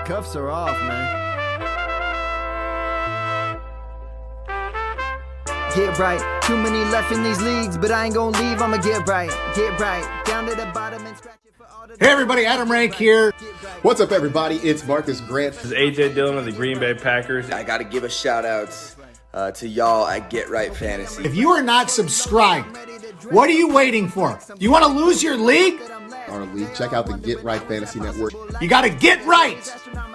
Cuffs are off, man. Get right. Too many left in these leagues, but I ain't gonna leave. I'ma get right. Get right. Down to the bottom and scratch it for all the... Hey everybody, Adam Rank here. What's up everybody? It's Marcus Grant. This is AJ Dillon of the Green Bay Packers. I got to give a shout out to y'all at Get Right Fantasy. If you are not subscribed, what are you waiting for? You want to lose your league? Check out the Get Right Fantasy Network. You got to get right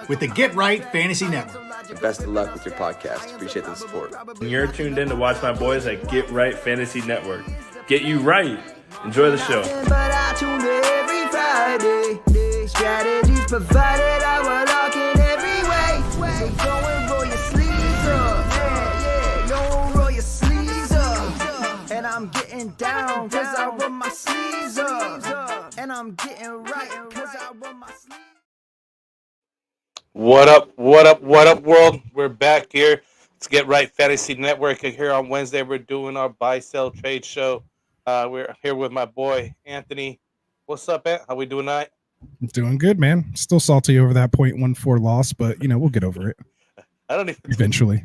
with the Get Right Fantasy Network. And best of luck with your podcast. Appreciate the support. And you're tuned in to watch my boys at Get Right Fantasy Network. Get you right. Enjoy the show. But I tune in every Friday. Strategies provided, I will lock in every way. So go and roll your sleeves up. Yeah, go roll your sleeves up. And I'm getting down, cause I roll my sleeves up. And I'm getting right, cause I roll my sleeves up. What up, world? We're back here. Let's Get Right Fantasy Network. Here on Wednesday, we're doing our buy, sell, trade show. We're here with my boy, Anthony. What's up, Ant? How we doing tonight? I'm doing good, man. Still salty over that 0.14 loss, but, we'll get over it. I don't even... Eventually.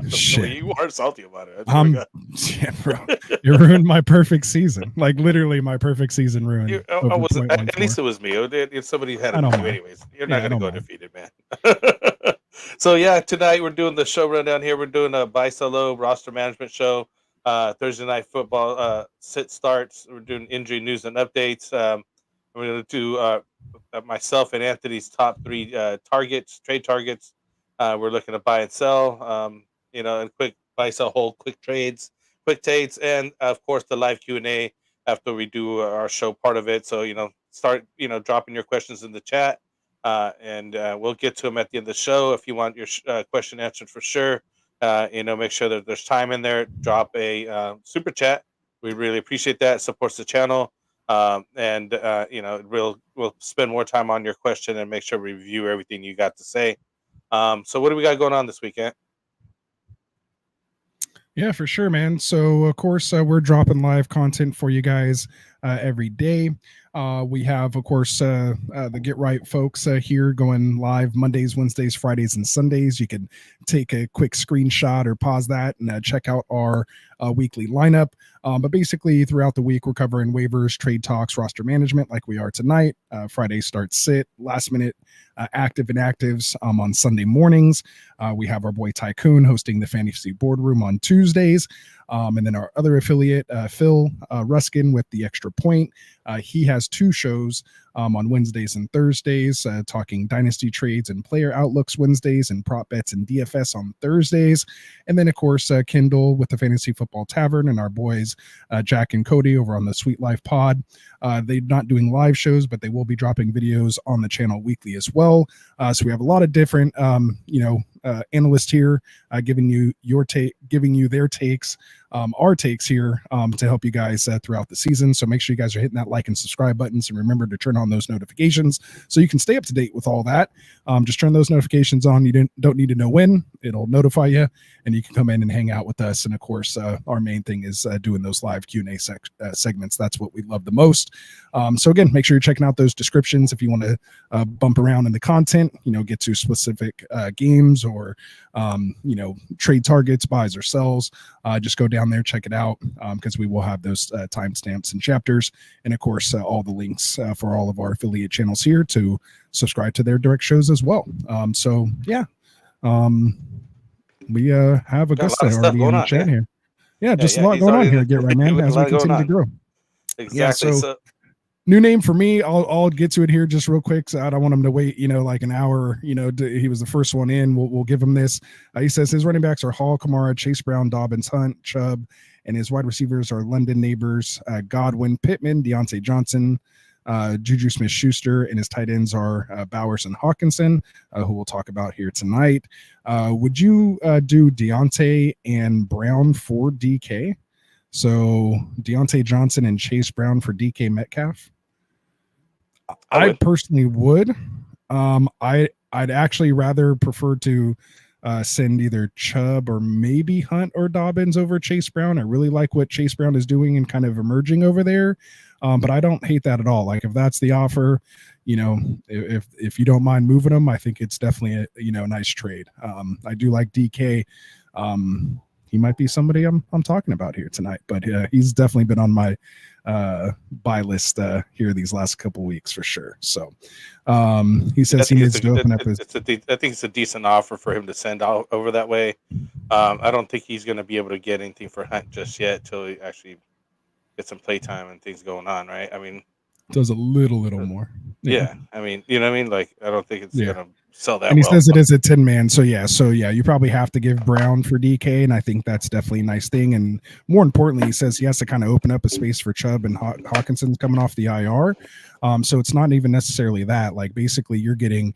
Shit. You are salty about it. Yeah, bro. You ruined my perfect season. Like, literally, my perfect season ruined. At least it was me. If somebody had it, anyways. You're not going to go defeated, man. So, yeah, tonight we're doing the show rundown here. We're doing a buy, sell, low roster management show. Thursday night football sit starts. We're doing injury news and updates. We're going to do myself and Anthony's top three trade targets. We're looking to buy and sell, and quick buy, sell, hold, quick trades, and of course the live Q&A after we do our show part of it. So start dropping your questions in the chat, and we'll get to them at the end of the show. If you want your question answered for sure, make sure that there's time in there. Drop a super chat. We really appreciate that. It supports the channel. We'll spend more time on your question and make sure we review everything you got to say. So what do we got going on this weekend? Yeah, for sure, man. So, of course, we're dropping live content for you guys every day. We have, of course, the Get Right folks here going live Mondays, Wednesdays, Fridays, and Sundays. You can take a quick screenshot or pause that and check out our weekly lineup. But basically, throughout the week, we're covering waivers, trade talks, roster management like we are tonight. Friday start sit, last minute active and actives on Sunday mornings. We have our boy Tycoon hosting the Fantasy Boardroom on Tuesdays. And then our other affiliate, Phil Ruskin with the Extra Point. He has two shows on Wednesdays and Thursdays, talking dynasty trades and player outlooks Wednesdays and prop bets and DFS on Thursdays. And then, of course, Kendall with the Fantasy Football Tavern and our boys, Jack and Cody over on the Sweet Life Pod. They're not doing live shows, but they will be dropping videos on the channel weekly as well. So we have a lot of different, analysts here giving you their takes, our takes here to help you guys throughout the season. So make sure you guys are hitting that like and subscribe buttons, and remember to turn on those notifications so you can stay up to date with all that. Just turn those notifications on. You don't need to know when. It'll notify you, and you can come in and hang out with us. And of course, our main thing is doing those live Q&A segments. That's what we love the most. So again, make sure you're checking out those descriptions if you want to bump around in the content, get to specific games or trade targets, buys or sells. Just go down there, check it out, because we will have those timestamps and chapters, and of course all the links for all of our affiliate channels here to subscribe to their direct shows as well. We have Augusta already in the chat here. Yeah, just a lot going on here. Get right, man, as we continue to grow. Exactly. Yeah, so new name for me. I'll get to it here just real quick. So I don't want him to wait, like an hour. He was the first one in. We'll give him this. He says his running backs are Hall, Kamara, Chase Brown, Dobbins, Hunt, Chubb, and his wide receivers are London Neighbors, Godwin, Pittman, Deontay Johnson, Juju Smith-Schuster, and his tight ends are Bowers and Hawkinson, who we'll talk about here tonight. Would you do Deontay and Brown for DK? So Deontay Johnson and Chase Brown for DK Metcalf? I personally would. I'd actually rather prefer to send either Chubb or maybe Hunt or Dobbins over Chase Brown. I really like what Chase Brown is doing and kind of emerging over there. But I don't hate that at all. Like if that's the offer, if you don't mind moving him, I think it's definitely a nice trade. I do like DK. He might be somebody I'm talking about here tonight, but he's definitely been on my buy list here these last couple weeks for sure. So he says he needs to open up his. I think it's a decent offer for him to send out over that way. I don't think he's going to be able to get anything for Hunt just yet till he actually get some playtime and things going on, right? I mean, does a little more. Yeah. I mean, you know what I mean? Like, I don't think it's going to sell that and he well. says it is a 10-man. So yeah, you probably have to give Brown for DK, and I think that's definitely a nice thing. And more importantly, he says he has to kind of open up a space for Chubb and Hawkinson's coming off the IR. So it's not even necessarily that. Like basically, you're getting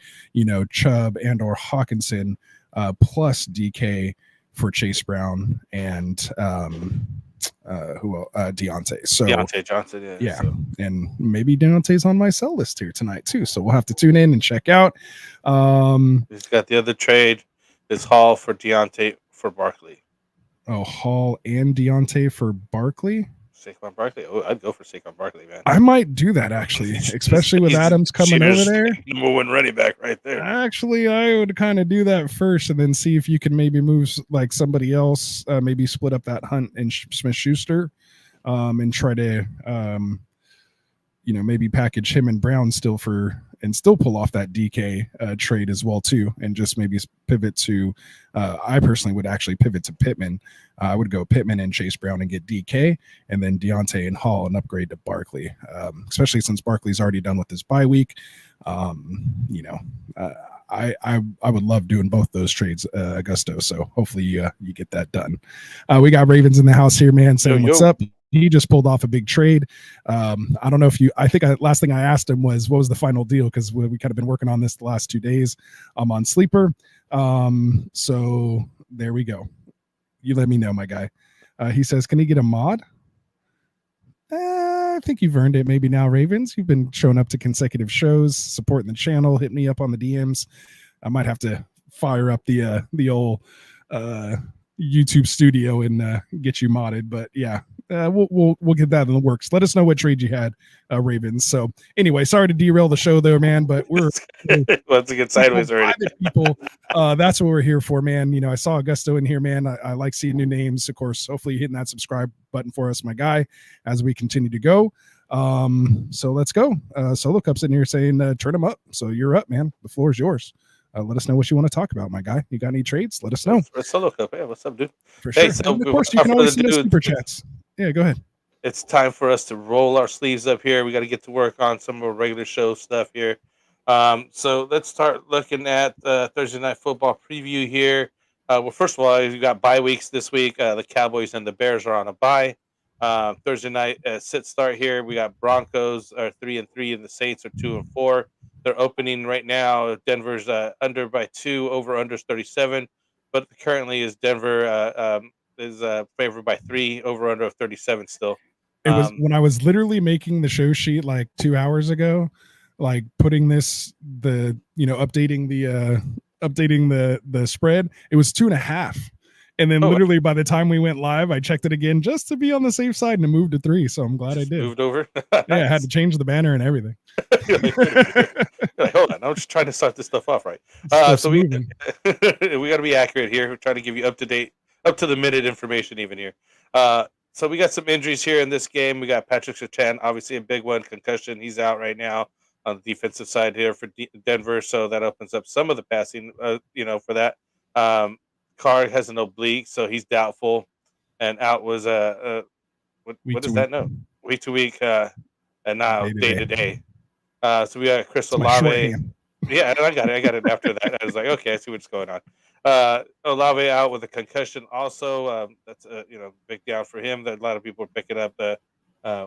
Chubb and or Hawkinson plus DK for Chase Brown and Deontay. So Deontay Johnson, yeah. So. And maybe Deontay's on my sell list here tonight too. So we'll have to tune in and check out. He's got the other trade is Hall for Deontay for Barkley. Oh, Hall and Deontay for Barkley. Saquon Barkley. Oh, I'd go for Saquon Barkley, man. I might do that actually, especially with Adams coming over there. Number one running back right there. Actually, I would kind of do that first and then see if you can maybe move like somebody else, maybe split up that Hunt and Smith-Schuster, and try to, maybe package him and Brown still pull off that DK trade as well too, and just maybe pivot to. I personally would actually pivot to Pittman. I would go Pittman and Chase Brown and get DK, and then Deontay and Hall and upgrade to Barkley, especially since Barkley's already done with his bye week. I would love doing both those trades, Augusto. So hopefully you get that done. We got Ravens in the house here, man. Saying what's up. He just pulled off a big trade. I don't know if last thing I asked him was what was the final deal, because we kind of been working on this the last 2 days. I'm on Sleeper. So there we go. You let me know, my guy. He says, can he get a mod? I think you've earned it maybe now, Ravens. You've been showing up to consecutive shows, supporting the channel, hit me up on the DMs. I might have to fire up the old YouTube studio and get you modded, but yeah, we'll get that in the works. Let us know what trade you had, Ravens. So anyway, sorry to derail the show there, man, but we're let's get sideways already. People, that's what we're here for, man. I saw Augusto in here, man. I like seeing new names. Of course, hopefully you're hitting that subscribe button for us, my guy, as we continue to go. So let's go. Solo Cup's in here saying turn them up. So you're up, man. The floor is yours. Let us know what you want to talk about, my guy. You got any trades? Let us know. Solo Cup. Hey, what's up, dude? For sure. So, of course, you can always send us super chats. Yeah, go ahead. It's time for us to roll our sleeves up here. We got to get to work on some of our regular show stuff here. So let's start looking at the Thursday Night Football preview here. Well, first of all, you got bye weeks this week. The Cowboys and the Bears are on a bye. Thursday night sit start here. We got Broncos are 3-3 and the Saints are 2-4. They're opening right now. Denver's under by 2, over under 37, but currently is Denver is favored by 3, over under of 37 still. It was when I was literally making the show sheet like 2 hours ago, like putting updating the spread. It was 2.5. And then literally by the time we went live, I checked it again just to be on the safe side, and it moved to 3. So I'm glad I did. Moved over. Yeah, I had to change the banner and everything. Hold on, I'm just trying to start this stuff off right. So we got to be accurate here. We're trying to give you up to the minute information even here. So we got some injuries here in this game. We got Patrick Surtain, obviously a big one, concussion. He's out right now on the defensive side here for Denver. So that opens up some of the passing, for that. Carr has an oblique, so he's doubtful, and out was what does that know? Week to week, and now day to day. So we got Chris Olave. Yeah, I got it after that. I was like, okay, I see what's going on. Olave out with a concussion also. That's big down for him. That a lot of people are picking up the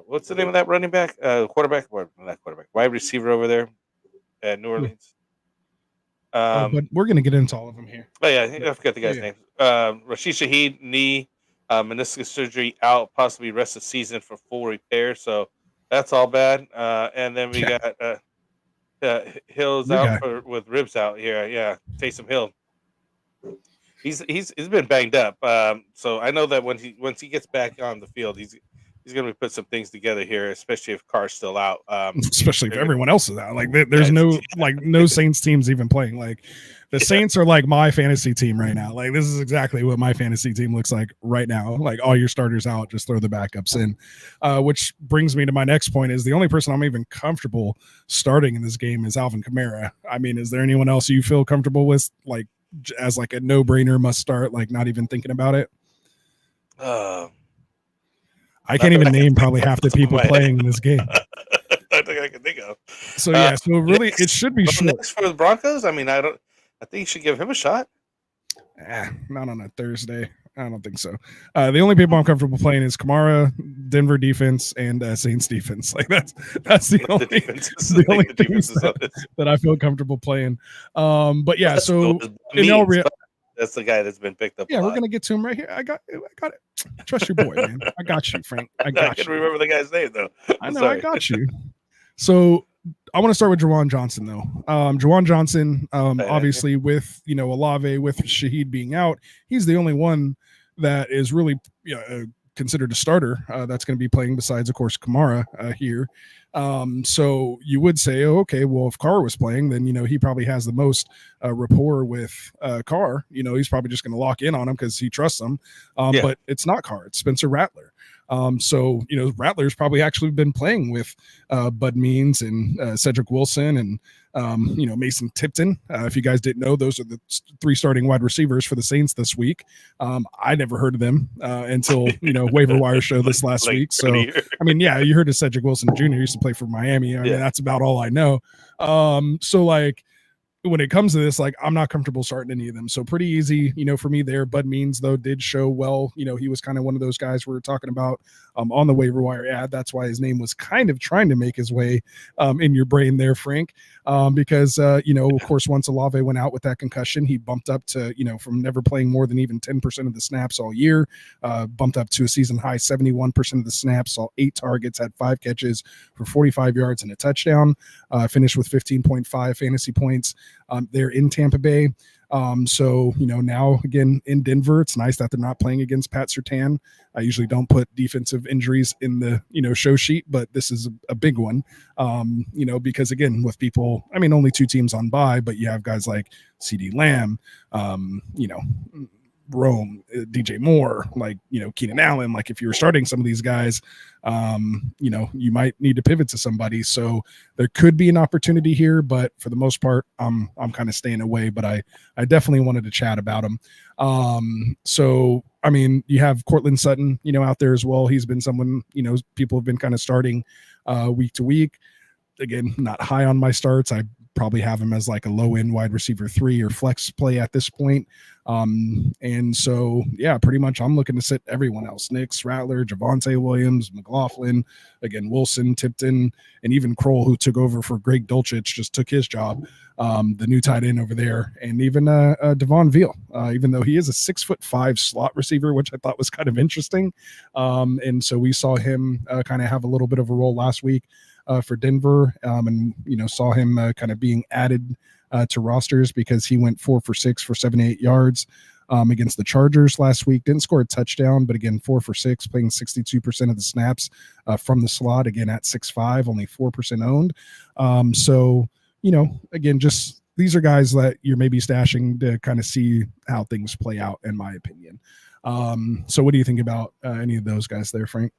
what's the name of that running back? Quarterback, or not quarterback, wide receiver over there at New Orleans. But we're gonna get into all of them here. Oh yeah, I forgot the guy's name. Rashid Shaheed, knee meniscus surgery out, possibly rest of the season for full repair. So that's all bad. And then we got Hill's out with ribs out here. Yeah, Taysom Hill. He's been banged up. So I know that once he gets back on the field, he's he's going to put some things together here, especially if Carr's still out. Especially if everyone else is out. Like there's no Saints teams even playing. Like the Saints are like my fantasy team right now. Like this is exactly what my fantasy team looks like right now. Like all your starters out, just throw the backups in. Which brings me to my next point: is the only person I'm even comfortable starting in this game is Alvin Kamara. I mean, is there anyone else you feel comfortable with, like as like a no-brainer must start, like not even thinking about it? I can't even name probably half the people playing in this game. I think I can think of. So yeah, so really it should be short. Next for the Broncos. I mean, I think you should give him a shot. Not on a Thursday. I don't think so. The only people I'm comfortable playing is Kamara, Denver defense, and Saints defense. Like that's the only things that I feel comfortable playing. But yeah, so that's the guy that's been picked up. Yeah, we're gonna get to him right here. I got it. Trust your boy, man. I got you, Frank. I can remember the guy's name though. I know. I got you. So I want to start with Jawan Johnson though. Jawan Johnson, obviously with Olave, with Shaheed being out, he's the only one that is really considered a starter that's going to be playing besides, of course, Kamara here. So you would say, oh, okay, well, if Carr was playing, then, he probably has the most rapport with Carr. He's probably just going to lock in on him because he trusts him. But it's not Carr, it's Spencer Rattler. So, Rattler's probably actually been playing with Bud Means and Cedric Wilson and, Mason Tipton. If you guys didn't know, those are the 3 starting wide receivers for the Saints this week. I never heard of them until, Waiver Wire show this last week. So, I mean, yeah, you heard of Cedric Wilson Jr. He used to play for Miami. I mean, that's about all I know. So like, when it comes to this, like I'm not comfortable starting any of them. So pretty easy, for me there. Bud Means though did show well. He was kind of one of those guys we were talking about on the waiver wire ad. That's why his name was kind of trying to make his way in your brain there, Frank. Because of course, once Olave went out with that concussion, he bumped up to, from never playing more than even 10% of the snaps all year, bumped up to a season high 71% of the snaps, saw 8 targets, had 5 catches for 45 yards and a touchdown, finished with 15.5 fantasy points. They're in Tampa Bay. So, now again in Denver, it's nice that they're not playing against Pat Surtain. I usually don't put defensive injuries in the, show sheet, but this is a big one, because again, with people, I mean, only 2 teams on bye, but you have guys like CD Lamb, Rome, DJ Moore, like, Keenan Allen. Like if you're starting some of these guys, you might need to pivot to somebody. So there could be an opportunity here, but for the most part, I'm kind of staying away, but I definitely wanted to chat about him. So, I mean, you have Cortland Sutton, out there as well. He's been someone, people have been kind of starting week to week. Again, not high on my starts. I probably have him as like a low end wide receiver 3 or flex play at this point. And so, yeah, pretty much I'm looking to sit everyone else: Nix, Rattler, Javonte Williams, McLaughlin, again, Wilson, Tipton, and even Kroll, who took over for Greg Dulcich, just took his job, the new tight end over there, and even Devon Veal, even though he is a 6'5" slot receiver, which I thought was kind of interesting. And so we saw him kind of have a little bit of a role last week for Denver, and saw him kind of being added to rosters because he went 4 for 6 for 78 yards against the Chargers last week. Didn't score a touchdown, but again, 4 for 6, playing 62% of the snaps from the slot. Again, at 6'5", only 4% owned. So again, just these are guys that you're maybe stashing to kind of see how things play out, in my opinion. So what do you think about any of those guys there, Frank?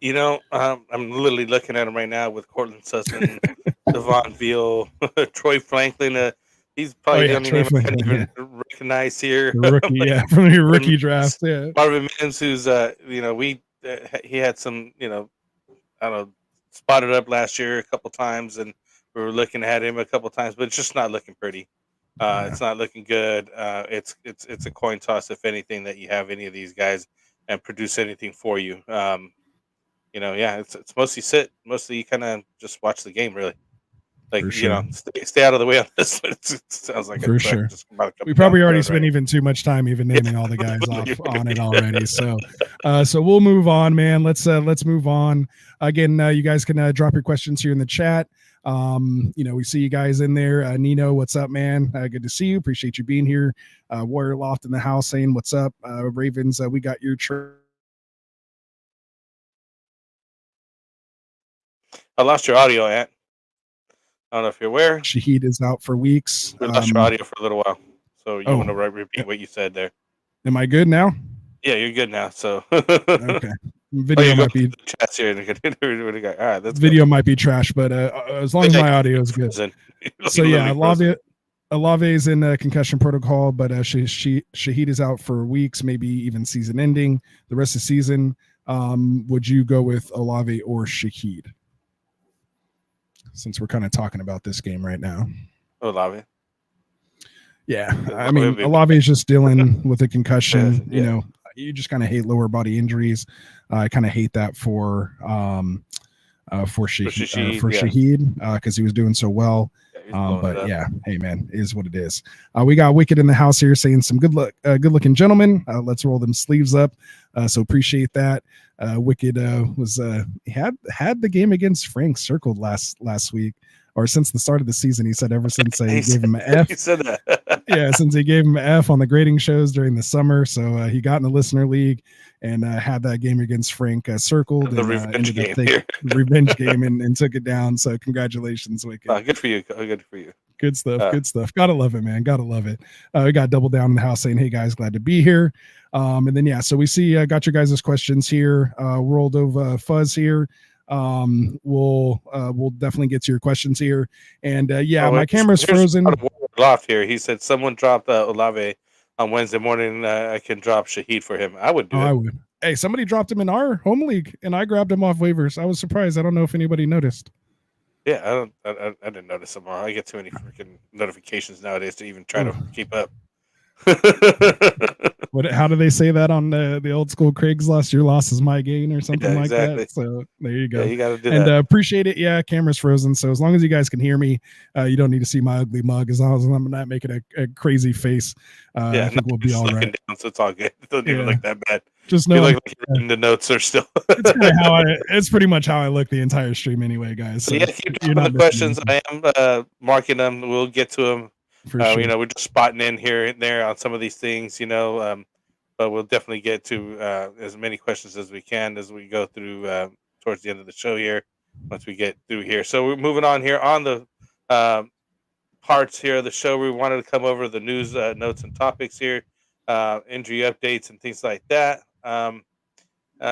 I'm literally looking at him right now with Cortland Sutton, Devon Veal, Troy Franklin. He's probably the only name I can't even recognize here. Rookie, from your rookie draft. Yeah, Marvin Mims, who's he had some spotted up last year a couple times, and we were looking at him a couple times, but it's just not looking pretty. It's not looking good. It's a coin toss, if anything, that you have any of these guys and produce anything for you. It's mostly sit. Mostly you kind of just watch the game, really. Like, stay out of the way on this. It sounds like for sure. We probably already spent even too much time even naming all the guys off on it already. So, so we'll move on, man. Let's move on. Again, you guys can drop your questions here in the chat. We see you guys in there. Nino, what's up, man? Good to see you. Appreciate you being here. Warrior Loft in the house saying what's up. Ravens, we got your I lost your audio, Ant. I don't know if you're aware. Shaheed is out for weeks. We lost your audio for a little while. So you want to Oh. repeat what you said there? Am I good now? Yeah, you're good now. So Okay. Video might be chats here. All right, that's video might be trash, but as long as my audio is good. So yeah, Olave's in concussion protocol, but Shaheed is out for weeks, maybe even season ending, the rest of the season. Would you go with Olave or Shaheed? Since we're kind of talking about this game right now. Olave. Yeah, I mean, Olave is just dealing with a concussion. Yeah. You know, you just kind of hate lower body injuries. I kind of hate that for Shaheed because he was doing so well. But yeah, hey man, it is what it is. We got Wicked in the house here saying some good looking gentlemen. Let's roll them sleeves up. So appreciate that. Wicked was had the game against Frank circled last week, or since the start of the season. He said ever since he gave him an F. He said that. Yeah, since he gave him an F on the grading shows during the summer. So he got in the listener league and had that game against Frank circled. The revenge game and took it down. So congratulations, Wicked. Good for you. Good for you. Good stuff. Good stuff. Gotta love it, man. Gotta love it. We got Double Down in the house saying, hey guys, glad to be here. And then, yeah, so we see, got your guys' questions here. World of Fuzz here. We'll definitely get to your questions here. And my camera's frozen. Off here. He said someone dropped Olave on Wednesday morning. I can drop Shaheed for him. I would do it. I would. Hey, somebody dropped him in our home league and I grabbed him off waivers. I was surprised. I don't know if anybody noticed. Yeah, I didn't notice them all. I get too many freaking notifications nowadays to even try to keep up. How do they say that on the old school Craigslist? Your loss is my gain or something like that. So there you go. Yeah, you gotta do that. And appreciate it. Yeah, camera's frozen. So as long as you guys can hear me, you don't need to see my ugly mug. As long as I'm not making a crazy face, I think we'll be all right. Down, so it's all good. It doesn't even look that bad. Just know like the notes are still. It's pretty much how I look the entire stream anyway, guys. So yeah, keep dropping the questions. I am marking them. We'll get to them. For sure. We're just spotting in here and there on some of these things, but we'll definitely get to as many questions as we can as we go through towards the end of the show here, once we get through here. So we're moving on here on the parts here of the show. We wanted to come over the news notes and topics here, injury updates and things like that.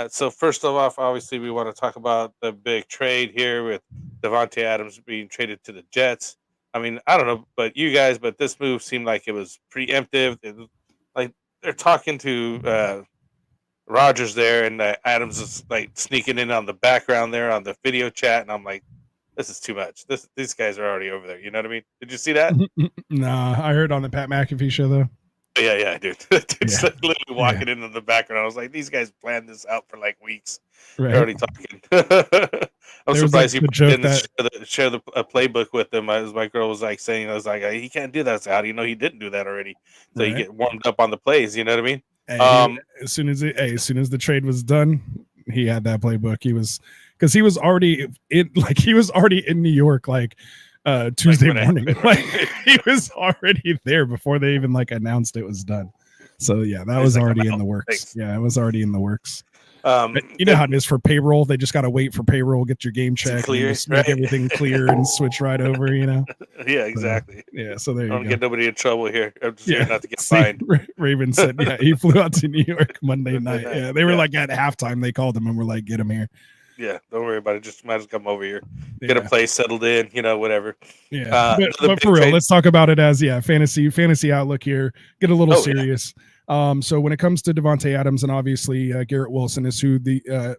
So first of all, obviously, we want to talk about the big trade here with Davante Adams being traded to the Jets. I mean, I don't know, but this move seemed like it was preemptive. Like they're talking to Rodgers there, and Adams is like sneaking in on the background there on the video chat, and I'm like, this is too much. These guys are already over there. You know what I mean? Did you see that? Nah, I heard on the Pat McAfee show though. Yeah, dude. Dude's like literally walking into the background. I was like, these guys planned this out for like weeks. Right. They're already talking. I'm surprised he didn't share the playbook with them. As my girl was like saying, I was like, he can't do that. So how do you know he didn't do that already? So you get warmed up on the plays. You know what I mean? Hey, as soon as the trade was done, he had that playbook. Because he was already in New York, like Tuesday morning. Like he was already there before they even announced it was done. So yeah, that was already in the works. Thanks. Yeah, it was already in the works. You know how it is for payroll. They just got to wait for payroll, get your game check, make everything clear, and switch right over. Yeah, exactly. So there you go. Don't get nobody in trouble here. I'm just here not to get fined. Raven said, he flew out to New York Monday night. Yeah, they were at halftime. They called him and were like, "Get him here." Yeah, don't worry about it. Just might as well come over here, get a place settled in, whatever. Yeah, but for real, let's talk about it as fantasy outlook here. Get a little serious. Yeah. So when it comes to Davante Adams and obviously Garrett Wilson is who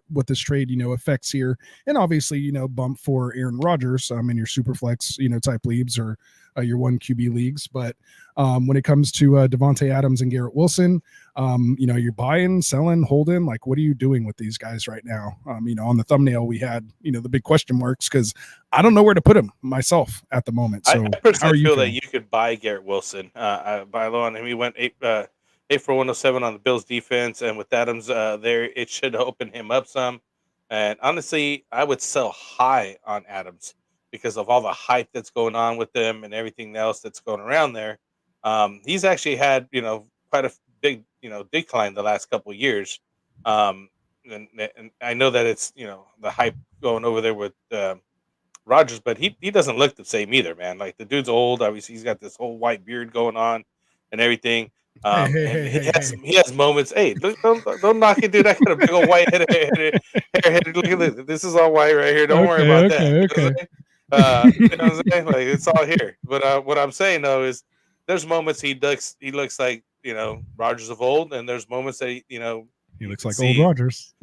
what this trade affects here, and obviously bump for Aaron Rodgers in your super flex type leagues or your 1 QB leagues. But when it comes to Davante Adams and Garrett Wilson, you're buying, selling, holding. Like, what are you doing with these guys right now? On the thumbnail we had the big question marks because I don't know where to put them myself at the moment. So I personally feel that you could buy Garrett Wilson. Buy low on him. He went 8 for 107 on the Bills defense, and with Adams there, it should open him up some. And honestly, I would sell high on Adams because of all the hype that's going on with them and everything else that's going around there. He's actually had quite a big decline the last couple of years, and I know that it's the hype going over there with Rogers, but he doesn't look the same either, man. Like the dude's old. Obviously, he's got this whole white beard going on and everything. Hey, hey, And hey, hey, hey. he has moments. Hey, look, don't knock it, dude. I got a big old white head. Look at this. This is all white right here. Don't worry Okay, about that. okay, You know what okay. you know what I'm saying? Like it's all here. But what I'm saying though is there's moments he looks like Rogers of old, and there's moments that He you looks could like old see Rogers.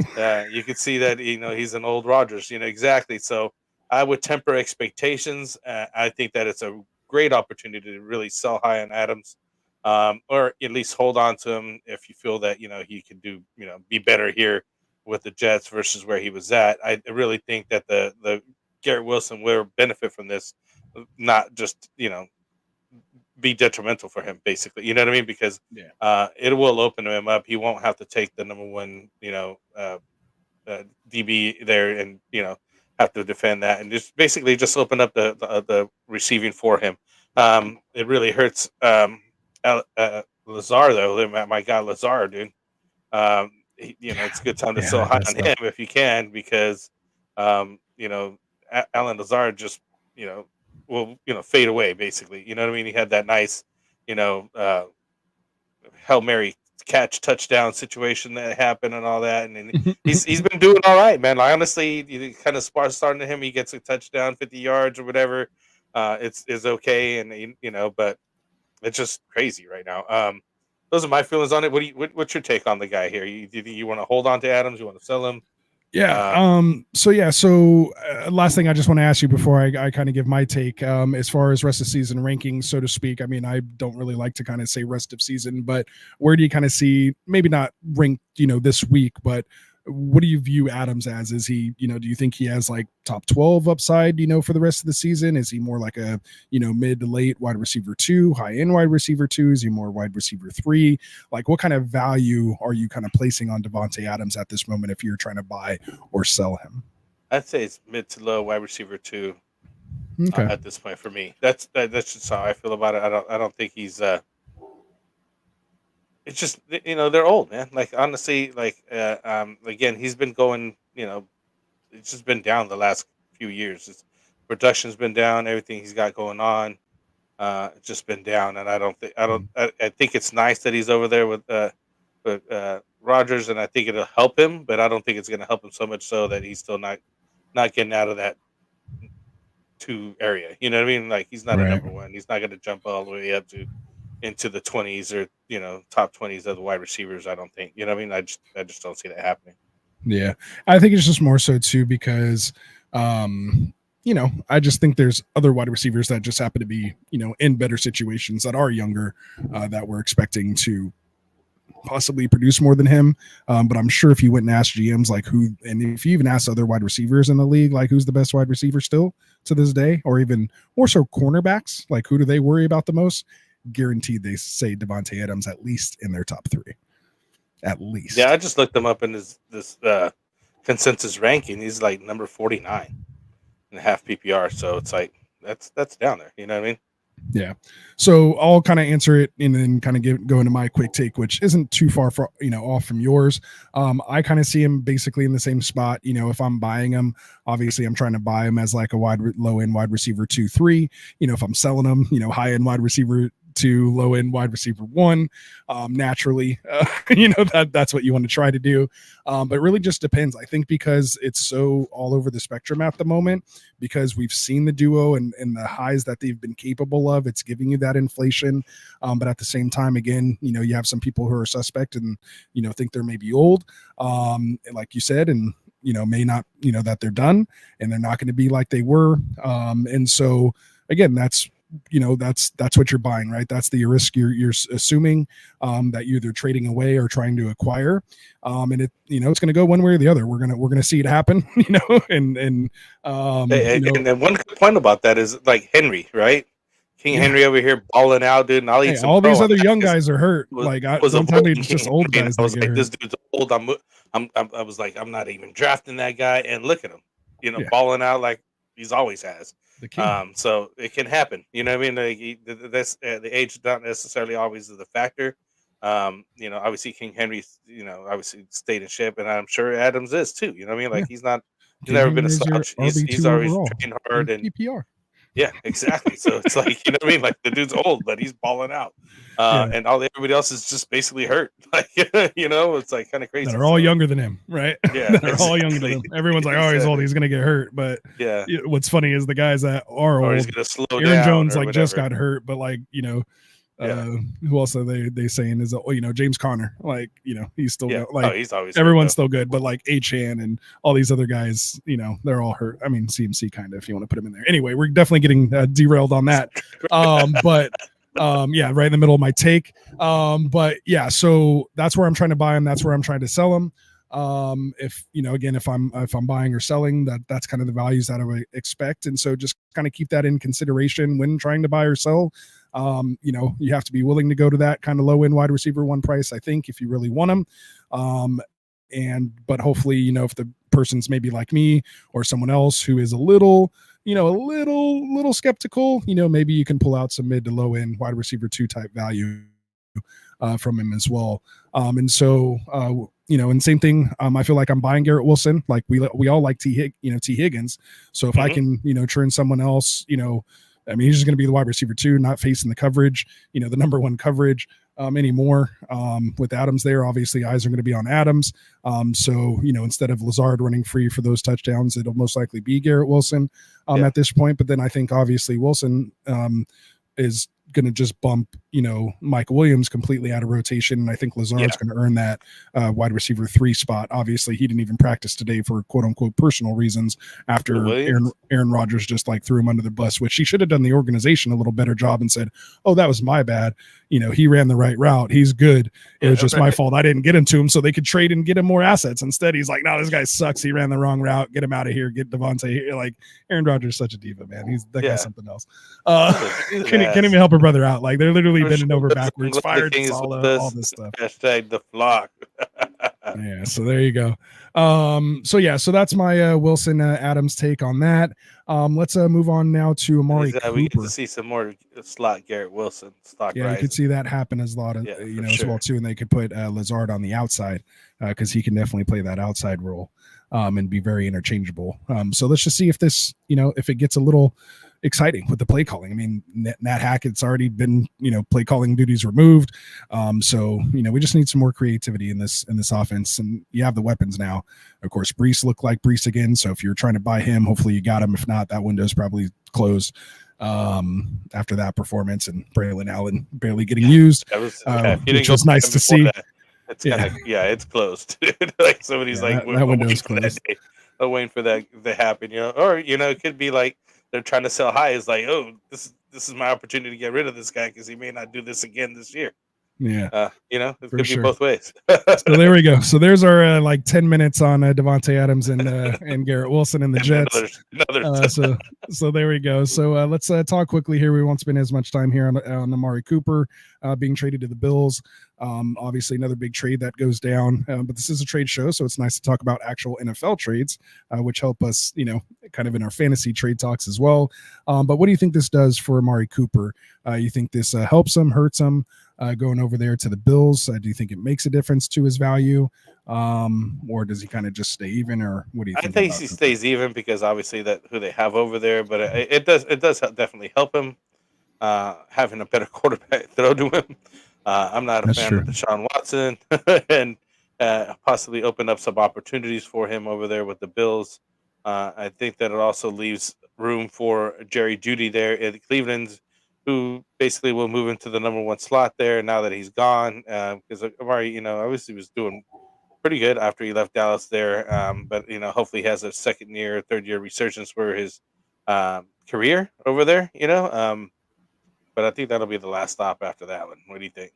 you could see that he's an old Rogers. Exactly. So I would temper expectations. I think that it's a great opportunity to really sell high on Adams, or at least hold on to him if you feel that he can do be better here with the Jets versus where he was at. I really think that the Garrett Wilson will benefit from this, not just be detrimental for him, basically. You know what I mean? Because Yeah. it will open him up. He won't have to take the number one, DB there, and have to defend that, and just basically just open up the receiving for him. It really hurts Lazar though. My guy Lazar, dude. It's a good time to Yeah, sell high that's on tough. him if you can, because Alan Lazar just will fade away basically. You know what I mean? He had that nice you know uh, Hail Mary catch touchdown situation that happened and all that, and then he's been doing all right, man. Like, honestly, you kind of starting to him. He gets a touchdown, 50 yards or whatever. It's okay, and but it's just crazy right now. Those are my feelings on it. What's your take on the guy here? You want to hold on to Adams? You want to sell him? Yeah. Uh, Last thing I just want to ask you before I kind of give my take, as far as rest of season rankings, so to speak. I mean, I don't really like to kind of say rest of season, but where do you kind of see, maybe not ranked, this week, but what do you view Adams as? Is he, do you think he has like top 12 upside, for the rest of the season? Is he more like a, mid to late wide receiver 2, high end wide receiver 2? Is he more wide receiver 3? Like, what kind of value are you kind of placing on Devontae Adams at this moment if you're trying to buy or sell him? I'd say it's mid to low wide receiver 2 Okay. at this point for me. That's just how I feel about it. I don't think he's it's just they're old, man. Like honestly, like again, he's been going. It's just been down the last few years. Production's been down. Everything he's got going on, it's just been down. And I think it's nice that he's over there with Rogers, and I think it'll help him. But I don't think it's going to help him so much so that he's still not getting out of that 2 area. You know what I mean? Like he's not a Right. number one. He's not going to jump all the way up to into the 20s or top 20s of the wide receivers. I don't think. You know what I mean? I just don't see that happening. Yeah, I think it's just more so too because, I just think there's other wide receivers that just happen to be, in better situations that are younger, that we're expecting to possibly produce more than him. But I'm sure if you went and asked GMs like who, and if you even asked other wide receivers in the league, like who's the best wide receiver still to this day, or even more so cornerbacks, like who do they worry about the most? Guaranteed they say Devontae Adams at least in their top 3. At least. Yeah, I just looked him up in this consensus ranking. He's like number 49 in half PPR. So it's like that's down there. You know what I mean? Yeah. So I'll kind of answer it and then kind of go into my quick take, which isn't too far off from yours. I kind of see him basically in the same spot. If I'm buying him, obviously I'm trying to buy him as like a low end wide receiver 2, 3. If I'm selling him, high end wide receiver 2, low end wide receiver 1. Naturally, that's what you want to try to do. But really just depends. I think because it's so all over the spectrum at the moment, because we've seen the duo and the highs that they've been capable of, it's giving you that inflation. But at the same time, again, you have some people who are suspect and, think they're maybe old, like you said, and, may not, that they're done and they're not going to be like they were. And so again, that's what you're buying, right? That's the risk you're assuming, that you're either trading away or trying to acquire. And it's going to go one way or the other. We're going to see it happen, and and then one good point about that is like Henry, right? King Henry over here balling out, dude, and I'll eat some all these crow. other young guys are hurt. Don't tell me it's just old guys. I was like, this dude's old. I was like, I'm not even drafting that guy, and look at him, balling out like he's always has. So it can happen. You know what I mean? Like, the age is not necessarily always the factor. Obviously King Henry, obviously stayed in shape, and I'm sure Adams is too. You know what I mean? Like he's not He's never been a Him as your slouch. He's RB2 always overall trained hard in and PPR. yeah, exactly. So it's like, you know what I mean? Like the dude's old, but he's balling out. Yeah. And everybody else is just basically hurt. Like, you know, it's like kind of crazy. That are all So, younger than him, right? Yeah, That are all younger than exactly. him. Everyone's like, oh, he's old, he's gonna get hurt. But Yeah. what's funny is the guys that are Or he's old, gonna slow Aaron down Jones, or like just whatever. got hurt, but like, you know, Yeah. who else are they saying is, you know, James Conner, like, you know, he's still Yeah. like He's always everyone's hurt, still good, but like Achan and all these other guys, you know, they're all hurt. I mean, CMC kind of, if you want to put him in there. Anyway, we're definitely getting derailed on that. But yeah, right in the middle of my take. But yeah, so that's where I'm trying to buy him. That's where I'm trying to sell him. If you know, again, if I'm buying or selling, that's kind of the values that I would expect. And so just kind of keep that in consideration when trying to buy or sell. You know, you have to be willing to go to that kind of low end wide receiver one price, I think, if you really want them. But hopefully, you know, if the person's maybe like me or someone else who is a little skeptical, you know, maybe you can pull out some mid to low end wide receiver 2 type value from him as well. And so, you know, and same thing, I feel like I'm buying Garrett Wilson. Like we all like T Higgins. So if I can, you know, turn someone else, you know, I mean, he's just going to be the wide receiver 2, not facing the coverage, you know, the number 1 coverage anymore. With Adams there, obviously eyes are going to be on Adams. So, you know, instead of Lazard running free for those touchdowns, it'll most likely be Garrett Wilson at this point. But then I think obviously Wilson is going to just bump, you know, Mike Williams completely out of rotation. And I think Lazard's going to earn that wide receiver 3 spot. Obviously, he didn't even practice today for quote unquote personal reasons after Aaron Rodgers just like threw him under the bus, which he should have done the organization a little better job and said, oh, that was my bad. You know, he ran the right route. He's good. It was just my fault. I didn't get him to him so they could trade and get him more assets. Instead, he's like, no, this guy sucks. He ran the wrong route. Get him out of here. Get Devontae here. Like Aaron Rodgers is such a diva, man. He's that guy's something else. Can't even help her brother out. Like they're literally bending over backwards, fired all this stuff. Hashtag the flock. Yeah, so there you go. So that's my Wilson Adams take on that. Let's move on now to Amari Cooper. We get to see some more slot Garrett Wilson stock. Yeah, you could see that happen as a lot of as well too, and they could put Lazard on the outside because he can definitely play that outside role and be very interchangeable. So let's just see if this, you know, if it gets a little exciting with the play calling. I mean, Nat Hackett's already been, you know, play calling duties removed. So, you know, we just need some more creativity in this offense, and you have the weapons now. Of course, Brees looked like Brees again. So if you're trying to buy him, hopefully you got him. If not, that window's probably closed after that performance, and Braylon Allen barely getting used, which was nice to see. It's kind of, it's closed. Like somebody's like, that window's closed. Waiting for that to happen, you know, or, you know, it could be like, they're trying to sell high. Is like, oh, this is my opportunity to get rid of this guy because he may not do this again this year. Yeah, you know, it could be both ways. So there we go. So there's our like 10 minutes on Devontae Adams and Garrett Wilson and the Jets. So there we go. So let's talk quickly here. We won't spend as much time here on Amari Cooper being traded to the Bills. Obviously another big trade that goes down, but this is a trade show, so it's nice to talk about actual NFL trades, which help us, you know, kind of in our fantasy trade talks as well. But what do you think this does for Amari Cooper? You think this helps him, hurts him? Going over there to the Bills, do you think it makes a difference to his value, or does he kind of just stay even, or what do you think? I think he stays even because obviously that who they have over there, but it does definitely help him having a better quarterback throw to him. I'm not a fan of Deshaun Watson, and possibly open up some opportunities for him over there with the Bills. I think that it also leaves room for Jerry Jeudy there at Cleveland, who basically will move into the number 1 slot there now that he's gone. Because Amari, you know, obviously was doing pretty good after he left Dallas there. But, you know, hopefully he has a second year, third year resurgence for his career over there, you know. But I think that'll be the last stop after that one. What do you think?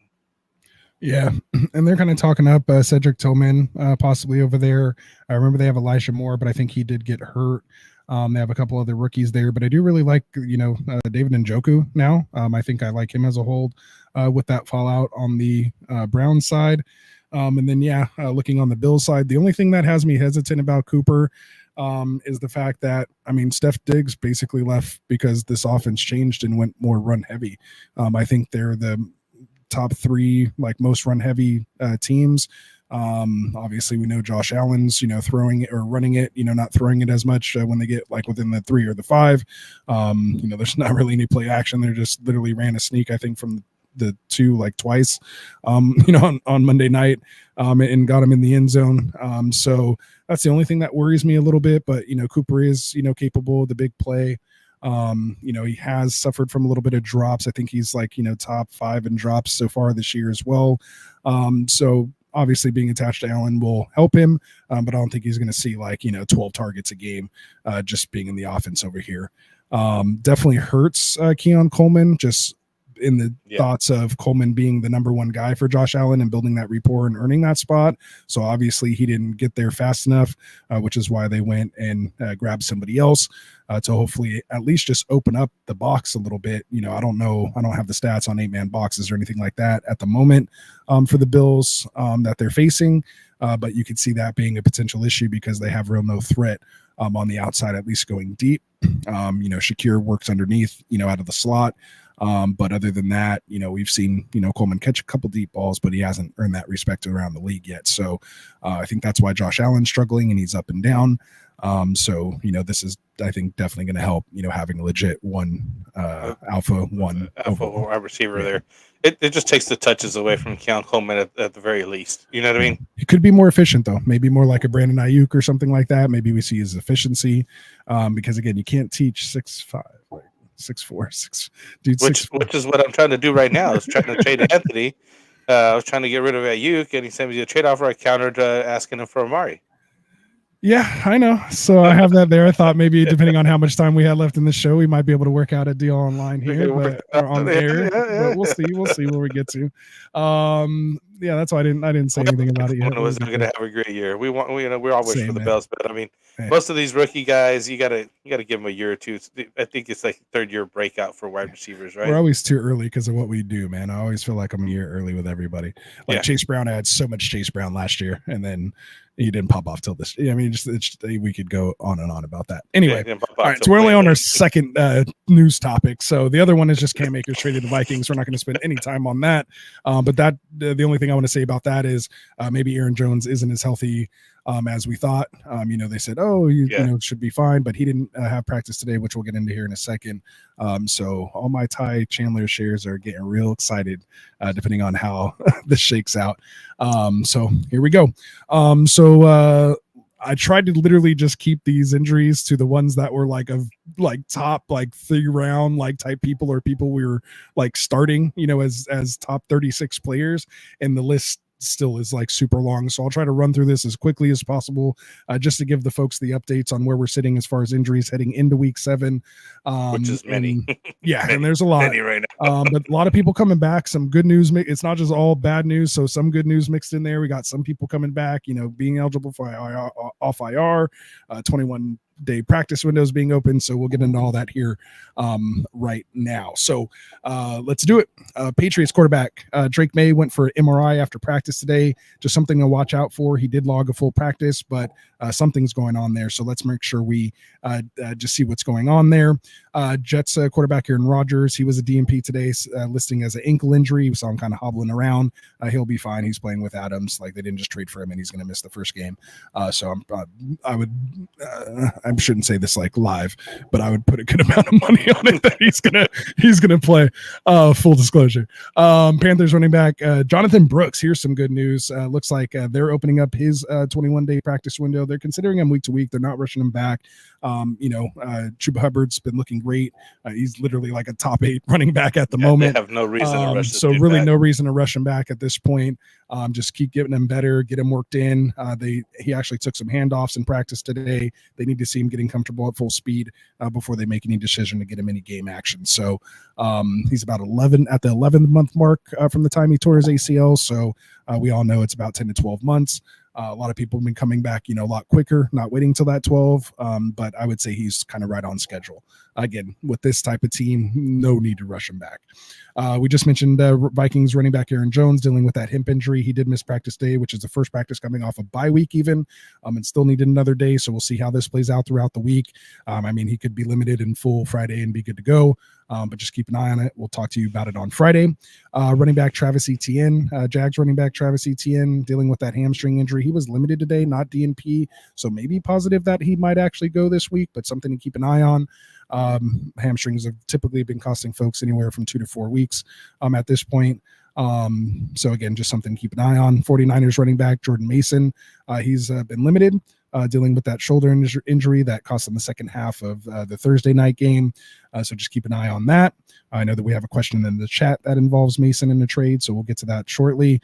Yeah, and they're kind of talking up Cedric Tillman possibly over there. I remember they have Elijah Moore, but I think he did get hurt. They have a couple other rookies there, but I do really like, you know, David Njoku now. I think I like him as a hold with that fallout on the Browns side. And then, looking on the Bills side, the only thing that has me hesitant about Cooper is the fact that, I mean, Steph Diggs basically left because this offense changed and went more run heavy. I think they're the top 3 like most run heavy teams Obviously, we know Josh Allen's, throwing it or running it, not throwing it as much when they get like within the 3 or the 5. There's not really any play action. They're just literally ran a sneak, I think, from the 2 like twice, on Monday night, and got him in the end zone. So that's the only thing that worries me a little bit. But Cooper is capable of the big play. He has suffered from a little bit of drops. I think he's like top 5 in drops so far this year as well. So obviously being attached to Allen will help him, but I don't think he's going to see like 12 targets a game just being in the offense over here. Definitely hurts Keon Coleman, just in the thoughts of Coleman being the number 1 guy for Josh Allen and building that rapport and earning that spot. So obviously he didn't get there fast enough, which is why they went and grabbed somebody else to hopefully at least just open up the box a little bit. I don't know. I don't have the stats on 8-man boxes or anything like that at the moment for the Bills that they're facing. But you could see that being a potential issue because they have real no threat on the outside, at least going deep. Shakir works underneath, out of the slot. But other than that, we've seen, Coleman catch a couple deep balls, but he hasn't earned that respect around the league yet. So I think that's why Josh Allen's struggling and he's up and down. So, this is, I think, definitely going to help, having a legit alpha wide receiver there. It just takes the touches away from Keon Coleman at the very least. You know what I mean? He could be more efficient, though. Maybe more like a Brandon Ayuk or something like that. Maybe we see his efficiency because, again, you can't teach 6'5", 6'4", 6 dude. Which is what I'm trying to do right now. I was trying to trade Anthony. I was trying to get rid of Ayuk, and he sent me a trade offer. I countered asking him for Amari. Yeah, I know. So I have that there. I thought maybe depending on how much time we had left in the show, we might be able to work out a deal online here, or on the air. But we'll see. We'll see where we get to. That's why I didn't say anything about it yet. Was going to have a great year. We all wish for the Bills, but I mean, most of these rookie guys, you gotta give them a year or two. I think it's like 3rd year breakout for wide receivers, right? We're always too early because of what we do, man. I always feel like I'm a year early with everybody. Like Chase Brown, I had so much Chase Brown last year, and then he didn't pop off till this. I mean, we could go on and on about that. Anyway, all right. So we're only on our second news topic. So the other one is just Cam Akers traded the Vikings. We're not going to spend any time on that. But the only thing I want to say about that is maybe Aaron Jones isn't as healthy as we thought. They said, should be fine, but he didn't have practice today, which we'll get into here in a second. So all my Ty Chandler shares are getting real excited, depending on how this shakes out. So here we go. I tried to literally just keep these injuries to the ones that were like top 3 round type people, or people we were like starting, as top 36 players, and the list still is like super long. So I'll try to run through this as quickly as possible, just to give the folks the updates on where we're sitting as far as injuries heading into week 7. Which is many. And there's a lot right now. but a lot of people coming back. Some good news. It's not just all bad news. So some good news mixed in there. We got some people coming back, being eligible for off IR, 21-day practice windows being open. So we'll get into all that here right now. So let's do it. Patriots quarterback Drake May went for MRI after practice today. Just something to watch out for. He did log a full practice, but something's going on there. So let's make sure we just see what's going on there. Jets quarterback Aaron Rodgers, he was a DNP today, listing as an ankle injury. We saw him kind of hobbling around. He'll be fine. He's playing with Adams. Like, they didn't just trade for him and he's going to miss the first game. So I shouldn't say this like live, but I would put a good amount of money on it that he's gonna play. Full disclosure. Panthers running back Jonathan Brooks. Here's some good news. Looks like they're opening up his 21-day practice window. They're considering him week to week. They're not rushing him back. Chuba Hubbard's been looking great. He's literally like a top 8 running back at the moment. They have no reason to rush. So really no reason to rush him back at this point. Just keep getting him better, get him worked in. He actually took some handoffs in practice today. They need to see him getting comfortable at full speed before they make any decision to get him any game action. So he's about 11 at the 11th month mark from the time he tore his ACL. So we all know it's about 10 to 12 months. A lot of people have been coming back, a lot quicker, not waiting till that 12. But I would say he's kind of right on schedule. Again, with this type of team, no need to rush him back. We just mentioned Vikings running back Aaron Jones dealing with that hip injury. He did miss practice day, which is the first practice coming off a bye week even, and still needed another day. So we'll see how this plays out throughout the week. He could be limited in full Friday and be good to go. But just keep an eye on it. We'll talk to you about it on Friday. Running back Travis Etienne, Jags running back Travis Etienne, dealing with that hamstring injury. He was limited today, not DNP, so maybe positive that he might actually go this week, but something to keep an eye on. Hamstrings have typically been costing folks anywhere from 2 to 4 weeks at this point. So again, just something to keep an eye on. 49ers running back Jordan Mason, he's been limited, dealing with that shoulder injury that cost him the second half of the Thursday night game. So just keep an eye on that. I know that we have a question in the chat that involves Mason in the trade, so we'll get to that shortly.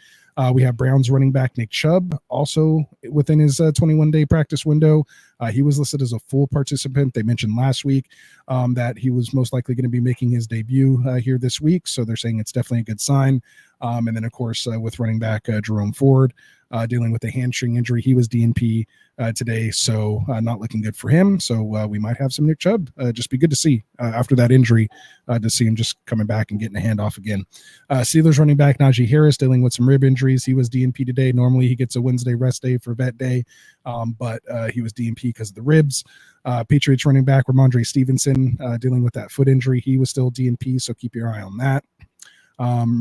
We have Browns running back Nick Chubb also within his 21-day practice window. He was listed as a full participant. They mentioned last week that he was most likely going to be making his debut here this week, so they're saying it's definitely a good sign. And then, of course, with running back Jerome Ford dealing with a hamstring injury, he was DNP today, so not looking good for him. So we might have some Nick Chubb. Just be good to see after that injury to see him just coming back and getting a handoff again. Steelers running back Najee Harris dealing with some rib injuries. He was DNP today. Normally he gets a Wednesday rest day for vet day, but he was DNP because of the ribs. Patriots running back Ramondre Stevenson dealing with that foot injury. He was still DNP, so keep your eye on that.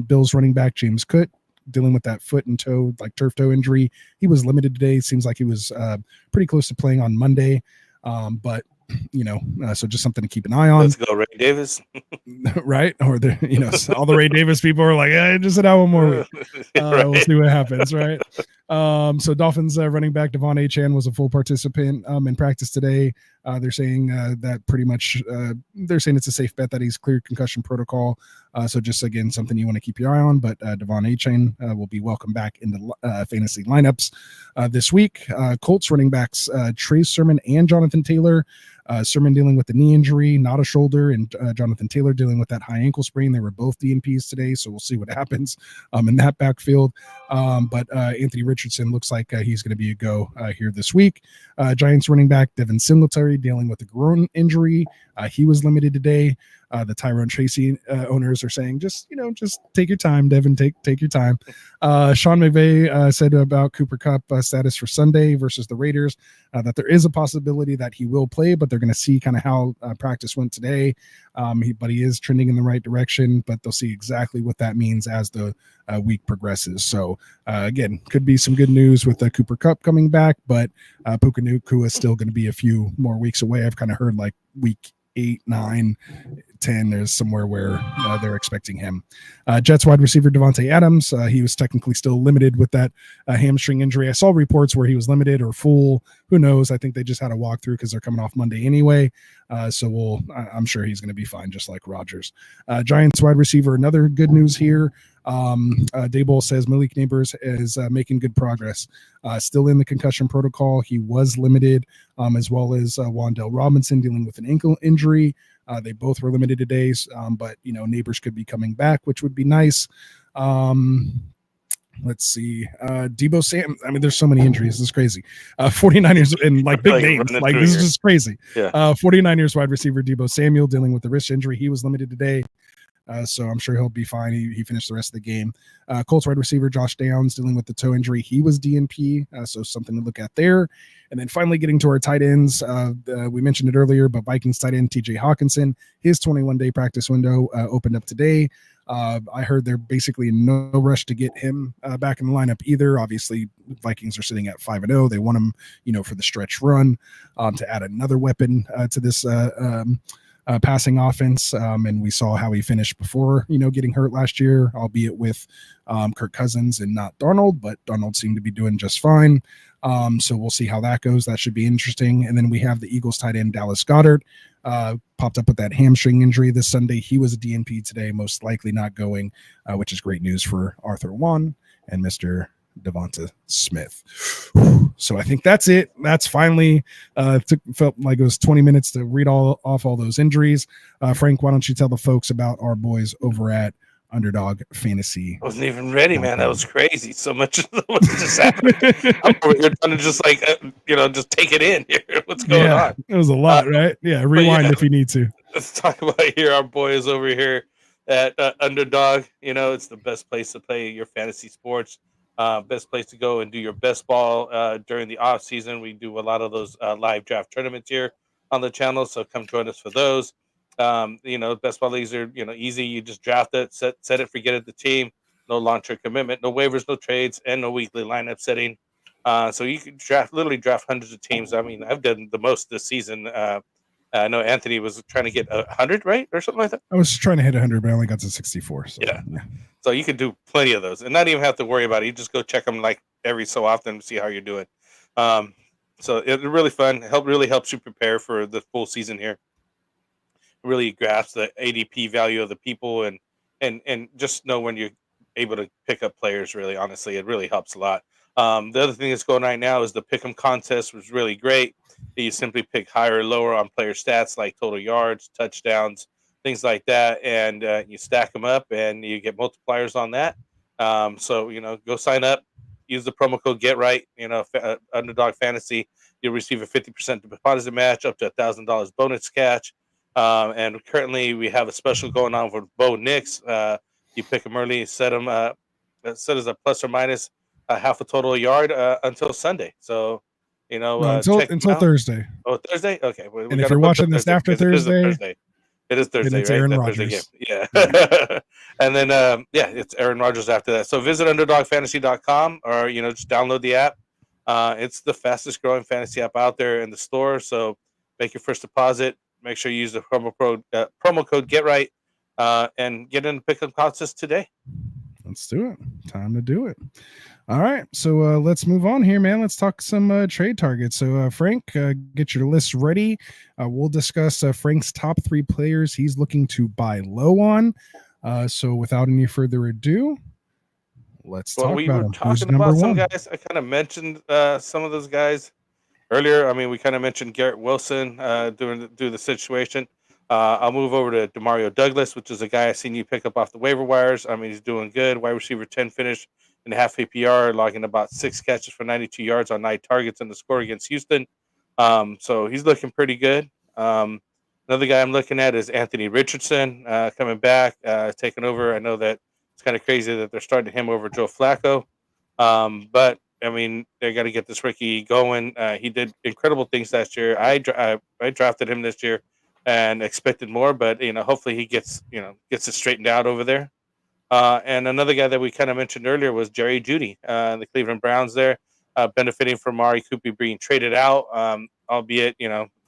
Bills running back James Cook dealing with that foot and toe, like turf toe injury. He was limited today. Seems like he was pretty close to playing on Monday. But so just something to keep an eye on. Let's go, Ray Davis. Right? Or all the Ray Davis people are like, just sit out one more week. Right. We'll see what happens, right? So Dolphins running back Devon Achane was a full participant in practice today. They're saying that pretty much they're saying it's a safe bet that he's cleared concussion protocol. So just again, something you want to keep your eye on. But Devon Achane will be welcome back into fantasy lineups this week. Colts running backs Trey Sermon and Jonathan Taylor. Sermon dealing with the knee injury, not a shoulder, and Jonathan Taylor dealing with that high ankle sprain. They were both DNPs today, so we'll see what happens in that backfield. But Anthony Richardson looks like he's going to be a go here this week. Giants running back Devin Singletary dealing with a groin injury. He was limited today. The Tyrone Tracy owners are saying, just take your time, Devin, take your time. Sean McVay said about Cooper Kupp status for Sunday versus the Raiders, that there is a possibility that he will play, but they're going to see kind of how practice went today. But he is trending in the right direction, but they'll see exactly what that means as the week progresses. So again, could be some good news with Cooper Kupp coming back, but Puka Nacua is still going to be a few more weeks away. I've kind of heard like week 8, 9, 10, there's somewhere where they're expecting him. Jets wide receiver Devontae Adams, he was technically still limited with that hamstring injury. I saw reports where he was limited or full. Who knows? I think they just had a walkthrough because they're coming off Monday anyway. So I'm sure he's going to be fine, just like Rodgers. Giants wide receiver, another good news here. Daboll says Malik Neighbors is making good progress. Still in the concussion protocol. He was limited, as well as Wan'Dale Robinson dealing with an ankle injury. They both were limited today, but Neighbors could be coming back, which would be nice. Let's see. Debo Sam. I mean, there's so many injuries. This is crazy. 49ers and like big names. Like this is just crazy. Yeah. 49ers wide receiver Debo Samuel dealing with the wrist injury. He was limited today. So I'm sure he'll be fine. He finished the rest of the game. Colts wide receiver Josh Downs dealing with the toe injury. He was DNP, so something to look at there. And then finally getting to our tight ends. We mentioned it earlier, but Vikings tight end TJ Hawkinson, his 21-day practice window opened up today. I heard they're basically in no rush to get him back in the lineup either. Obviously, Vikings are sitting at 5-0. They want him, for the stretch run to add another weapon to this passing offense. And we saw how he finished before, getting hurt last year, albeit with Kirk Cousins and not Darnold, but Darnold seemed to be doing just fine. So we'll see how that goes. That should be interesting. And then we have the Eagles tight end Dallas Goedert popped up with that hamstring injury this Sunday. He was a DNP today, most likely not going, which is great news for Arthur Wan and Mr. Devonta Smith. So I think that's it. That's finally felt like it was 20 minutes to read off all those injuries. Frank, why don't you tell the folks about our boys over at Underdog Fantasy? I wasn't even ready, man. That was crazy. So much just happened. I'm over here trying to just just take it in here. What's going on? It was a lot, right? Yeah, rewind if you need to. Let's talk about here. Our boys over here at Underdog. It's the best place to play your fantasy sports. Best place to go and do your best ball during the off season. We do a lot of those live draft tournaments here on the channel, so come join us for those. Best ball leagues are easy. You just draft it, set it, forget it. The team, no long-term commitment, no waivers, no trades, and no weekly lineup setting. So you can literally draft hundreds of teams. I mean, I've done the most this season. I know Anthony was trying to get 100, right, or something like that. I was trying to hit 100, but I only got to 64. So yeah. So you can do plenty of those, and not even have to worry about it. You just go check them like every so often to see how you're doing. So it's really fun. Really helps you prepare for the full season here. Really grasp the ADP value of the people and just know when you're able to pick up players. Really, honestly, it really helps a lot. The other thing that's going right now is the pick'em contest was really great. You simply pick higher or lower on player stats like total yards, touchdowns, things like that, and you stack them up and you get multipliers on that. So go sign up, use the promo code GetRight. Underdog Fantasy. You'll receive a 50% deposit match up to $1,000 bonus cash. And currently we have a special going on with Bo Nix. You pick them early, set them set as a plus or minus half a total yard until Sunday. So until Thursday. Oh, Thursday. Okay. And if you're watching this after Thursday, it is Thursday, it's right? Aaron That Rodgers. Yeah. And then it's Aaron Rodgers after that. So visit underdogfantasy.com or just download the app. It's the fastest growing fantasy app out there in the store. So make your first deposit. Make sure you use the promo code GetRight and get in the pickup contest today. Let's do it. Time to do it. All right. So let's move on here, man. Let's talk some trade targets. So Frank, get your list ready. We'll discuss Frank's top 3 players he's looking to buy low on. So without any further ado, let's talk about him. Who's number some 1? Guys. I kind of mentioned some of those guys earlier. I mean, we kind of mentioned Garrett Wilson due to the situation. I'll move over to Demario Douglas, which is a guy I seen you pick up off the waiver wires. I mean, he's doing good. Wide receiver 10 finish in half APR, logging about 6 catches for 92 yards on 9 targets in the score against Houston. So he's looking pretty good. Another guy I'm looking at is Anthony Richardson coming back, taking over. I know that it's kind of crazy that they're starting him over Joe Flacco. But I mean, they got to get this rookie going. He did incredible things last year. I drafted him this year and expected more, but hopefully he gets it straightened out over there. And another guy that we kind of mentioned earlier was Jerry Jeudy, the Cleveland Browns there, benefiting from Mari Cooper being traded out, albeit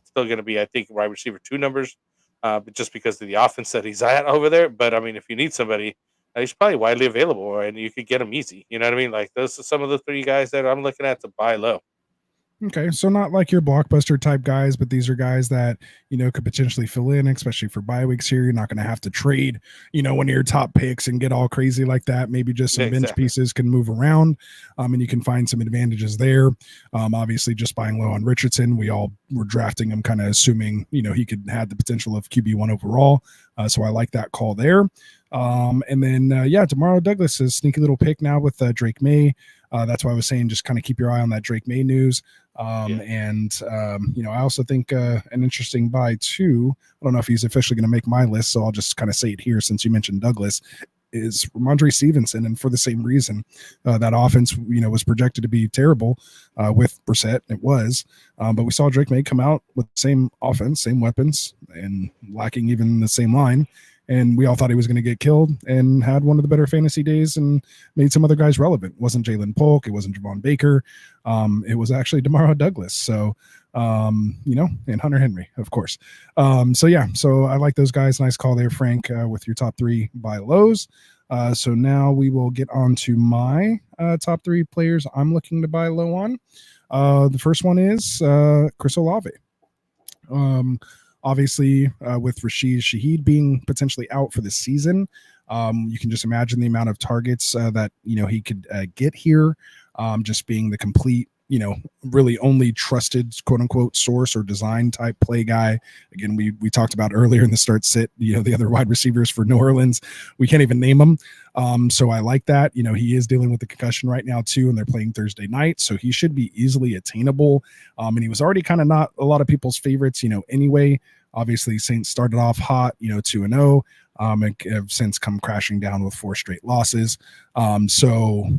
still going to be, I think, wide receiver 2 numbers, but just because of the offense that he's at over there. But I mean, if you need somebody, he's probably widely available, and you could get him easy. You know what I mean? Like those are some of the 3 guys that I'm looking at to buy low. Okay, so not like your blockbuster type guys, but these are guys that could potentially fill in, especially for bye weeks here. You're not going to have to trade, one of your top picks and get all crazy like that. Maybe just some bench pieces can move around, and you can find some advantages there. Obviously, just buying low on Richardson, we all were drafting him, kind of assuming he could have the potential of QB1 overall. So I like that call there. And then Demario Douglas is sneaky little pick now with Drake May. That's why I was saying just kind of keep your eye on that Drake May news. And I also think an interesting buy too. I don't know if he's officially going to make my list, so I'll just kind of say it here since you mentioned Douglas. Is Ramondre Stevenson, and for the same reason, that offense was projected to be terrible with Brissett. It was, but we saw Drake May come out with the same offense, same weapons, and lacking even the same line. And we all thought he was going to get killed, and had one of the better fantasy days and made some other guys relevant. It wasn't Jalen Polk. It wasn't Javon Baker. It was actually Demario Douglas. So, and Hunter Henry, of course. So I like those guys. Nice call there, Frank, with your top 3 buy lows. So now we will get on to my top 3 players I'm looking to buy low on. The first one is Chris Olave. Obviously, with Rashid Shaheed being potentially out for the season, you can just imagine the amount of targets that he could get here. Just being the complete, really only trusted quote unquote source or design type play guy. Again, we talked about earlier in the start sit, the other wide receivers for New Orleans, we can't even name them. So I like that. He is dealing with the concussion right now too, and they're playing Thursday night, so he should be easily attainable. And he was already kind of not a lot of people's favorites, anyway. Obviously, Saints started off hot, 2-0, and have since come crashing down with 4 straight losses. So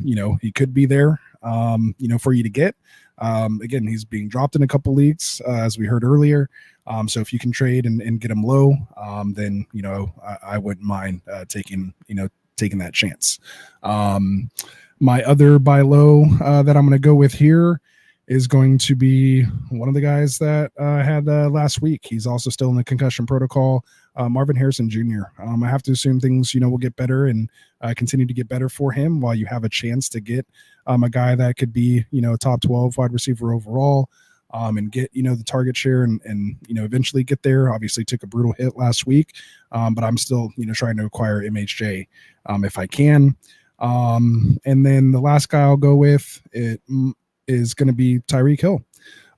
he could be there, for you to get. Again, he's being dropped in a couple leagues, as we heard earlier. So if you can trade and get him low, then I wouldn't mind taking that chance. My other buy low that I'm going to go with here is going to be one of the guys that had last week. He's also still in the concussion protocol, Marvin Harrison Jr. I have to assume things, will get better and continue to get better for him while you have a chance to get a guy that could be, top 12 wide receiver overall, and get, the target share and eventually get there. Obviously took a brutal hit last week, but I'm still, trying to acquire MHJ if I can. And then the last guy I'll go with is going to be Tyreek Hill.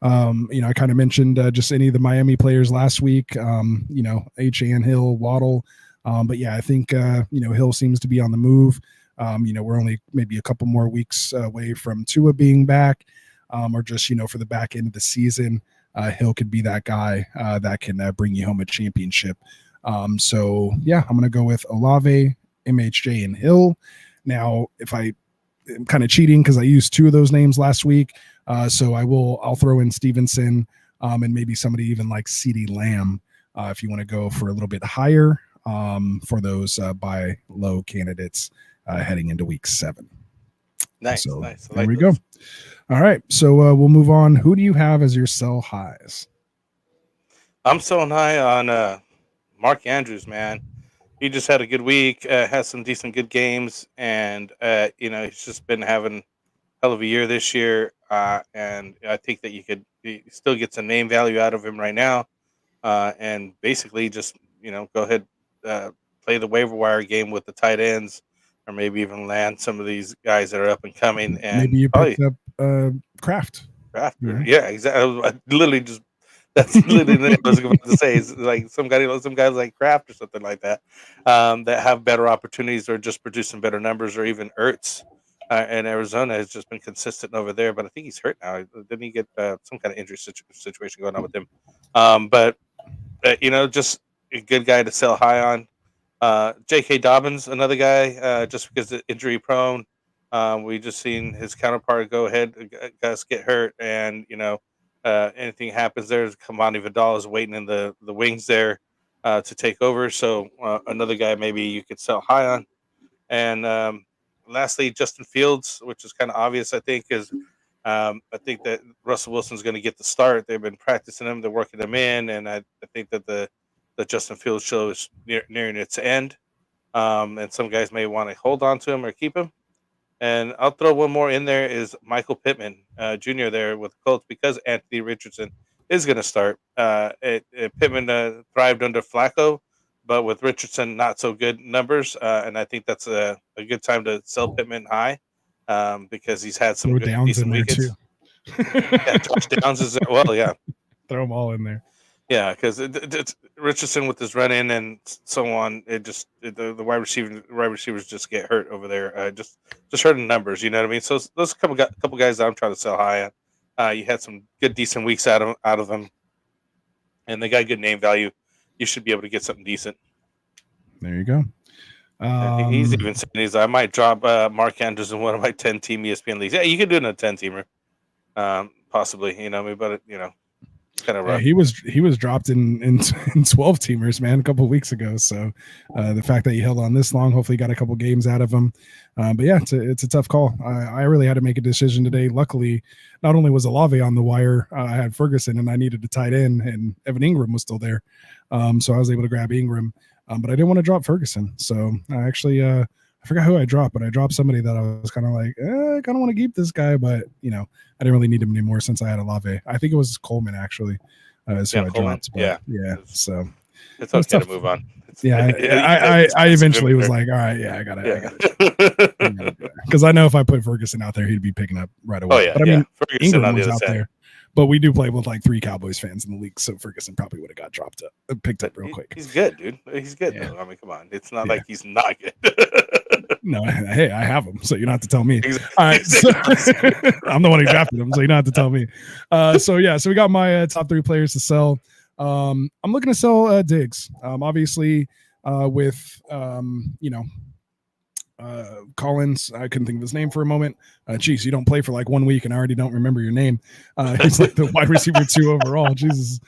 I kind of mentioned just any of the Miami players last week, H.A.N. Hill, Waddle. But yeah, I think, Hill seems to be on the move. We're only maybe a couple more weeks away from Tua being back, or just, for the back end of the season, Hill could be that guy that can bring you home a championship. So yeah, I'm going to go with Olave, MHJ, and Hill. Now, if I'm kind of cheating because I used two of those names last week, so I'll throw in Stevenson and maybe somebody even like CeeDee Lamb if you want to go for a little bit higher for those buy low candidates heading into week 7. Nice. There we go. All right, so we'll move on. Who do you have as your sell highs? I'm selling high on Mark Andrews, man. He just had a good week, has some decent good games, and he's just been having a hell of a year this year. And I think that you still get some name value out of him right now, and basically just go ahead, play the waiver wire game with the tight ends, or maybe even land some of these guys that are up and coming. And maybe you picked up Kraft. Yeah, exactly. I literally just. That's literally what I was about to say. Is like some guys like Kraft or something like that, that have better opportunities or just producing better numbers, or even Ertz in Arizona has just been consistent over there. But I think he's hurt now. Didn't he get some kind of injury situation going on with him? But just a good guy to sell high on. J.K. Dobbins, another guy, just because of injury prone. We just seen his counterpart go ahead, guys get hurt, and anything happens there, Kamani Vidal is waiting in the wings there to take over. So another guy maybe you could sell high on. And lastly, Justin Fields, which is kind of obvious, I think, is I think that Russell Wilson's going to get the start. They've been practicing him, they're working him in, and I think that the Justin Fields show is nearing its end. And some guys may want to hold on to him or keep him. And I'll throw one more in there is Michael Pittman Jr. there with the Colts, because Anthony Richardson is going to start. Pittman thrived under Flacco, but with Richardson, not so good numbers. And I think that's a good time to sell Pittman high because he's had some good, decent weekends. Yeah, Josh Downs is there. Well, yeah. Throw them all in there. Yeah, because Richardson with his run in and so on, the wide receivers just get hurt over there. Just hurting numbers, you know what I mean? So those couple guys that I'm trying to sell high on. You had some good decent weeks out of them, and they got good name value. You should be able to get something decent. There you go. He's even saying I might drop Mark Andrews in one of my 10-team ESPN leagues. Yeah, you could do it in a 10-teamer, possibly. But kind of rough. Yeah, he was dropped in 12 teamers, man, a couple of weeks ago. So the fact that he held on this long, hopefully got a couple games out of him. But yeah, it's a tough call. I really had to make a decision today. Luckily, not only was Olave on the wire, I had Ferguson and I needed a tight end, and Evan Ingram was still there. So I was able to grab Ingram, but I didn't want to drop Ferguson. So I actually I forgot who I dropped, but I dropped somebody that I was kind of like, I kind of want to keep this guy, but I didn't really need him anymore since I had Olave. I think it was Coleman actually. So I dropped. But, yeah. So it's okay to move on. I eventually was like, all right, yeah, I got it. Because I know if I put Ferguson out there, he'd be picking up right away. Oh yeah, but I mean, Ferguson Ingram was out there. But we do play with like 3 Cowboys fans in the league, so Ferguson probably would have got picked up real quick. He's good, dude. He's good. Yeah. Though. I mean, come on. It's not like he's not good. No, hey, I have him, so you don't have to tell me. Exactly. All right, so I'm the one who drafted him, so you don't have to tell me. So we got my top 3 players to sell. I'm looking to sell Diggs. Obviously, with Collins, I couldn't think of his name for a moment. Geez, you don't play for like 1 week and I already don't remember your name. He's like the wide receiver 2 overall. Jesus.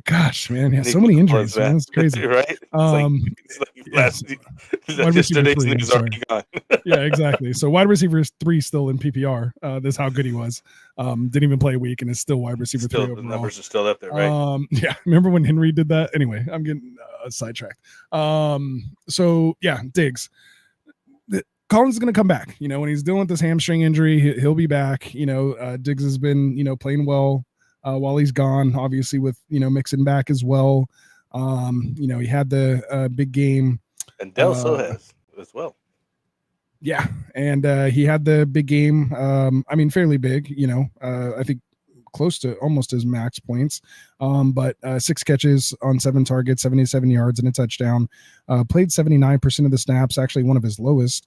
Gosh, man, yeah, so many injuries, man. It's crazy, right? It's wide receiver 3. News already gone. Yeah, exactly. So wide receiver 3 still in PPR. This is how good he was. Didn't even play a week and is still wide receiver 3 overall. The numbers are still up there, right? Yeah, remember when Henry did that? Anyway, I'm getting sidetracked. So yeah, Diggs. Collins is going to come back. When he's dealing with this hamstring injury, he'll be back. Diggs has been, playing well while he's gone, obviously with, Mixon back as well. He had the big game. And Dell so has as well. Yeah. And he had the big game. Fairly big, I think close to almost his max points. But 6 catches on 7 targets, 77 yards and a touchdown. Played 79% of the snaps, actually one of his lowest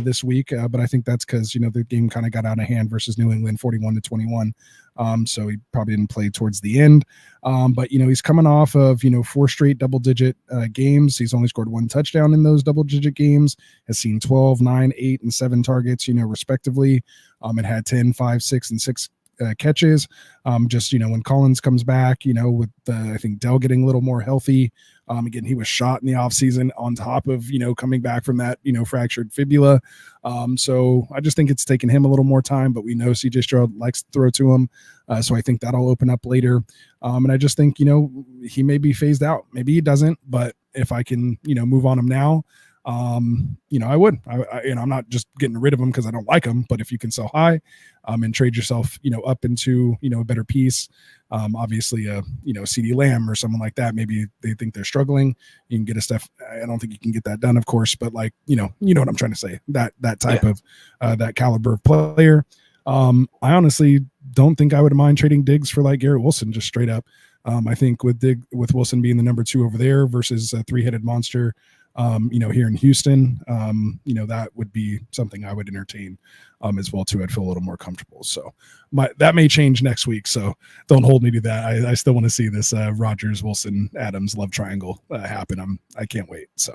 this week. But I think that's because, the game kind of got out of hand versus New England 41-21. So he probably didn't play towards the end. But, he's coming off of, 4 straight double-digit games. He's only scored 1 touchdown in those double-digit games, has seen 12, 9, 8, and 7 targets, respectively. It had 10, 5, 6, and 6 catches. When Collins comes back, with I think Dell getting a little more healthy. Again, he was shot in the offseason on top of, coming back from that, fractured fibula. So I just think it's taken him a little more time, but we know CJ Stroud likes to throw to him. So I think that'll open up later. And I just think, he may be phased out. Maybe he doesn't, but if I can, move on him now, I would. I'm not just getting rid of him because I don't like him, but if you can sell high and trade yourself, up into, a better piece, obviously, CD Lamb or someone like that, maybe they think they're struggling. You can get a stuff. I don't think you can get that done, of course, but like, you know what I'm trying to say, that type of that caliber of player. I honestly don't think I would mind trading Diggs for like Garrett Wilson, just straight up. I think with Wilson being the number 2 over there versus a 3-headed monster, here in Houston, that would be something I would entertain as well too. I'd feel a little more comfortable. So that may change next week. So don't hold me to that. I still want to see this Rodgers, Wilson, Adams love triangle happen. I can't wait. So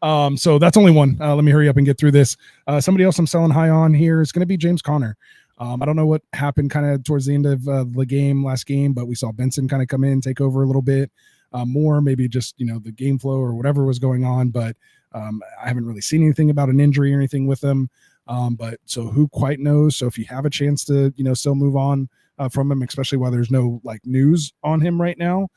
that's only one. Let me hurry up and get through this. Somebody else I'm selling high on here is going to be James Conner. I don't know what happened kind of towards the end of the last game, but we saw Benson kind of come in, take over a little bit. More maybe just the game flow or whatever was going on, but I haven't really seen anything about an injury or anything with him. But so who quite knows? So if you have a chance to still move on from him, especially while there's no like news on him right now,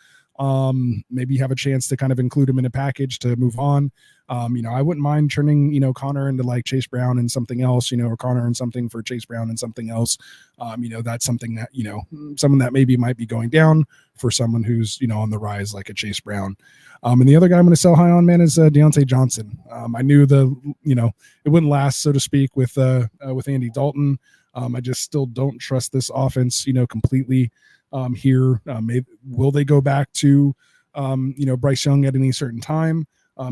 maybe you have a chance to kind of include him in a package to move on. I wouldn't mind turning Connor into like Chase Brown and something else, or Connor and something for Chase Brown and something else. That's something that someone that maybe might be going down for someone who's on the rise like a Chase Brown. And the other guy I'm going to sell high on, man, is Deontay Johnson. I knew it wouldn't last, so to speak, with Andy Dalton. I just still don't trust this offense completely here. Will they go back to Bryce Young at any certain time?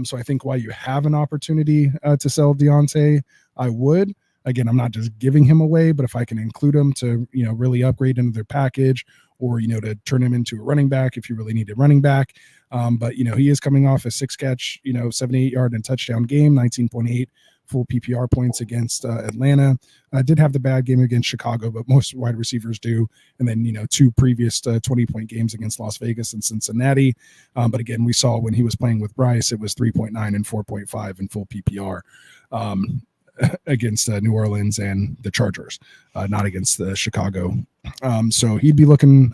So I think while you have an opportunity to sell Deontay, I would. Again, I'm not just giving him away, but if I can include him to, really upgrade into their package or, to turn him into a running back if you really need a running back. But, he is coming off a 6-catch, 78-yard and touchdown game, 19.8 full PPR points against Atlanta. I did have the bad game against Chicago, but most wide receivers do. And then, 2 previous 20-point games against Las Vegas and Cincinnati. But again, we saw when he was playing with Bryce, it was 3.9 and 4.5 in full PPR against New Orleans and the Chargers, not against the Chicago. So he'd be looking,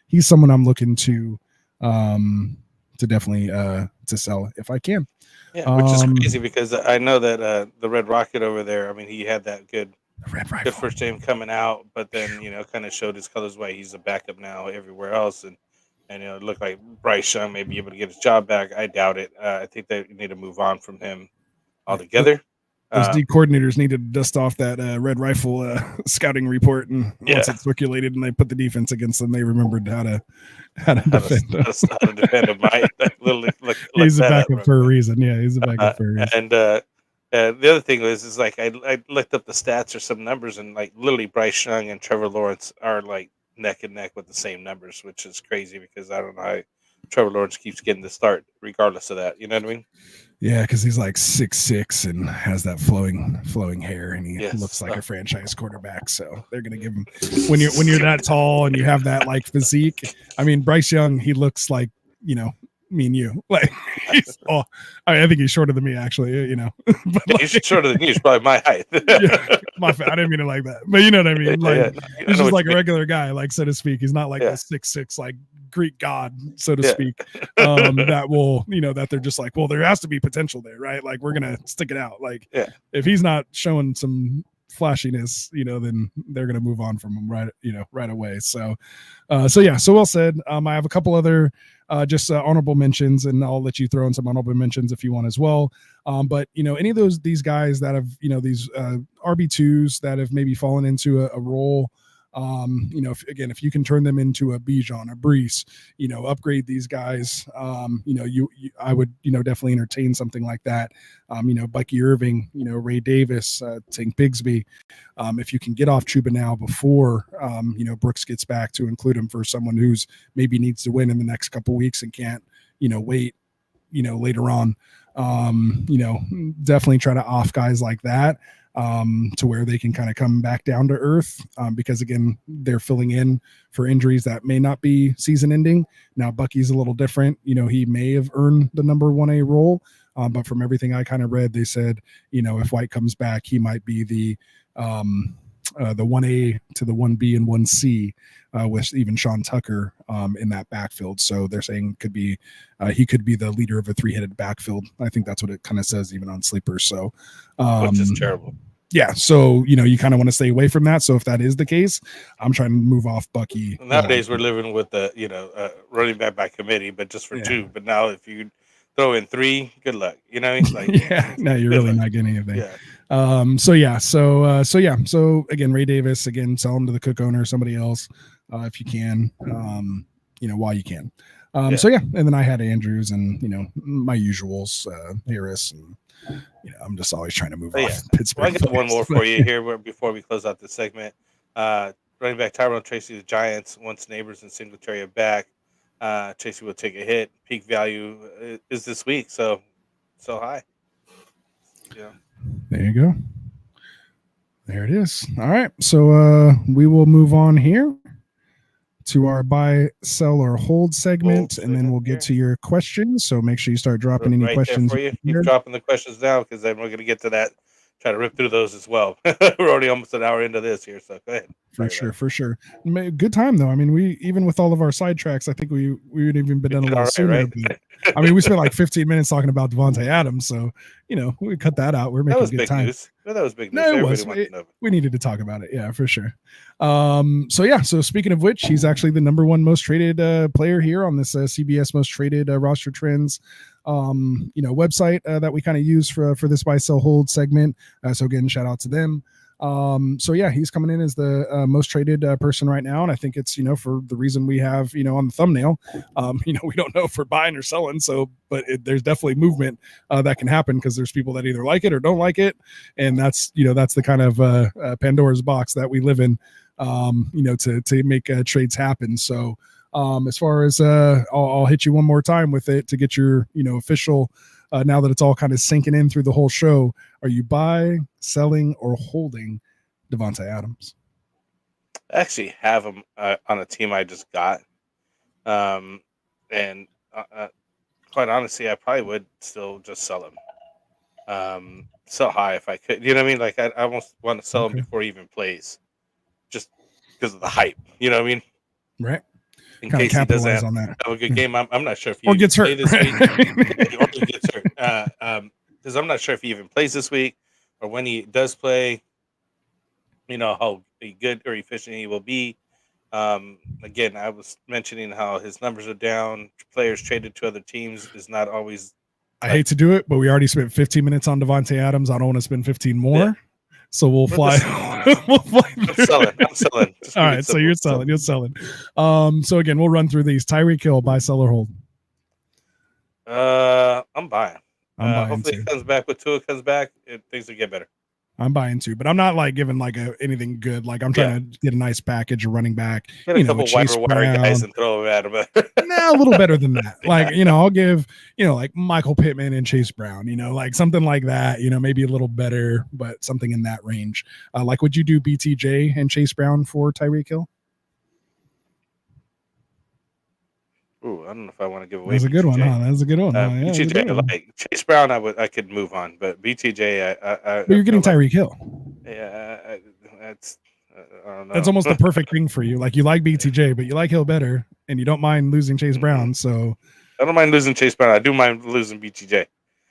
he's someone I'm looking to definitely to sell if I can. Yeah, which is crazy because I know that the Red Rocket over there, I mean, he had that good first game coming out, but then, kind of showed his colors why he's a backup now everywhere else. And it looked like Bryce Young may be able to get his job back. I doubt it. I think they need to move on from him altogether. Those D coordinators needed to dust off that Red Rifle scouting report, and once it circulated and they put the defense against them, they remembered how to defend. How to defend him. He's a backup for a reason. Yeah, he's a backup for a reason. And the other thing is like I looked up the stats or some numbers, and like literally Bryce Young and Trevor Lawrence are like neck and neck with the same numbers, which is crazy because I don't know how Trevor Lawrence keeps getting the start regardless of that. You know what I mean? Yeah, because he's like 6'6" and has that flowing hair, and he looks like a franchise quarterback. So they're gonna give him when you're that tall and you have that like physique. I mean, Bryce Young, he looks like, you know, me and you. Like I think he's shorter than me actually. You know, but yeah, he's shorter than you. He's probably my height. Yeah, I didn't mean it like that, but you know what I mean. Like he's just like a regular guy, like so to speak. He's not like a 6'6" like Greek god, so to speak. That will, you know, that they're just like, well, there has to be potential there, right? Like we're gonna stick it out. Like if he's not showing some flashiness, you know, then they're gonna move on from him right away. So well said. I have a couple other just honorable mentions, and I'll let you throw in some honorable mentions if you want as well. But you know, any of these guys that have, you know, these RB2s that have maybe fallen into a role, you know, if you can turn them into a Bijan, a Brees, you know, upgrade these guys, you know, I would, you know, definitely entertain something like that. You know, Bucky Irving, you know, Ray Davis, Tank Bigsby. If you can get off Chuba now before, you know, Brooks gets back, to include him for someone who's maybe needs to win in the next couple weeks and can't, you know, wait, you know, later on, you know, definitely try to off guys like that. To where they can kind of come back down to earth, because again, they're filling in for injuries that may not be season ending. Now Bucky's a little different, you know, he may have earned the number 1A role, but from everything I kind of read, they said, you know, if White comes back, he might be the 1A to the 1B and 1C, with even Sean Tucker in that backfield. So they're saying he could be the leader of a 3-headed backfield. I think that's what it kind of says even on Sleeper. So which is terrible. Yeah, so you know, you kind of want to stay away from that. So if that is the case, I'm trying to move off Bucky. Nowadays we're living with the, you know, running back by committee, but just for 2. But now if you throw in 3, good luck. You know, it's like no, you're really not getting anything. So again, Ray Davis, again, sell him to the Cook owner, somebody else, if you can, you know, while you can. And then I had Andrews and, you know, my usuals, Harris, and you know, I'm just always trying to move off Pittsburgh. Well, I got one more for you here before we close out this segment. Running back Tyrone Tracy, the Giants, once Neighbors and Singletary are back, Tracy will take a hit. Peak value is this week, so high. Yeah. There you go. There it is. All right. So we will move on here to our buy, sell, or hold segment, and then we'll get to your questions. So make sure you start dropping any questions. For you. Keep dropping the questions now, because then we're going to get to that. Try to rip through those as well. We're already almost an hour into this here, so go ahead. For sure. Good time though. I mean, we, even with all of our sidetracks, I think we would even been done a little sooner. Right? But, I mean, we spent like 15 minutes talking about Devontae Adams, so you know, we cut that out. We're making good time. News. Well, that was big news. No, it was. We needed to talk about it. Yeah, for sure. So speaking of which, he's actually the number 1 most traded player here on this CBS most traded roster trends you know, website that we kind of use for this buy, sell, hold segment. So again, shout out to them. He's coming in as the most traded person right now, and I think it's, you know, for the reason we have, you know, on the thumbnail. You know, we don't know if we're buying or selling, so but there's definitely movement that can happen, because there's people that either like it or don't like it, and that's, you know, that's the kind of Pandora's box that we live in, you know, to make trades happen. So as far as I'll hit you one more time with it to get your, you know, official. Now that it's all kind of sinking in through the whole show, are you buying, selling, or holding Devontae Adams? I actually have him on a team I just got. And quite honestly, I probably would still just sell him. Sell high if I could. You know what I mean? Like, I almost want to sell him before he even plays, just because of the hype. You know what I mean? Right. In case he doesn't have a good game. I'm not sure if he gets hurt this week. Or he gets hurt. Because I'm not sure if he even plays this week, or when he does play, you know, how good or efficient he will be. Again, I was mentioning how his numbers are down. Players traded to other teams is not always. I hate to do it, but we already spent 15 minutes on Devontae Adams. I don't want to spend 15 more. Yeah. So we'll fly. I'm selling. All right. So you're selling. So again, we'll run through these. Tyreek Hill, buy, sell, or hold. I'm buying. I'm buying hopefully too. It comes back with Tua comes back. Things will get better. I'm buying too, but I'm not like giving like anything good. Like I'm trying to get a nice package, a running back, Get a couple waiver wire guys and throw them at him. Nah, a little better than that. Like, I'll give, like Michael Pittman and Chase Brown, like something like that, maybe a little better, but something in that range. Like, would you do BTJ and Chase Brown for Tyreek Hill? Ooh, I don't know if I want to give away. That's a good one, huh? That's a good one. BTJ, like Chase Brown, I could move on, but BTJ, but you're getting Tyreek Hill. Yeah, that's. I don't know. That's almost the perfect thing for you. Like you like BTJ, but you like Hill better, and you don't mind losing Chase Brown. So I don't mind losing Chase Brown. I do mind losing BTJ.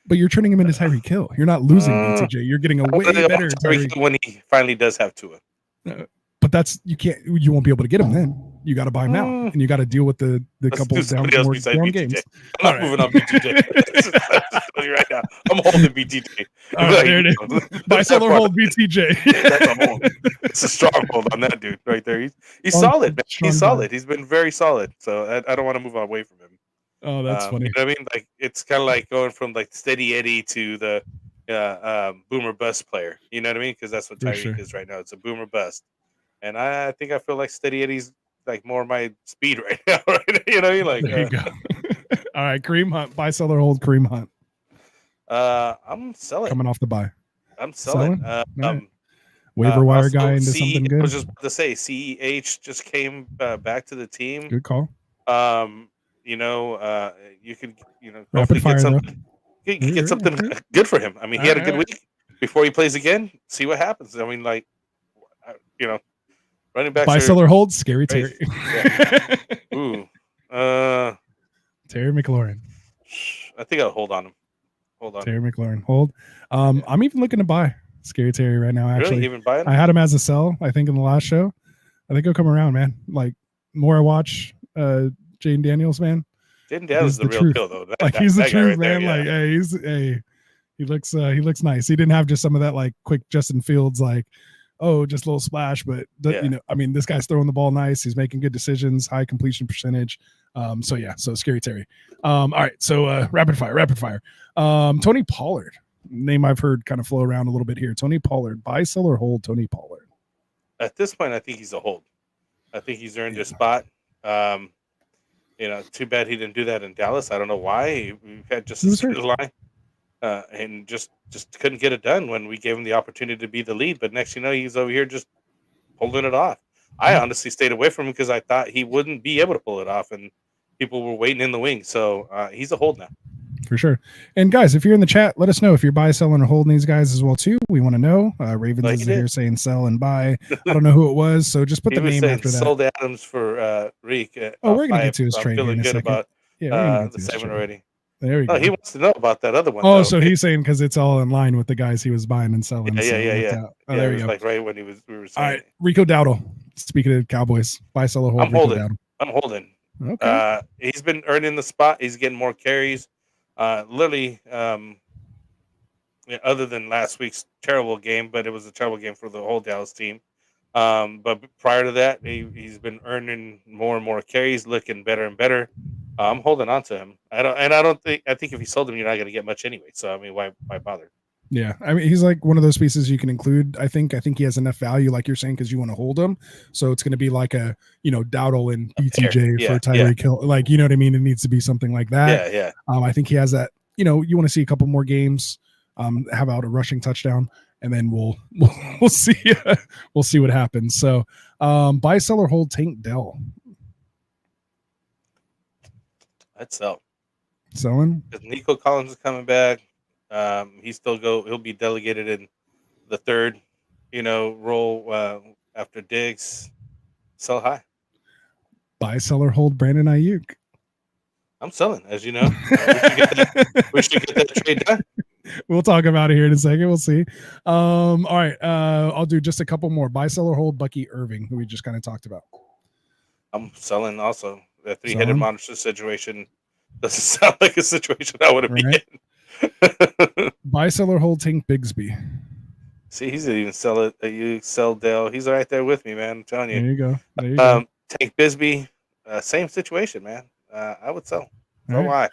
But you're turning him into Tyreek Hill. You're not losing BTJ. You're getting a way better Tyreek when he finally does have Tua. But you won't be able to get him then. You got to buy him out, and you got to deal with the couple down games. I'm not moving on BTJ. Right now, I'm holding BTJ. All right, there it is. Buy, sell, or hold BTJ. It's a stronghold on that dude right there. He's solid, man. He's solid. He's been very solid. So I don't want to move away from him. Oh, that's funny. You know what I mean? Like it's kind of like going from like Steady Eddie to the boomer bust player. You know what I mean? Because that's what Tyreek is right now. It's a boomer bust, and I think I feel like Steady Eddie's like more my speed right now. Right? You know what I mean? Like there you go. All right, Kareem Hunt. Buy, sell, or hold Kareem Hunt. I'm selling. Coming off the buy. I'm selling. Waiver wire guy into something good. I was just about to say CEH just came back to the team. Good call. You could rapid fire get something good for him. I mean, he had a good week before he plays again. See what happens. I mean, like running back. Buy, sell, or hold Scary Terry. Yeah. Ooh. Terry McLaurin. I think I'll hold on him. Hold on. Terry McLaurin. Hold. I'm even looking to buy Scary Terry right now. Actually, really? Even buying? I had him as a sell. I think in the last show. I think he'll come around, man. Like more I watch, Jaden Daniels, man. Jaden Daniels is the real truth. deal, though. He's the truth, right man. There, yeah. He looks nice. He didn't have just some of that like quick Justin Fields, like, just a little splash, but I mean, this guy's throwing the ball nice. He's making good decisions, high completion percentage. So Scary Terry. All right, so rapid fire. Tony Pollard, name I've heard kind of flow around a little bit here. Tony Pollard, buy, sell, or hold Tony Pollard? At this point, I think he's a hold. I think he's earned his spot. Too bad he didn't do that in Dallas. I don't know why. We've had just a line, and just couldn't get it done when we gave him the opportunity to be the lead. But next, he's over here just pulling it off. I honestly stayed away from him because I thought he wouldn't be able to pull it off, and people were waiting in the wings. So he's a hold now. For sure. And guys, if you're in the chat, let us know if you're buy, selling, or holding these guys as well too. We want to know. Ravens is here saying sell and buy. I don't know who it was, so just put the name after that. Sold Adams for Reek. We're gonna get to his trade feeling in a good second. about the segment already. There we go. He wants to know about that other one. So he's saying because it's all in line with the guys he was buying and selling. Yeah. There we go. Like right when we were saying. All right, Rico Dowdle. Speaking of Cowboys, buy, sell, or hold. I'm holding. Okay. He's been earning the spot. He's getting more carries. Literally, other than last week's terrible game, but it was a terrible game for the whole Dallas team. But prior to that, he's been earning more and more carries, looking better and better. I'm holding on to him. I think if you sold him, you're not going to get much anyway. So I mean, why bother? Yeah, I mean, he's like one of those pieces you can include. I think he has enough value, like you're saying, because you want to hold him. So it's going to be like a Dowdle and BTJ for Tyreek Hill. Like, you know what I mean? It needs to be something like that. Yeah. I think he has that. You want to see a couple more games, have out a rushing touchdown, and then we'll see. We'll see what happens. So, buy, sell, or hold Tank Dell. I'd sell. Selling? Because Nico Collins is coming back. He'll be delegated in the third, role after Diggs. Sell high. Buy, sell, or hold Brandon Ayuk. I'm selling, as you know. We should get that trade done. We'll talk about it here in a second. We'll see. All right. I'll do just a couple more. Buy, sell, or hold Bucky Irving, who we just kind of talked about. I'm selling also. The three-headed monster situation doesn't sound like a situation I want to be in. Buy, sell, or hold Tank Bigsby. See, he's even sell it. You sell Dale. He's right there with me, man. I'm telling you. There you go. Tank Bigsby, same situation, man. I would sell. So why?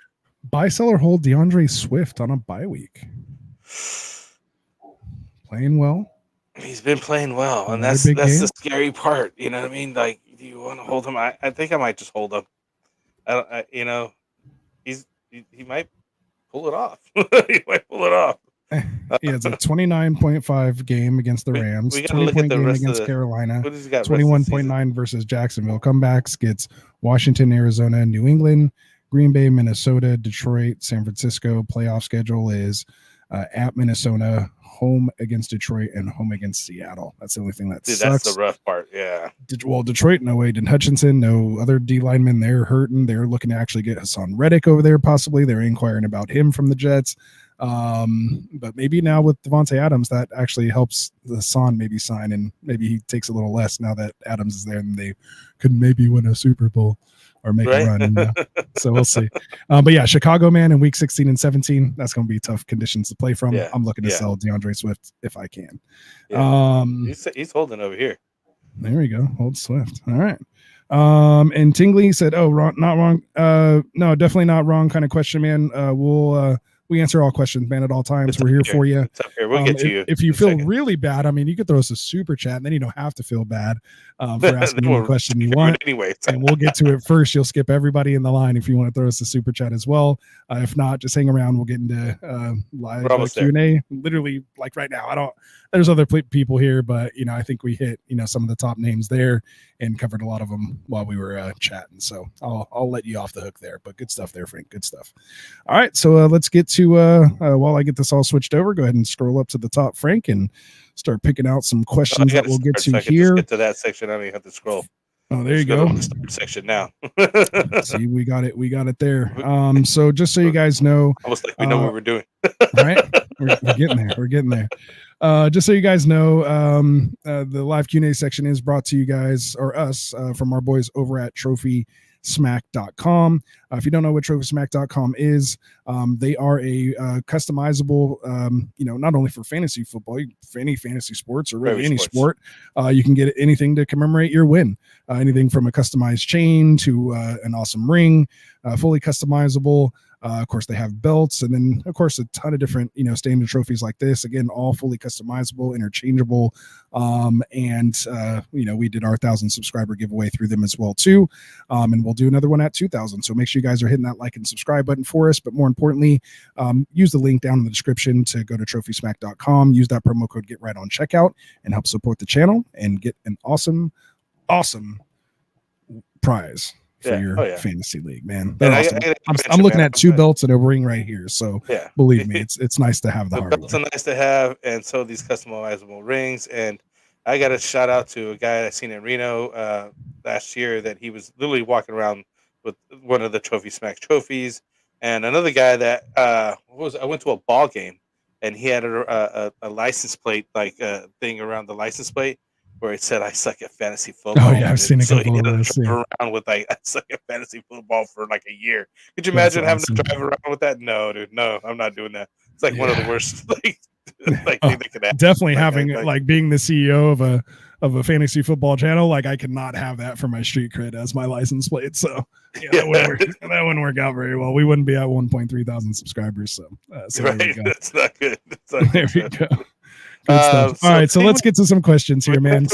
Buy, sell, or hold DeAndre Swift on a bye week. playing well. He's been playing well, and Another that's big the game. scary part. You know what I mean? Like, do you want to hold him? I think I might just hold him. He might pull it off. He might pull it off. He has a 29.5 game against the Rams, we gotta 20 look at point the game rest of against the. Carolina, What does he got? rest of the season? 21.9 versus Jacksonville. Comebacks gets Washington, Arizona, New England, Green Bay, Minnesota, Detroit, San Francisco. Playoff schedule is at Minnesota, home against Detroit, and home against Seattle. That's the only thing that Dude, sucks. that's the rough part. Yeah. Well, Detroit, no Aiden Hutchinson, no other D linemen. They're hurting. They're looking to actually get Hassan Reddick over there, possibly. They're inquiring about him from the Jets. But maybe now with Devontae Adams, that actually helps Hassan maybe sign, and maybe he takes a little less now that Adams is there, and they could maybe win a Super Bowl or make a run. So we'll see. But yeah, Chicago, man, in week 16 and 17, that's going to be tough conditions to play from. Yeah, I'm looking to yeah. sell DeAndre Swift if I can. Yeah. He's holding over here. There we go. Hold Swift. All right. And Tingley said, "Oh, wrong, not wrong. No, definitely not wrong. Kind of question, man. We answer all questions, man, at all times. We're here for you. It's up here. We'll get to you. If you feel really bad, I mean, you could throw us a super chat, and then you don't have to feel bad for asking any question you want. Anyway, and we'll get to it first. You'll skip everybody in the line if you want to throw us a super chat as well. If not, just hang around. We'll get into live Q&A. Literally, like right now. There's other people here, but I think we hit some of the top names there and covered a lot of them while we were chatting. So I'll let you off the hook there. But good stuff there, Frank. Good stuff. All right, so let's get to while I get this all switched over. Go ahead and scroll up to the top, Frank, and start picking out some questions that we'll get to here. Just get to that section. I don't even have to scroll. Oh, there you go. To the start section now. See, we got it. We got it there. So just so you guys know, almost like we know what we're doing. Right? We're getting there. We're getting there. Just so you guys know, the live Q&A section is brought to you guys or us from our boys over at TrophySmack.com. If you don't know what TrophySmack.com is, they are a customizable, not only for fantasy football, for any fantasy sports or really any sport, you can get anything to commemorate your win. Anything from a customized chain to an awesome ring, fully customizable. Of course, they have belts, and then, of course, a ton of different, standard trophies like this. Again, all fully customizable, interchangeable. And we did our 1,000 subscriber giveaway through them as well, too. And we'll do another one at 2,000. So make sure you guys are hitting that like and subscribe button for us. But more importantly, use the link down in the description to go to TrophySmack.com. Use that promo code GetRight on checkout and help support the channel and get an awesome prize for your fantasy league, man. Awesome. I'm looking at two belts and a ring right here, so believe me, it's nice to have the hardware. Belts are nice to have, and so these customizable rings. And I got a shout out to a guy I seen in Reno last year that he was literally walking around with one of the Trophy Smack trophies, and another guy that I went to a ball game, and he had a license plate thing around the license plate where it said, "I suck at fantasy football." Oh yeah, I've seen a couple of those. Around with I suck at fantasy football for like a year. Could you imagine having to drive around with that? No, dude, no, I'm not doing that. It's like one of the worst thing that could happen. Definitely having being the CEO of a fantasy football channel, like I could not have that for my street cred as my license plate. So that wouldn't work out very well. We wouldn't be at 1.3 thousand subscribers. So right, there we go. That's not good. There we go. Good stuff. All right, so let's get to some questions here, man.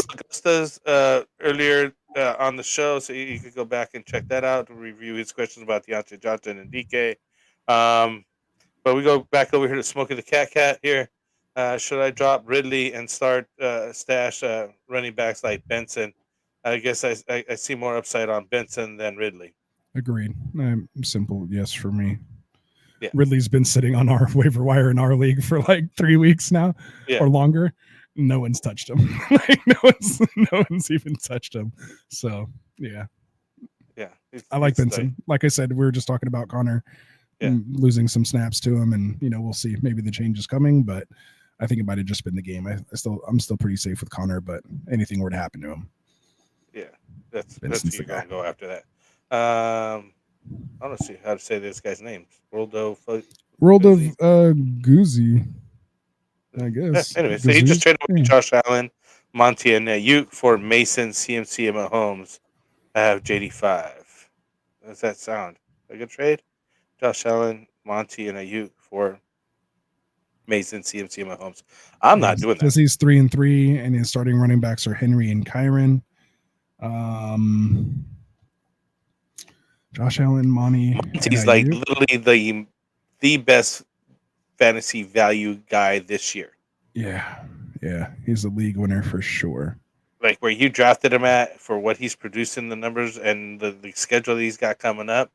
Earlier on the show, so you could go back and check that out to review his questions about Deontay Johnson and DK. But we go back over here to Smokey the Cat here. Should I drop Ridley and start stash running backs like Benson? I guess I see more upside on Benson than Ridley. Agreed. Simple yes for me. Yeah. Ridley's been sitting on our waiver wire in our league for like 3 weeks now or longer. No one's touched him. no one's even touched him. So yeah. I like Benson. Like I said, we were just talking about Connor losing some snaps to him, and we'll see. Maybe the change is coming, but I think it might have just been the game. I'm still pretty safe with Connor, but anything were to happen to him. Yeah, that's who you're gonna go after that. I don't see how to say this guy's name. World of Goozy, I guess. Anyway, so he just traded with Josh Allen, Monty, and Ayuk for Mason, CMC, and Mahomes. I have JD5. How does that sound? Like a trade? Josh Allen, Monty, and Ayuk for Mason, CMC, and Mahomes. I'm not doing Because that. he's 3-3, and his starting running backs are Henry and Kyron. Josh Allen, Monty. He's like literally the best fantasy value guy this year. Yeah, he's a league winner for sure. Like where you drafted him at for what he's producing, the numbers and the schedule that he's got coming up.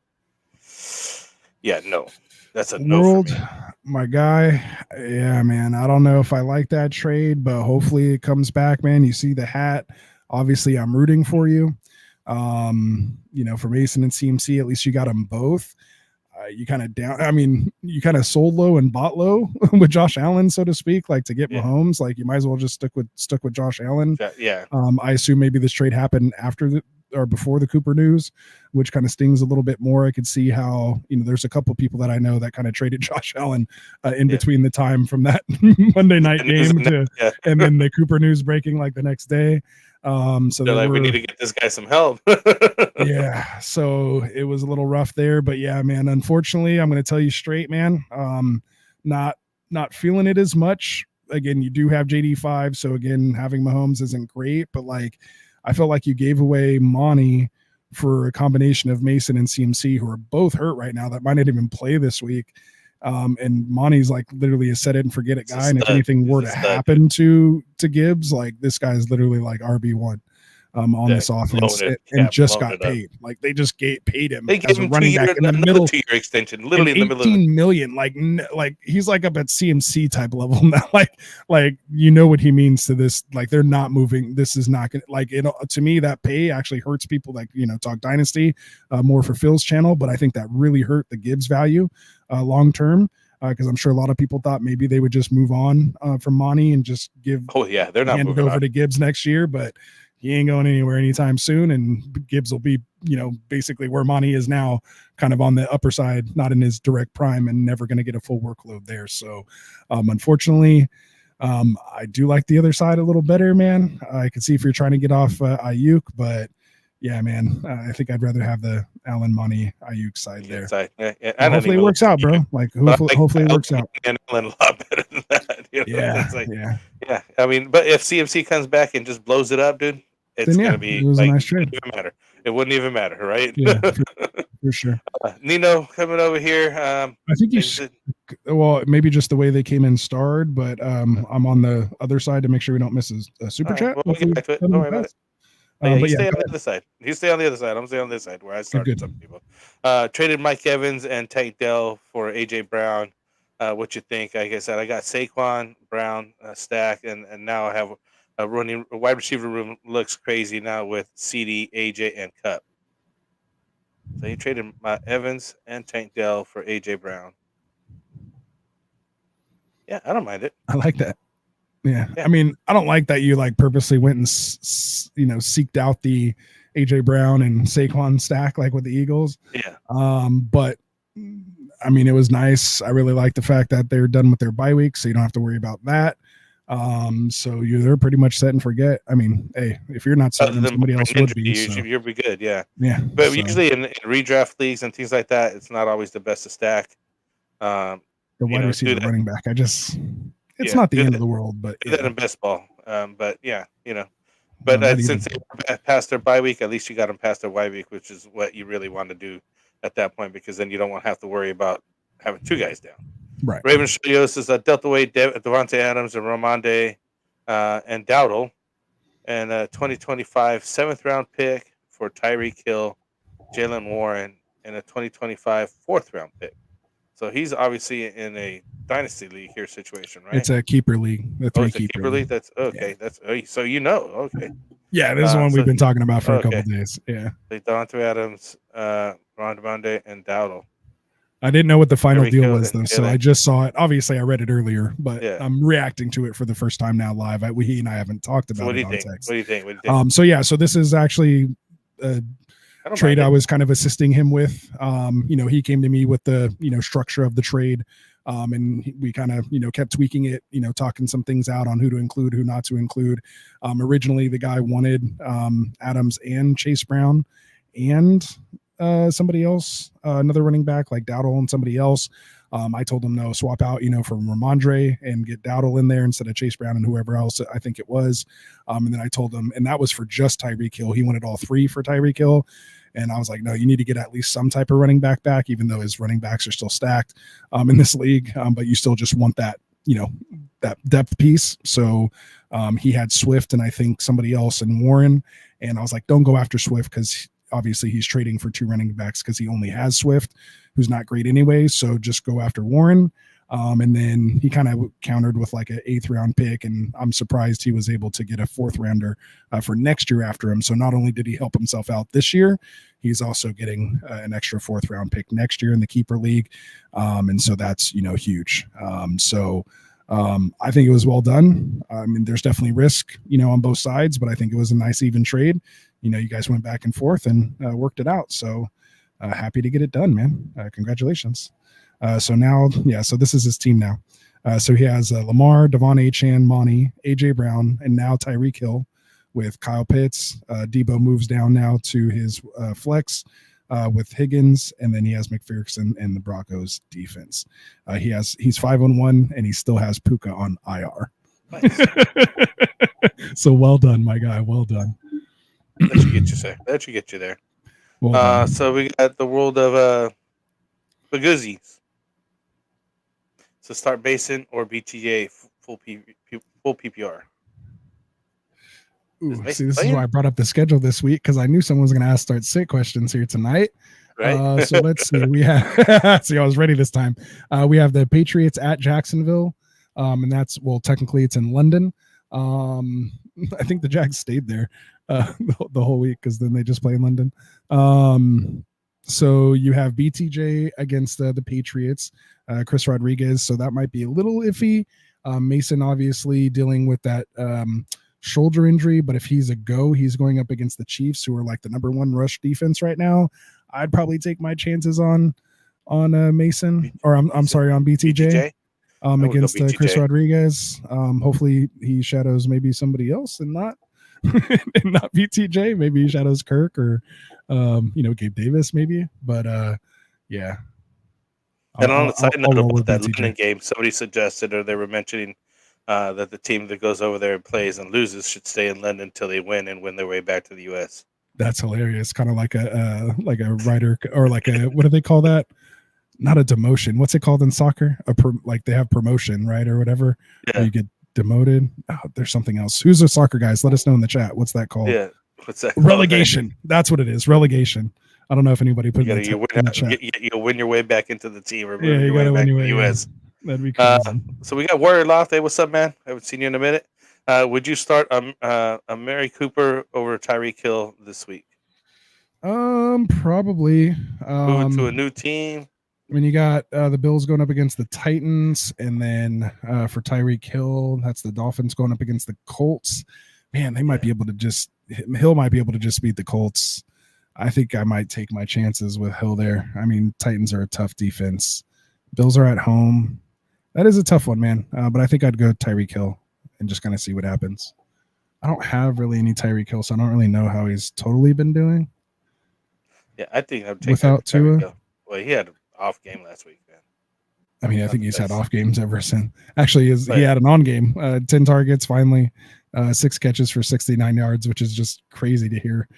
Yeah, no, that's a no for me. My guy. Yeah, man. I don't know if I like that trade, but hopefully it comes back, man. You see the hat. Obviously, I'm rooting for you. For Mason and CMC, at least you got them both. You kind of you kind of sold low and bought low with Josh Allen, so to speak, like to get Mahomes. Like you might as well just stuck with Josh Allen. Yeah. I assume maybe this trade happened after or before the Cooper news, which kind of stings a little bit more. I could see how, there's a couple people that I know that kind of traded Josh Allen in between the time from that Monday night game and then the Cooper news breaking like the next day. So they're like, we need to get this guy some help. Yeah. So it was a little rough there, but yeah, man, unfortunately, I'm going to tell you straight, man, not feeling it as much. Again, you do have JD5. So again, having Mahomes isn't great, but like, I felt like you gave away Monty for a combination of Mason and CMC, who are both hurt right now that might not even play this week. And Monty's like literally a set it and forget it guy. And if anything were to happen to Gibbs, like this guy's literally like RB1 on this offense and just got paid. Like they just paid him as a running back in the middle 2-year extension, literally in the middle of 18 million. Like he's like up at CMC type level now. Like what he means to this. Like they're not moving. This is not gonna to me, that pay actually hurts people like talk dynasty more for Phil's channel, but I think that really hurt the Gibbs value long term. Because I'm sure a lot of people thought maybe they would just move on from Monty and just hand it over to Gibbs next year, but he ain't going anywhere anytime soon, and Gibbs will be, basically where Monty is now, kind of on the upper side, not in his direct prime, and never going to get a full workload there. So, unfortunately, I do like the other side a little better, man. I can see if you're trying to get off Ayuk, but yeah, man, I think I'd rather have the Allen, Monty, Ayuk side there. Yeah. Hopefully it works out, bro. Like hopefully it works out. And Allen a lot better than that. Yeah. Yeah. I mean, but if CMC comes back and just blows it up, dude, it's gonna be it was a nice trade. It wouldn't even matter, right? Yeah, for sure. Nino coming over here. I think maybe just the way they came in starred, but I'm on the other side to make sure we don't miss a super chat. Well, we'll get back to it. Don't worry about it. You stay on the other side. You stay on the other side. I'm staying on this side where I started some people. Traded Mike Evans and Tank Dell for AJ Brown. What you think? Like I said, I got Saquon, Brown, stack, and now I have a wide receiver room looks crazy now with CD, AJ, and Cup. So you traded my Evans and Tank Dell for AJ Brown. Yeah, I don't mind it. I like that. Yeah. I mean, I don't like that you purposely went and seeked out the AJ Brown and Saquon stack with the Eagles. Yeah. But I mean, it was nice. I really like the fact that they're done with their bye week, so you don't have to worry about that. So they're pretty much set and forget. I mean, hey, if you're not setting them, somebody else would be. You'll be good, yeah. Yeah. But usually in redraft leagues and things like that, it's not always the best to stack. The wide receiver running back, it's not the end of the world, but do that in best ball. But yeah, But since they passed their bye week, at least you got them past their bye week, which is what you really want to do at that point, because then you don't want to have to worry about having two guys down. Right. Raven Shalios is Delta Wade, Devontae Adams, and Ramonde and Dowdle, and a 2025 7th-round pick for Tyreek Hill, Jalen Warren, and a 2025 4th-round pick. So he's obviously in a dynasty league here situation, right? It's a keeper league. The three keeper league. That's okay. Yeah. That's so okay. Yeah, this is one we've been talking about for a couple of days. Yeah. Devontae Adams, Ramonde, and Dowdle. I didn't know what the final deal was, though, so I just saw it. Obviously, I read it earlier, but I'm reacting to it for the first time now live. He and I haven't talked about it on text. What do you think? So this is actually a trade I was kind of assisting him with. He came to me with the structure of the trade, and we kind of kept tweaking it, talking some things out on who to include, who not to include. Originally, the guy wanted Adams and Chase Brown and somebody else, another running back like Dowdle and somebody else. I told him no, swap out, for Ramondre and get Dowdle in there instead of Chase Brown and whoever else I think it was. And then I told him, and that was for just Tyreek Hill. He wanted all 3 for Tyreek Hill. And I was like, no, you need to get at least some type of running back, even though his running backs are still stacked in this league. But you still just want that, that depth piece. So he had Swift and I think somebody else and Warren. And I was like, don't go after Swift because obviously he's trading for 2 running backs because he only has Swift, who's not great anyway. So just go after Warren. And then he kind of countered with like an 8th round pick. And I'm surprised he was able to get a 4th rounder for next year after him. So not only did he help himself out this year, he's also getting an extra 4th round pick next year in the keeper league. And so that's, huge. I think it was well done. I mean, there's definitely risk, on both sides, but I think it was a nice even trade. You guys went back and forth and worked it out. So happy to get it done, man. Congratulations. So this is his team now. So he has Lamar, Devon Achane, Monty, AJ Brown, and now Tyreek Hill with Kyle Pitts. Debo moves down now to his flex with Higgins, and then he has McPherson and the Broncos defense. He's 5-1, and he still has Puka on IR. Nice. So well done, my guy. Well done. That should get you, sir. That should get you there. Well so we got the world of Baguzzies. So start Basin or BTJ full PPR. Ooh, see, this is why I brought up the schedule this week because I knew someone was going to ask start sit questions here tonight. Right. So let's see. We have see, I was ready this time. We have the Patriots at Jacksonville, and that's technically it's in London. I think the Jags stayed there the whole week because then they just play in London. So you have BTJ against the Patriots, Chris Rodriguez. So that might be a little iffy. Mason obviously dealing with that shoulder injury, but if he's a go, he's going up against the Chiefs, who are like the #1 rush defense right now. I'd probably take my chances on Mason, or I'm sorry, on BTJ. Against Chris Rodriguez. Hopefully he shadows maybe somebody else and not and not BTJ. Maybe he shadows Kirk or Gabe Davis maybe. But yeah. And on the side note about that London game, somebody suggested or they were mentioning that the team that goes over there and plays and loses should stay in London until they win and win their way back to the U.S. That's hilarious. Kind of like a writer or like a what do they call that? Not a demotion. What's it called in soccer? Like they have promotion, right, or whatever. Yeah. You get demoted. Oh, there's something else. Who's the soccer guys? Let us know in the chat. What's that called? Yeah. What's that? Relegation. That's what it is. Relegation. I don't know if anybody put it in the chat. You'll win your way back into the team or Yeah, you got to win your way to the U.S. Yeah. That'd be crazy. So we got Warrior Loft. Hey, what's up, man? I haven't seen you in a minute. Would you start Mary Cooper over Tyreek Hill this week? Probably. Moving to a new team. I mean, you got the Bills going up against the Titans, and then for Tyreek Hill, that's the Dolphins going up against the Colts. Man, they might be able to Hill might be able to just beat the Colts. I think I might take my chances with Hill there. I mean, Titans are a tough defense. Bills are at home. That is a tough one, man. But I think I'd go Tyreek Hill and just kind of see what happens. I don't have really any Tyreek Hill, so I don't really know how he's totally been doing. Yeah, I think I'd take without Tua. Well, he had an off game last week, man. I mean, I think he's had off games ever since. Actually, he had an on game. 10 targets, finally. 6 catches for 69 yards, which is just crazy to hear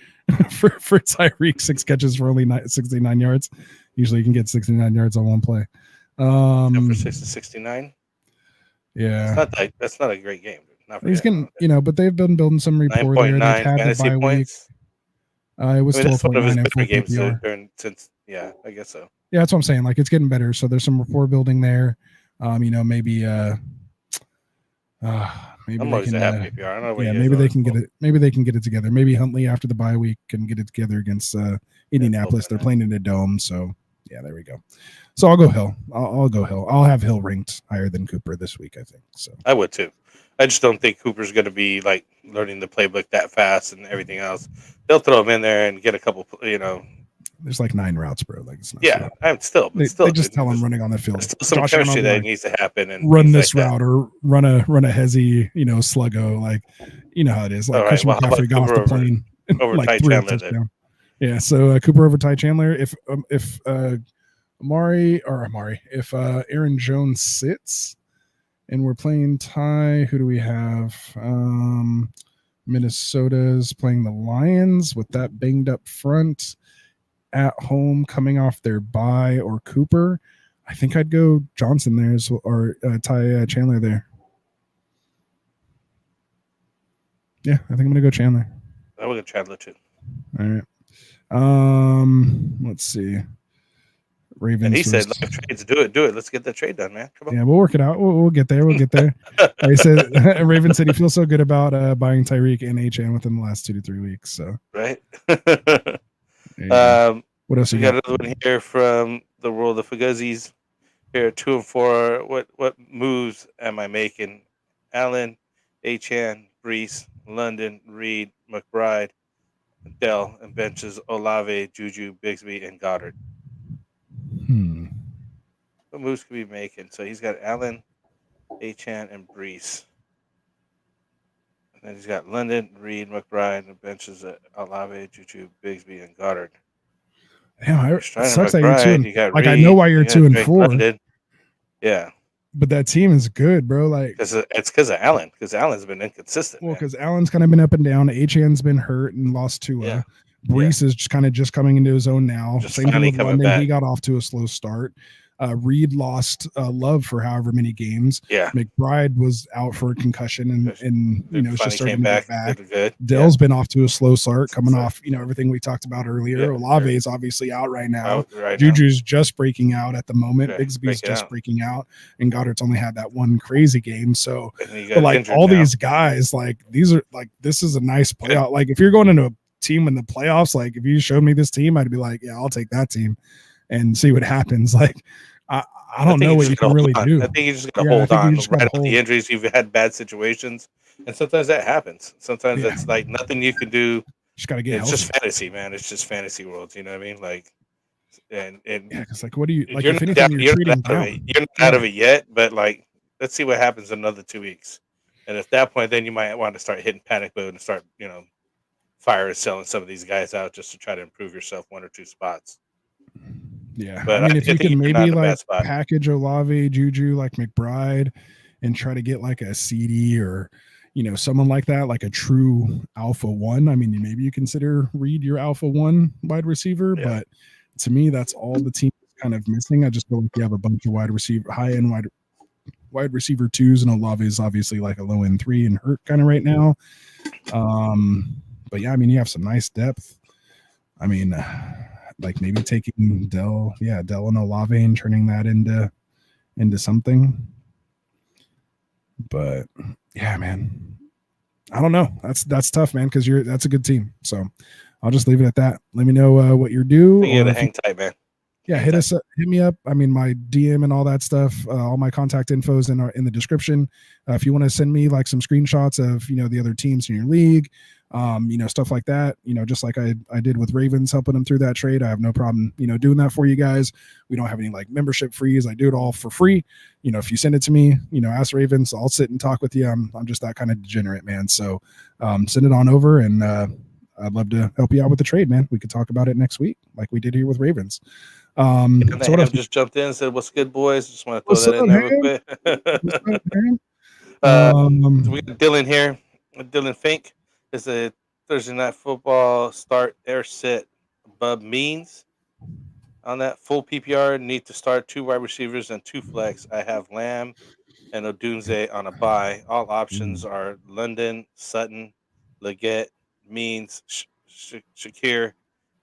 for Tyreek. 6 catches for only 69 yards. Usually you can get 69 yards on one play. For 69? Yeah. That's not a great game. He's getting, but they've been building some rapport there. They've had fantasy the bye points. Week. It was 12.9 and 4 games since, yeah, I guess so. Yeah, that's what I'm saying. Like, it's getting better. So there's some rapport building there. Maybe I'm always a happy PPR. I don't know what maybe they can get it. Maybe they can get it together. Maybe Huntley after the bye week can get it together against Indianapolis. They're playing in a dome, so yeah, there we go. So I'll go Hill. I'll go Hill. I'll have Hill ranked higher than Cooper this week, I think. So I would too. I just don't think Cooper's going to be like learning the playbook that fast and everything else. They'll throw him in there and get a couple. There's like 9 routes, bro. Like it's not. Yeah, I'm still. They just tell him running on the field. There's still some chemistry that needs to happen and run this route or run a hezzy, sluggo, like how it is. Like Christian McCaffrey got off the plane over like Ty 3 Chandler. touchdown. Yeah, so Cooper over Ty Chandler. If If Aaron Jones sits and we're playing tie, who do we have? Minnesota's playing the Lions with that banged up front at home coming off their bye, or Cooper. I think I'd go Johnson there or Ty Chandler there. Yeah, I think I'm going to go Chandler. I will go Chandler too. All right. Let's see. Ravens. And he said, "Live trades, do it. Let's get that trade done, man. Come on." Yeah, we'll work it out. We'll get there. We'll get there. He said, Raven said he feels so good about buying Tyreek and HN within the last 2 to 3 weeks. So right. What else we got another one here from the world of Fuguzzies. Here, 2 and 4. What moves am I making? Allen, HN, Brees, London, Reed, McBride, Dell, and benches Olave, Juju, Bigsby, and Goddard. What moves could we be making? So he's got Allen, HN, and Brees. And then he's got London, Reed, McBride, and benches Olave, Juju, Bigsby, and Goddard. Yeah, it sucks that McBride, you're 2 you got like Reed, I know why you're 2 and 4. London. Yeah. But that team is good, bro. Like it's because of Allen. Because Allen's been inconsistent. Well, because Allen's kind of been up and down. HN's been hurt and lost Tua. Yeah. Brees is just kind of coming into his own now. Just Same thing finally with coming London. back. He got off to a slow start. Reed lost Love for however many games. Yeah. McBride was out for a concussion and you know, it's just starting to get back. Good. Dell's been off to a slow start, coming off, you know, everything we talked about earlier. Yeah, Olave is obviously out right now. Right Juju's just breaking out at the moment. Yeah, Bigsby's just breaking out. And Goddard's only had that one crazy game. So, but like all these guys, like these are like, this is a nice playoff. Like if you're going into a team in the playoffs, like if you showed me this team, I'd be like, yeah, I'll take that team and see what happens. Like, I don't know what you can really do. I think you just got to hold on. Right after the injuries, you've had bad situations, and sometimes that happens. Sometimes it's like nothing you can do. Just got to get. It's just fantasy, man. It's just fantasy world. You know what I mean? Like, and yeah, because like, what do you like? You're if anything, you're not out of it yet, but like, let's see what happens in another 2 weeks. And at that point, then you might want to start hitting panic mode and start, you know, fire and selling some of these guys out just to try to improve yourself 1 or 2 spots. Yeah, but I mean, if you can maybe like spot. package Olave, Juju, like McBride, and try to get like a CD or, you know, someone like that, like a true alpha 1. I mean, maybe you consider Reed your alpha 1 wide receiver, but to me, that's all the team is kind of missing. I just feel like you have a bunch of high end wide receiver 2s, and Olave is obviously like a low end 3 and hurt kind of right now. But yeah, I mean, you have some nice depth. I mean, like maybe taking Dell and Olave and turning that into something. But yeah, man, I don't know. That's tough, man, because that's a good team. So I'll just leave it at that. Let me know what you're due. You gotta hang tight, man. Yeah, hit me up. I mean, my DM and all that stuff. All my contact info is in the description. If you want to send me like some screenshots of, you know, the other teams in your league, you know, stuff like that, you know, just like I did with Ravens, helping them through that trade. I have no problem, you know, doing that for you guys. We don't have any like membership fees. I do it all for free. You know, if you send it to me, you know, ask Ravens, I'll sit and talk with you. I'm just that kind of degenerate, man. So send it on over, and I'd love to help you out with the trade, man. We could talk about it next week, like we did here with Ravens. So what else? Just jumped in and said, "What's good, boys?" Just want to throw that in there real quick. We got Dylan here. Dylan Fink is a Thursday Night Football start air sit. Bub means on that full PPR need to start 2 wide receivers and 2 flex. I have Lamb and Odunze on a bye. All options are London, Sutton, Leggett, Means, Shakir,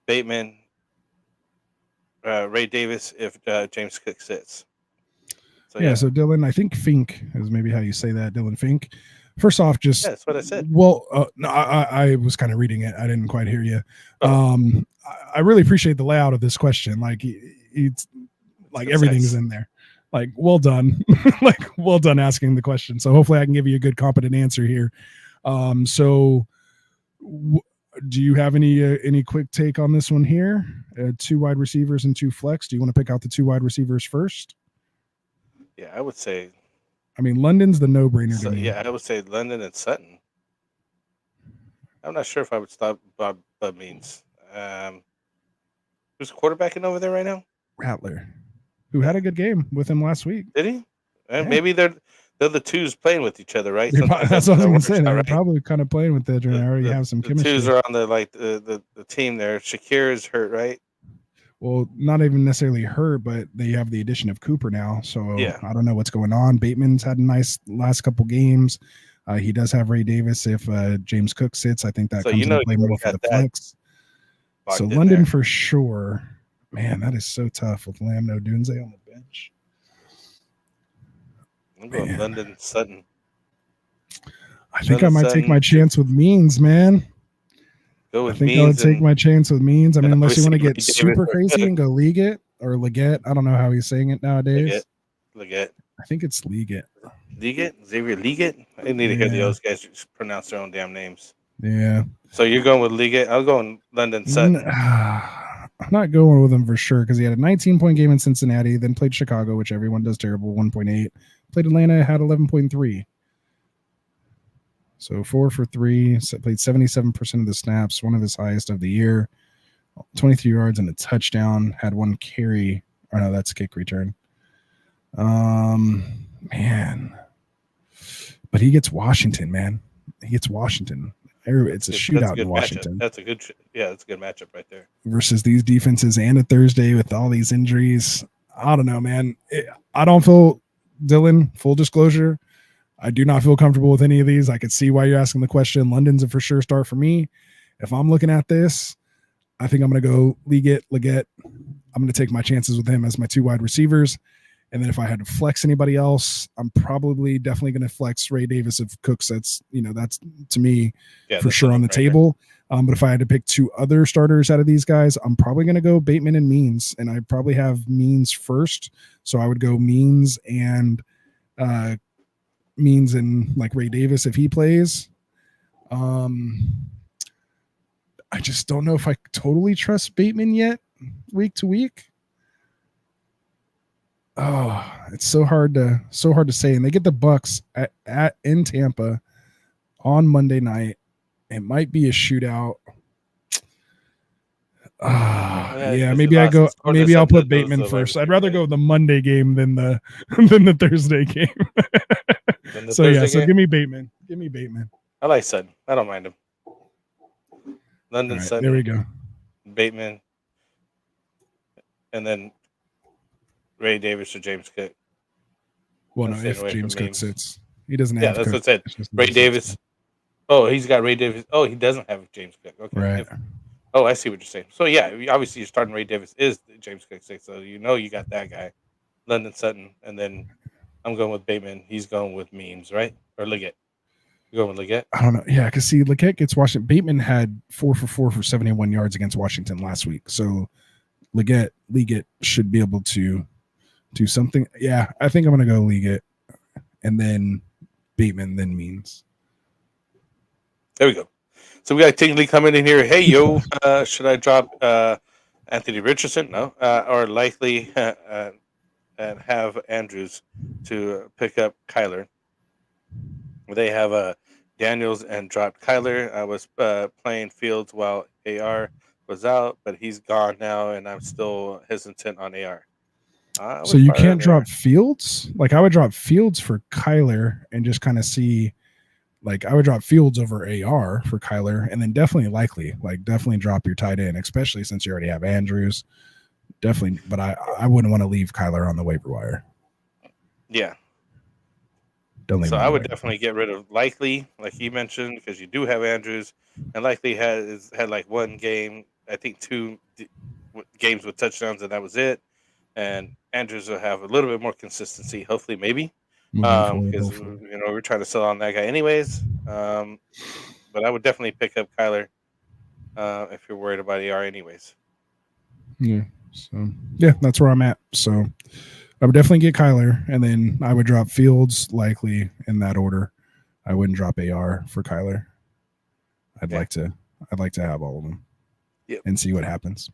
Bateman, Ray Davis if James Cook sits. So Dylan, I think Fink is maybe how you say that. Dylan Fink. First off, just that's what I said. Well, no, I was kind of reading it. I didn't quite hear you. I really appreciate the layout of this question. Like it's like everything's in there. Like, well done. Like, well done asking the question. So hopefully I can give you a good, competent answer here. Do you have any quick take on this one here? 2 wide receivers and 2 flex. Do you want to pick out the 2 wide receivers first? Yeah, I would say. I mean, London's the no-brainer to me. Yeah, I would say London and Sutton. I'm not sure if I would stop Bob Means. Who's quarterbacking over there right now? Rattler. who had a good game with him last week. Did he? Yeah. Maybe they're the twos playing with each other, right? That's what I was going to say. They're right? probably kind of playing with it, and they already have some the chemistry. Twos are on the team there. Shakir is hurt, right? Well, not even necessarily hurt, but they have the addition of Cooper now. So Yeah. I don't know what's going on. Bateman's had a nice last couple games. He does have Ray Davis if James Cook sits. I think that comes into play more for the flex. So London there for sure. Man, that is so tough with Lamno Dunze on the bench. I'm going London Sutton. I think I might take my chance with Means, man. Go with I think Means I would take my chance with Means. I mean, unless you want to get Davis super crazy and go Leggett or Leggett. I don't know how he's saying it nowadays. Leggett. I think it's Leggett. Leggett? Xavier Leggett? I need to hear those guys pronounce their own damn names. Yeah. So you're going with Leggett? I'll go in London Sutton. I'm not going with him for sure because he had a 19-point game in Cincinnati, then played Chicago, which everyone does terrible, 1.8. Played Atlanta, had 11.3. So 4 for 3, played 77% of the snaps, one of his highest of the year, 23 yards and a touchdown, had one carry. Oh, no, that's kick return. Man. But he gets Washington, man. He gets Washington. It's a shootout in Washington. That's a good matchup right there. Versus these defenses and a Thursday with all these injuries. I don't know, man. I don't feel, Dylan, full disclosure, I do not feel comfortable with any of these. I could see why you're asking the question. London's a for sure start for me. If I'm looking at this, I think I'm going to go Leggett. I'm going to take my chances with him as my 2 wide receivers. And then if I had to flex anybody else, I'm probably definitely going to flex Ray Davis if Cooks. That's to me for sure on the table. But if I had to pick 2 other starters out of these guys, I'm probably going to go Bateman and Means. And I probably have Means first. So I would go Means and like Ray Davis if he plays. I just don't know if I totally trust Bateman yet week to week. Oh, it's so hard to say. And they get the Bucks in Tampa on Monday night. It might be a shootout. Maybe I'll put Bateman first. I'd rather go with the Monday game than the Thursday game. So give me Bateman. I like Sutton. I don't mind him. London Sutton. There we go. Bateman. And then Ray Davis or James Cook. Well, no, if James Cook sits. He doesn't have that's what I said. Ray Davis. Oh, he's got Ray Davis. Oh, he doesn't have James Cook. Okay. Right. I see what you're saying. So, yeah, obviously you're starting Ray Davis is James Cook 6, so you got that guy. London Sutton, and then I'm going with Bateman. He's going with Means, right? Or Leggett. You going with Leggett? I don't know. Yeah, because see, Leggett gets Washington. Bateman had 4 for 4 for 71 yards against Washington last week. So Leggett should be able to do something. Yeah, I think I'm going to go Leggett and then Bateman, then Means. There we go. So we got Tingley coming in here. Hey, yo, should I drop Anthony Richardson? No. Or likely and have Andrews to pick up Kyler. They have Daniels and dropped Kyler. I was playing Fields while AR was out, but he's gone now, and I'm still hesitant on AR. So you can't drop Fields? Like I would drop Fields for Kyler and just kind of see. Like I would drop Fields over AR for Kyler, and then definitely drop your tight end, especially since you already have Andrews. Definitely, but I wouldn't want to leave Kyler on the waiver wire. Yeah. So I would definitely get rid of Likely, like he mentioned, because you do have Andrews, and Likely had like one game, I think 2 games with touchdowns, and that was it. And Andrews will have a little bit more consistency, hopefully, maybe. Because we're trying to sell on that guy anyways. But I would definitely pick up Kyler if you're worried about AR anyways. Yeah. So that's where I'm at. So I would definitely get Kyler, and then I would drop Fields likely in that order. I wouldn't drop AR for Kyler. I'd like to have all of them. Yep. And see what happens.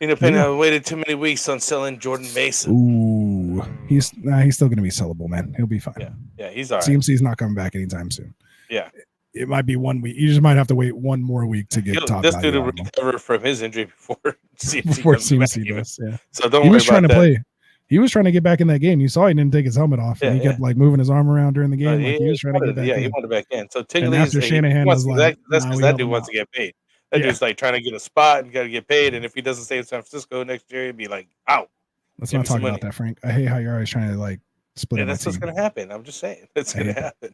I waited too many weeks on selling Jordan Mason. Ooh, he's still going to be sellable, man. He'll be fine. Yeah, he's all right. CMC's not coming back anytime soon. Yeah, it might be 1 week. You just might have to wait one more week to get top. This dude will recover from his injury before CMC does. Yeah. So don't worry about that. He was trying to get back in that game. You saw he didn't take his helmet off, and he kept like moving his arm around during the game. Like he was trying to get back in. Yeah, he wanted back in. So and after Shanahan was like, that's because that dude wants to get paid. That dude's like trying to get a spot and got to get paid. And if he doesn't stay in San Francisco next year, he'd be like, out. Let's not talk about that, Frank. I hate how you're always trying to like split. Yeah, that's what's going to happen. I'm just saying it's going to happen.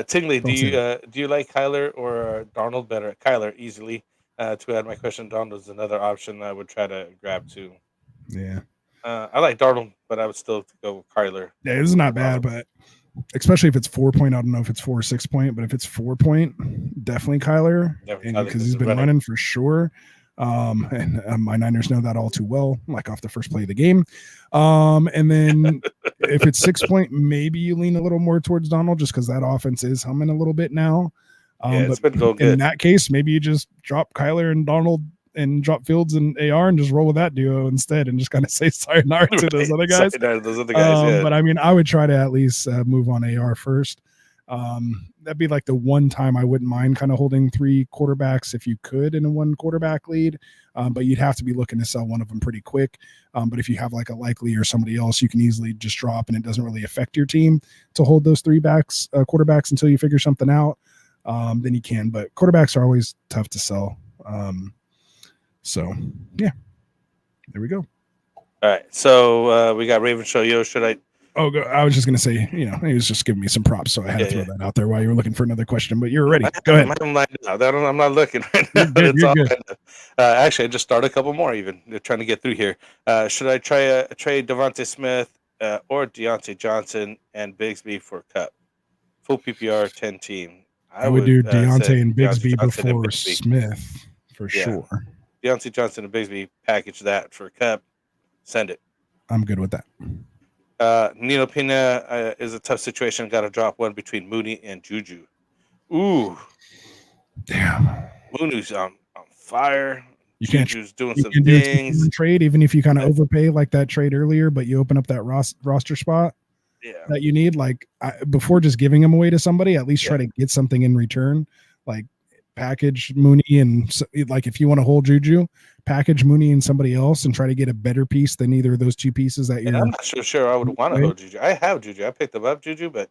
Tingley, do you like Kyler or Darnold better? Kyler easily. To add my question, Darnold is another option I would try to grab too. Yeah. I like Darnold, but I would still go with Kyler. Yeah, it's not bad, but especially if it's 4 point, I don't know if it's 4 or 6 point, but if it's 4 point, definitely Kyler, because he's been running for sure. And my Niners know that all too well, like off the first play of the game. And then if it's 6 point, maybe you lean a little more towards Donald just because that offense is humming a little bit now. It's been going in good. that case, maybe you just drop Kyler and Donald and drop Fields and AR and just roll with that duo instead and just kind of say sayonara to those other guys. But I mean, I would try to at least move on AR first. That'd be like the one time I wouldn't mind kind of holding 3 quarterbacks if you could in a 1 quarterback lead. But you'd have to be looking to sell one of them pretty quick. But if you have like a Likely or somebody else, you can easily just drop and it doesn't really affect your team to hold those 3 quarterbacks until you figure something out. Then you can. But quarterbacks are always tough to sell. So yeah, there we go. All right. So we got Raven Show. Yo, should I? Oh, I was just going to say, he was just giving me some props, so I had to throw that out there while you were looking for another question, but you're ready. Go ahead. I'm not looking right now. You're good. Actually, I just started a couple more even. They're trying to get through here. Should I trade Devontae Smith or Deontay Johnson and Bigsby for Cup? Full PPR 10 team. I would do Deontay and Bigsby before Smith for sure. Deontay Johnson and Bigsby, package that for Cup. Send it. I'm good with that. Nino Pena is a tough situation. Got to drop one between Mooney and Juju. Ooh. Damn. Mooney's on fire. Juju's doing some things. Trade, even if you kind of overpay like that trade earlier, but you open up that roster spot that you need. Like before just giving them away to somebody, at least try to get something in return. Like package Mooney and like if you want to hold Juju, package Mooney and somebody else and try to get a better piece than either of those 2 pieces that you're. I'm not sure I would want to hold Juju. I have Juju. I picked him up Juju, but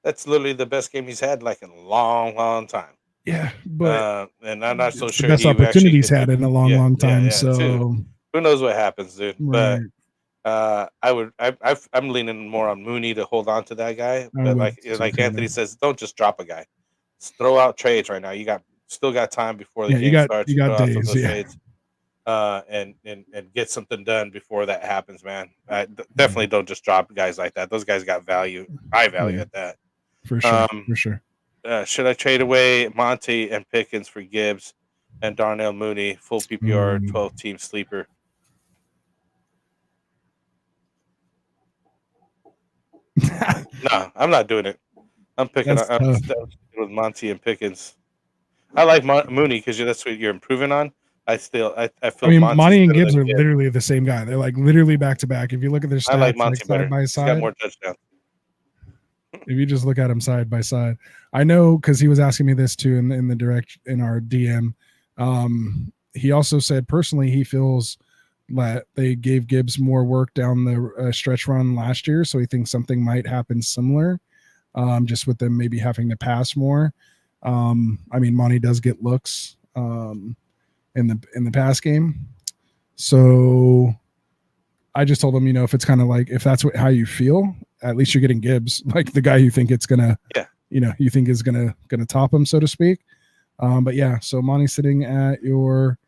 that's literally the best game he's had like in a long time. Yeah, but and I'm not so sure the best opportunity he's had in a long time. So who knows what happens, dude? Right. But I'm leaning more on Mooney to hold on to that guy. But like Anthony says, don't just drop a guy. Just throw out trades right now. You still got time before the game starts. You got days, trades, and get something done before that happens, man. Definitely don't just drop guys like that. Those guys got value, high value at that. For sure. Should I trade away Monty and Pickens for Gibbs and Darnell Mooney, full PPR 12-team sleeper? No, I'm not doing it. I'm picking with Monty and Pickens. I like Mooney because that's what you're improving on. I feel. Monty and Gibbs are literally the same guy. They're like literally back to back. If you look at their stats, I like Monty side by side, he's got more touchdowns. If you just look at him side by side, I know because he was asking me this too in the direct in our DM. He also said personally he feels that they gave Gibbs more work down the stretch run last year, so he thinks something might happen similar, just with them maybe having to pass more. Monty does get looks in the pass game, so I just told him, if it's kind of like if that's how you feel, at least you're getting Gibbs, like the guy you think it's gonna, you think is gonna top him, so to speak. But yeah, so Monty's sitting at your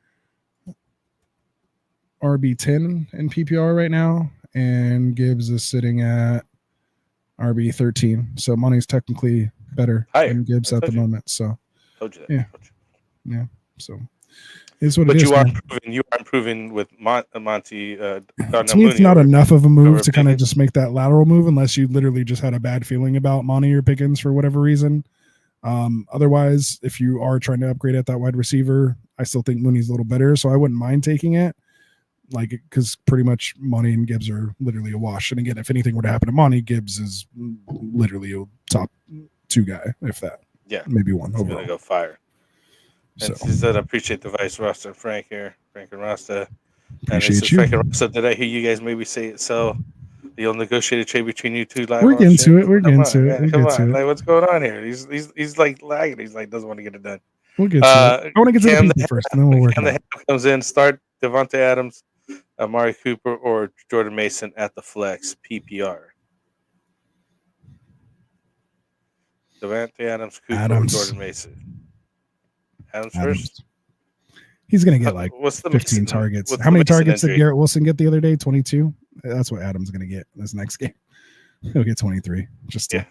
RB10 in PPR right now, and Gibbs is sitting at RB13. So Monty's technically better than Gibbs at the moment. So told you that. Yeah. So it's what but it is. You are improving with Monty. To me, it's not enough of a move to kind of just make that lateral move unless you literally just had a bad feeling about Monty or Pickens for whatever reason. Otherwise, if you are trying to upgrade at that wide receiver, I still think Mooney's a little better, so I wouldn't mind taking it. Like, because pretty much Monty and Gibbs are literally a wash. And again, if anything were to happen to Monty, Gibbs is literally a top 2 guy, if that. Yeah, maybe 1 overall. Gonna go fire. And he said, "I appreciate the vice, Rasta and Frank here, Frank and Rasta." Appreciate you. Frank and Rasta. Did I hear you guys maybe say it? So You'll negotiate a trade between you two live. We're on getting shit? to it. We're Come getting on, to it. man. We'll Come get to on. it. Like, what's going on here? He's like lagging. He's like doesn't want to get it done. We'll get to it. I want to get to the people first, and then we'll work Cam it the out. Ham comes in. Start Devontae Adams, Amari Cooper, or Jordan Mason at the flex PPR. Devontae Adams, Cooper, or Jordan Mason. Adams first. He's going to get like what's the 15 Mason, targets. what's How the many Mason targets injury? did Garrett Wilson get the other day? 22. That's what Adams going to get this next game. He'll get 23 just to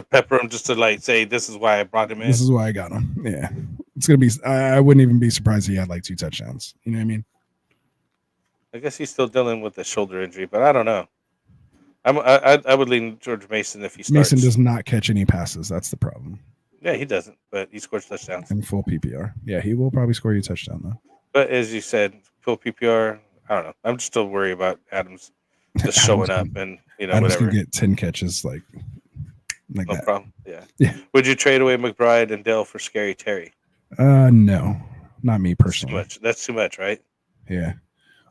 pepper him, just to like say this is why I brought him in. This is why I got him. Yeah, it's gonna be. I wouldn't even be surprised if he had like 2 touchdowns. You know what I mean? I guess he's still dealing with a shoulder injury, but I don't know. I would lean George Mason if he starts. Mason does not catch any passes. That's the problem. Yeah, he doesn't, but he scores touchdowns. In full PPR. Yeah, he will probably score you a touchdown though. But as you said, full PPR, I don't know. I'm just still worried about Adams just showing up and Adams whatever. can get 10 catches like No that. problem. Yeah. Yeah. Would you trade away McBride and Dell for Scary Terry? No, not me personally. That's too much, right? Yeah.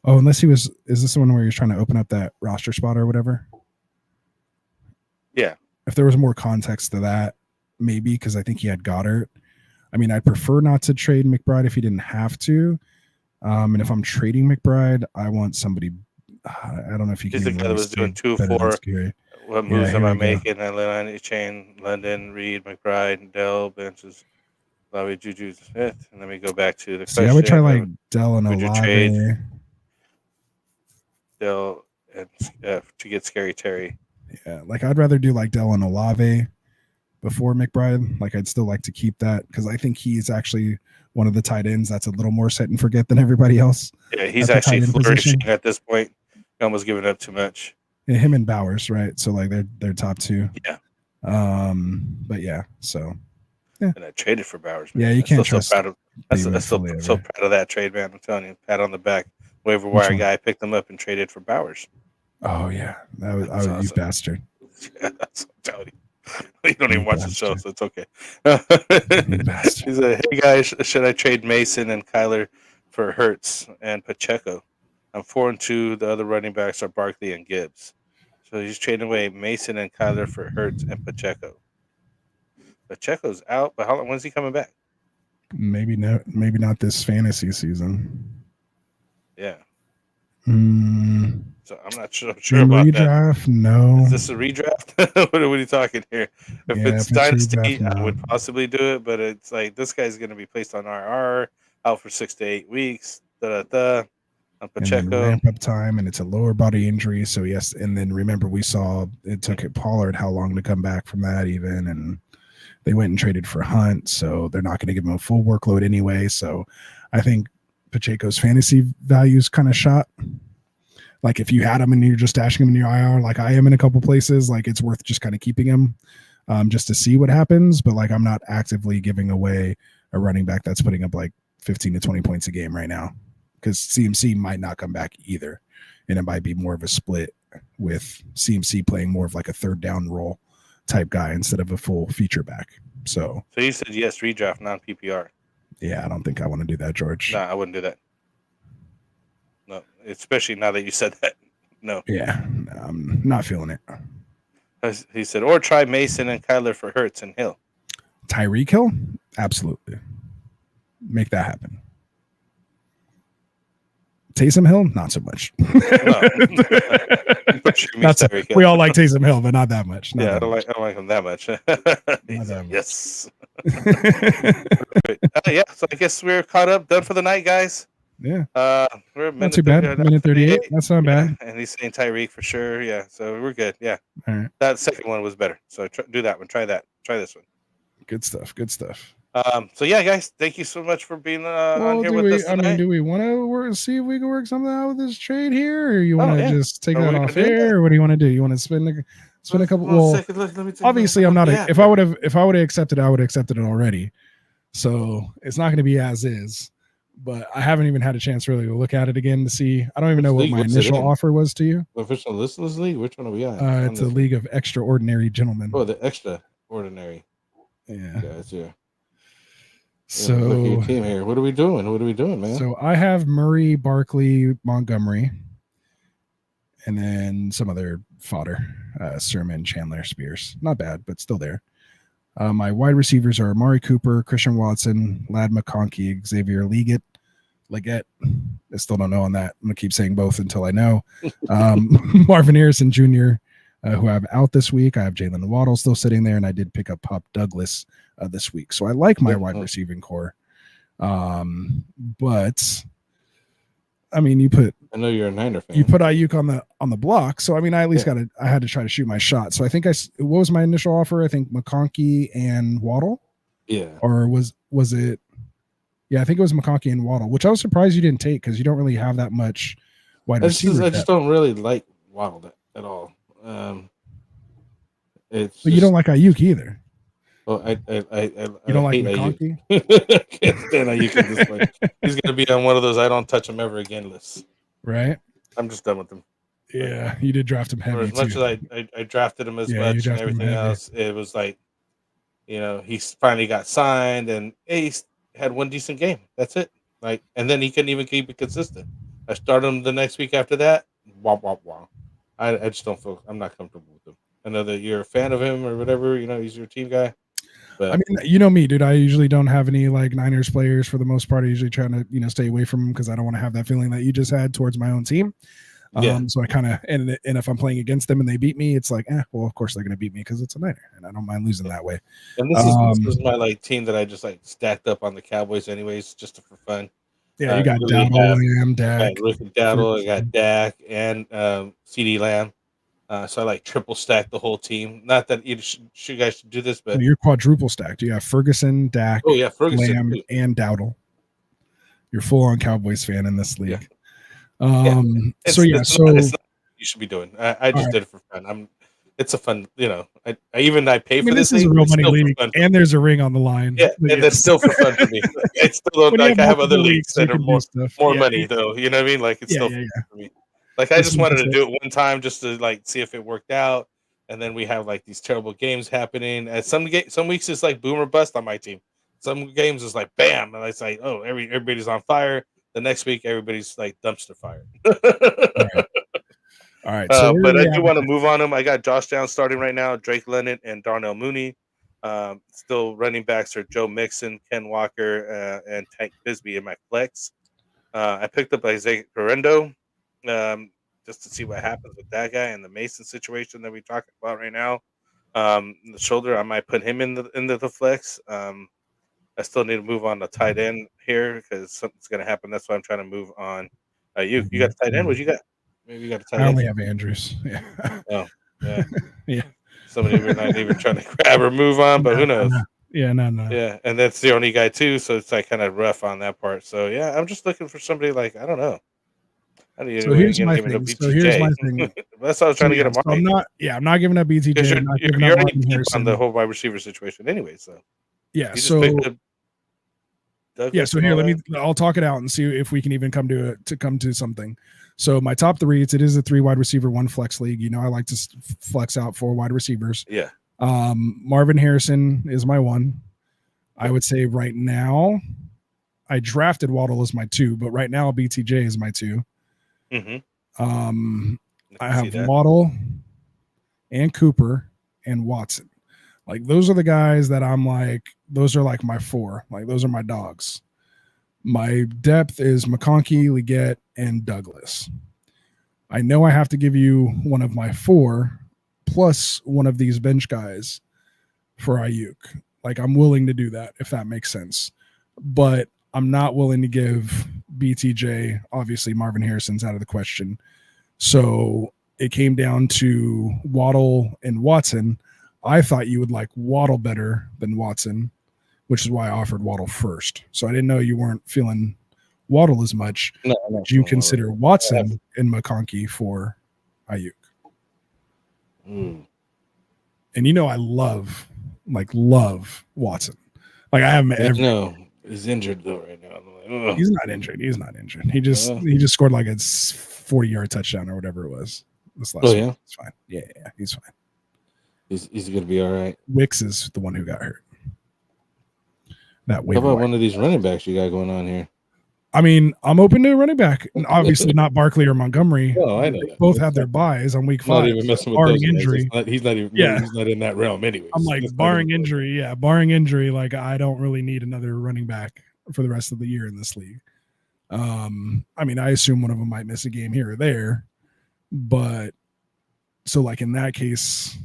Oh, unless he was. Is this the one where he was trying to open up that roster spot or whatever? Yeah. If there was more context to that, maybe, because I think he had Goddard. I mean, I'd prefer not to trade McBride if he didn't have to. And if I'm trading McBride, I want somebody. I don't know if you can. He's the guy that was doing 2-4. What moves am I making? Atlanta Chain, London, Reed, McBride, Dell, benches, Lobby, Juju Smith. And let me go back to the question. I would try like Dell and would you Olave. trade Dell and to get Scary Terry? Yeah, like I'd rather do like Dell and Olave before McBride. Like I'd still like to keep that because I think he's actually one of the tight ends that's a little more set and forget than everybody else. Yeah, he's actually flourishing at this point. Almost giving up too much. Yeah, him and Bowers, right? So like they're top 2. Yeah. But yeah, so yeah. And I traded for Bowers. Man. Yeah, you can't trust. I'm still so proud of that trade, man. I'm telling you, pat on the back. Waiver wire guy picked them up and traded for Bowers. Oh yeah, that was awesome. You bastard. Yeah, that's what I'm telling you. You don't even watch the show, so it's okay. He's like, hey guys, should I trade Mason and Kyler for Hurts and Pacheco? I'm 4-2. The other running backs are Barkley and Gibbs. So he's trading away Mason and Kyler for Hurts and Pacheco. Pacheco's out, but when's he coming back? Maybe not this fantasy season. Yeah. Mm. So I'm not sure about redraft, that. No. Is this a redraft? What are you talking here? If it's Dynasty, redraft, no. I would possibly do it, but it's like this guy's going to be placed on RR, out for 6 to 8 weeks. On Pacheco. And then ramp up time, and it's a lower body injury. So yes, and then remember we saw it took Pollard how long to come back from that even, and they went and traded for Hunt, so they're not going to give him a full workload anyway. So I think Pacheco's fantasy value is kind of shot. Like if you had him and you're just stashing him in your IR, like I am in a couple places, like it's worth just kind of keeping him just to see what happens. But like I'm not actively giving away a running back that's putting up like 15 to 20 points a game right now, because CMC might not come back either. And it might be more of a split with CMC playing more of like a third down role type guy instead of a full feature back. So you said yes, redraft, non-PPR. Yeah, I don't think I want to do that, George. No, I wouldn't do that. No, especially now that you said that. No. Yeah, I'm not feeling it. He said, or try Mason and Kyler for Hurts and Hill. Tyreek Hill? Absolutely. Make that happen. Taysom Hill? Not so much. We all like Taysom Hill, but not that much. I don't like him that much. Yes. Yeah, so I guess we're caught up, done for the night, guys. Yeah. We're not too bad. Minute 38. That's not bad. And he's saying Tyreek for sure. Yeah, so we're good. Yeah. All right. That second one was better. So do that one. Try that. Try this one. Good stuff. So yeah, guys, thank you so much for being on here with us tonight. I mean, do we want to see if we can work something out with this trade here, or you want to just take that off air, or what do you want to do? You want to spend a couple? Well, obviously, I'm not. If I would have accepted, I would have accepted it already. So it's not going to be as is. But I haven't even had a chance really to look at it again to see. I don't even know what my initial offer was to you. Professional Listeners League. Which one are we on? It's a League of Extraordinary Gentlemen. Oh, the Extraordinary. Yeah. Guys, yeah. So look at your team here. What are we doing, man? So I have Murray, Barkley, Montgomery, and then some other fodder, Sermon, Chandler, Spears. Not bad, but still there. My wide receivers are Amari Cooper, Christian Watson, Lad McConkey, Xavier Leggett. I still don't know on that. I'm going to keep saying both until I know. Marvin Harrison Jr., who I have out this week. I have Jalen Waddle still sitting there, and I did pick up Pop Douglas this week. So I like my wide receiving core. But I mean, I know you're a Niner fan. You put Ayuk on the block, so I mean, I at least I had to try to shoot my shot. So I think what was my initial offer? I think McConkey and Waddle. Yeah. Or was it? Yeah, I think it was McConkey and Waddle, which I was surprised you didn't take because you don't really have that much wide receiver. I just don't really like Waddle at all. But you don't like Ayuk either. Well, I you don't like McConkey? Can't stand Ayuk at this point. He's going to be on one of those I don't touch him ever again lists. Right? I'm just done with him. Yeah, you did draft him heavy. For as much as I drafted him as much and everything else, it was like, he finally got signed and he had one decent game. That's it. And then he couldn't even keep it consistent. I started him the next week after that. Wow. I just don't feel. I'm not comfortable with him. I know that you're a fan of him or whatever. He's your team guy. But I mean, you know me, dude. I usually don't have any Niners players for the most part. I usually trying to stay away from them because I don't want to have that feeling that you just had towards my own team. So I kind of and if I'm playing against them and they beat me, it's like, well, of course they're going to beat me because it's a Niner, and I don't mind losing that way. And this is my team that I just stacked up on the Cowboys, anyways, just for fun. Yeah, you got Dowdle, Lamb, Dak. Dowdle, I got Dak and CD Lamb. So I triple stacked the whole team. Not that you guys should do this, but you're quadruple stacked. You have Ferguson, Dak, Ferguson, Lamb, and Dowdle. You're full on Cowboys fan in this league. Yeah. So it's not what you should be doing. I just did it for fun. It's a fun, I pay for this. This is a real money league, and there's a ring on the line. Yeah, and that's still for fun for me. It's still I have other leagues that are more money though. You know what I mean? It's still fun for me. I just wanted to do it one time just to see if it worked out, and then we have these terrible games happening. And some weeks it's boom or bust on my team. Some games is bam, and it's everybody's on fire. The next week everybody's dumpster fire. All right. But I do want to move on them. I got Josh Downs starting right now, Drake London and Darnell Mooney. Still running backs are Joe Mixon, Ken Walker, and Tank Bisbee in my flex. I picked up Isaiah Correndo just to see what happens with that guy and the Mason situation that we're talking about right now. The shoulder, I might put him into the flex. I still need to move on to tight end here because something's going to happen. That's why I'm trying to move on. You got the tight end? What you got? Maybe you got a tight end. I only have Andrews. Yeah. Oh, yeah. Yeah. Somebody we're not even trying to grab or move on, but who knows? Yeah, no. Yeah, and that's the only guy too, so it's kind of rough on that part. So yeah, I'm just looking for somebody I don't know. Here's my thing. That's how I was trying to get him. I'm not giving up BTJ. You're already on the whole wide receiver situation anyway. So yeah, so here I'll talk it out and see if we can even come to something. So my top three, it is a 3 wide receiver, 1 flex league. I like to flex out 4 wide receivers. Yeah. Marvin Harrison is my 1. I would say right now, I drafted Waddle as my 2, but right now BTJ is my 2. Mm-hmm. I have Waddle and Cooper and Watson. Those are the guys that I'm those are my 4. Those are my dogs. My depth is McConkey, Leggett, and Douglas. I know I have to give you one of my 4 plus one of these bench guys for Ayuk. I'm willing to do that if that makes sense. But I'm not willing to give BTJ. Obviously, Marvin Harrison's out of the question. So it came down to Waddle and Watson. I thought you would like Waddle better than Watson, which is why I offered Waddle first. So I didn't know you weren't feeling Waddle as much. No, do you consider Watson and McConkey for Ayuk? Mm. And I love Watson. I have him. No, he's injured though right now. He's not injured. He just scored a 40-yard touchdown or whatever it was this last week. It's fine. Yeah, he's fine. He's gonna be all right. Wicks is the one who got hurt. That How about one of these running backs you got going on here? I mean, I'm open to running back. And obviously not Barkley or Montgomery. Oh, I know. They both have their buys on week 5. Not even messing with barring those guys. injury. He's not even. Yeah. He's not in that realm, anyways. I'm like, barring injury, barring injury, like I don't really need another running back for the rest of the year in this league. I mean, I assume one of them might miss a game here or there, but so like in that case,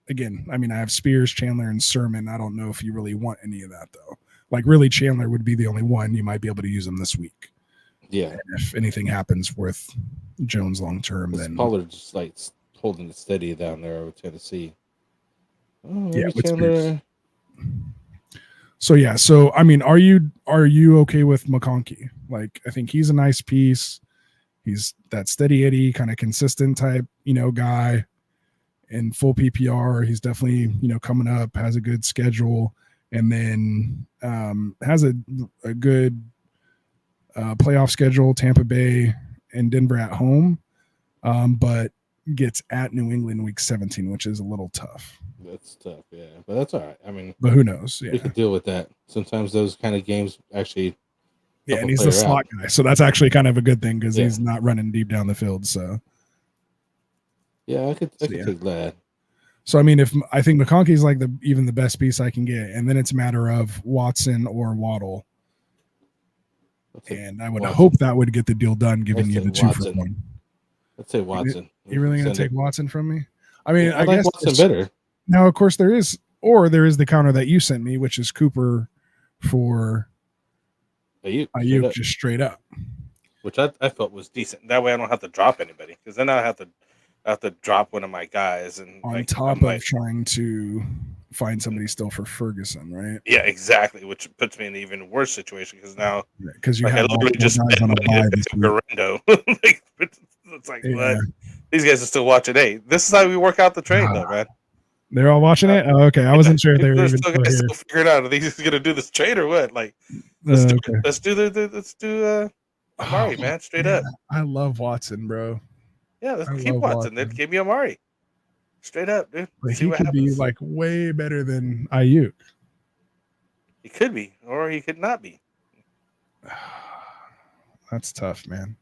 again, I mean, I have Spears, Chandler, and Sermon. I don't know if you really want any of that though. Like really, Chandler would be the only one you might be able to use him this week. Yeah. And if anything happens with Jones long term, then Pollard's just like holding it steady down there over Tennessee. Oh, yeah, with Chandler. Spears. So yeah, so I mean, are you okay with McConkey? Like, I think he's a nice piece. He's that steady Eddie kind of consistent type, guy in full PPR. He's definitely, coming up, has a good schedule, and then has a good playoff schedule, Tampa Bay and Denver at home, but gets at New England week 17, which is a little tough. That's tough, yeah, but that's all right. I mean, but who knows? Yeah, we can deal with that. Sometimes those kind of games actually. Yeah, and he's the slot guy, so that's actually kind of a good thing because he's not running deep down the field. So, yeah, I could take that. So I mean, I think McConkey's like even the best piece I can get, and then it's a matter of Watson or Waddle. And I would hope that would get the deal done, giving you the 2-for-1. Let's say Watson. You really gonna take Watson from me? I mean, I guess like Watson better. Now, of course, there is the counter that you sent me, which is Cooper for Ayuk just straight up, which I felt was decent. That way, I don't have to drop anybody because then I have to drop one of my guys and on top of trying to find somebody still for Ferguson, right? Yeah, exactly. Which puts me in an even worse situation because now because you have literally just guys on a buy this week. It's like what? These guys are still watching. Hey, this is how we work out the trade, though, man. They're all watching it. Oh, okay, I wasn't sure if they were even still figuring out. Are these gonna do this trade or what? Like, let's do Amari, man, straight up. I love Watson, bro. Yeah, let's keep Watson. Then give me Amari, straight up, dude. Like, he could be like way better than Ayuk. He could be, or he could not be. That's tough, man.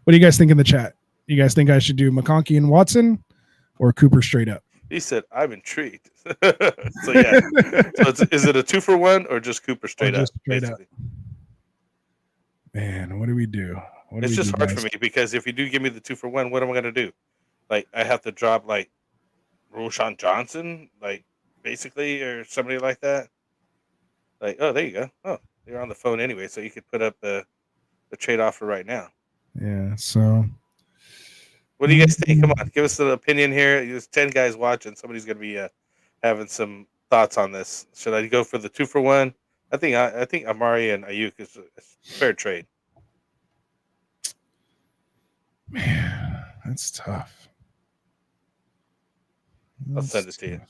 What do you guys think in the chat? You guys think I should do McConkey and Watson or Cooper straight up? He said, I'm intrigued. So, yeah. So is it a 2-for-1 or just Cooper straight up? Straight up. Man, what do we do? It's just hard for me because if you do give me the 2-for-1, what am I going to do? Like, I have to drop, like, Roshan Johnson, like, basically, or somebody like that. Like, oh, there you go. Oh, you're on the phone anyway, so you could put up the trade offer right now. Yeah, so... What do you guys think? Come on, give us an opinion here. There's 10 guys watching. Somebody's going to be having some thoughts on this. Should I go for the 2-for-1? I think Amari and Ayuk is a fair trade. Man, that's tough. I'll send it to you.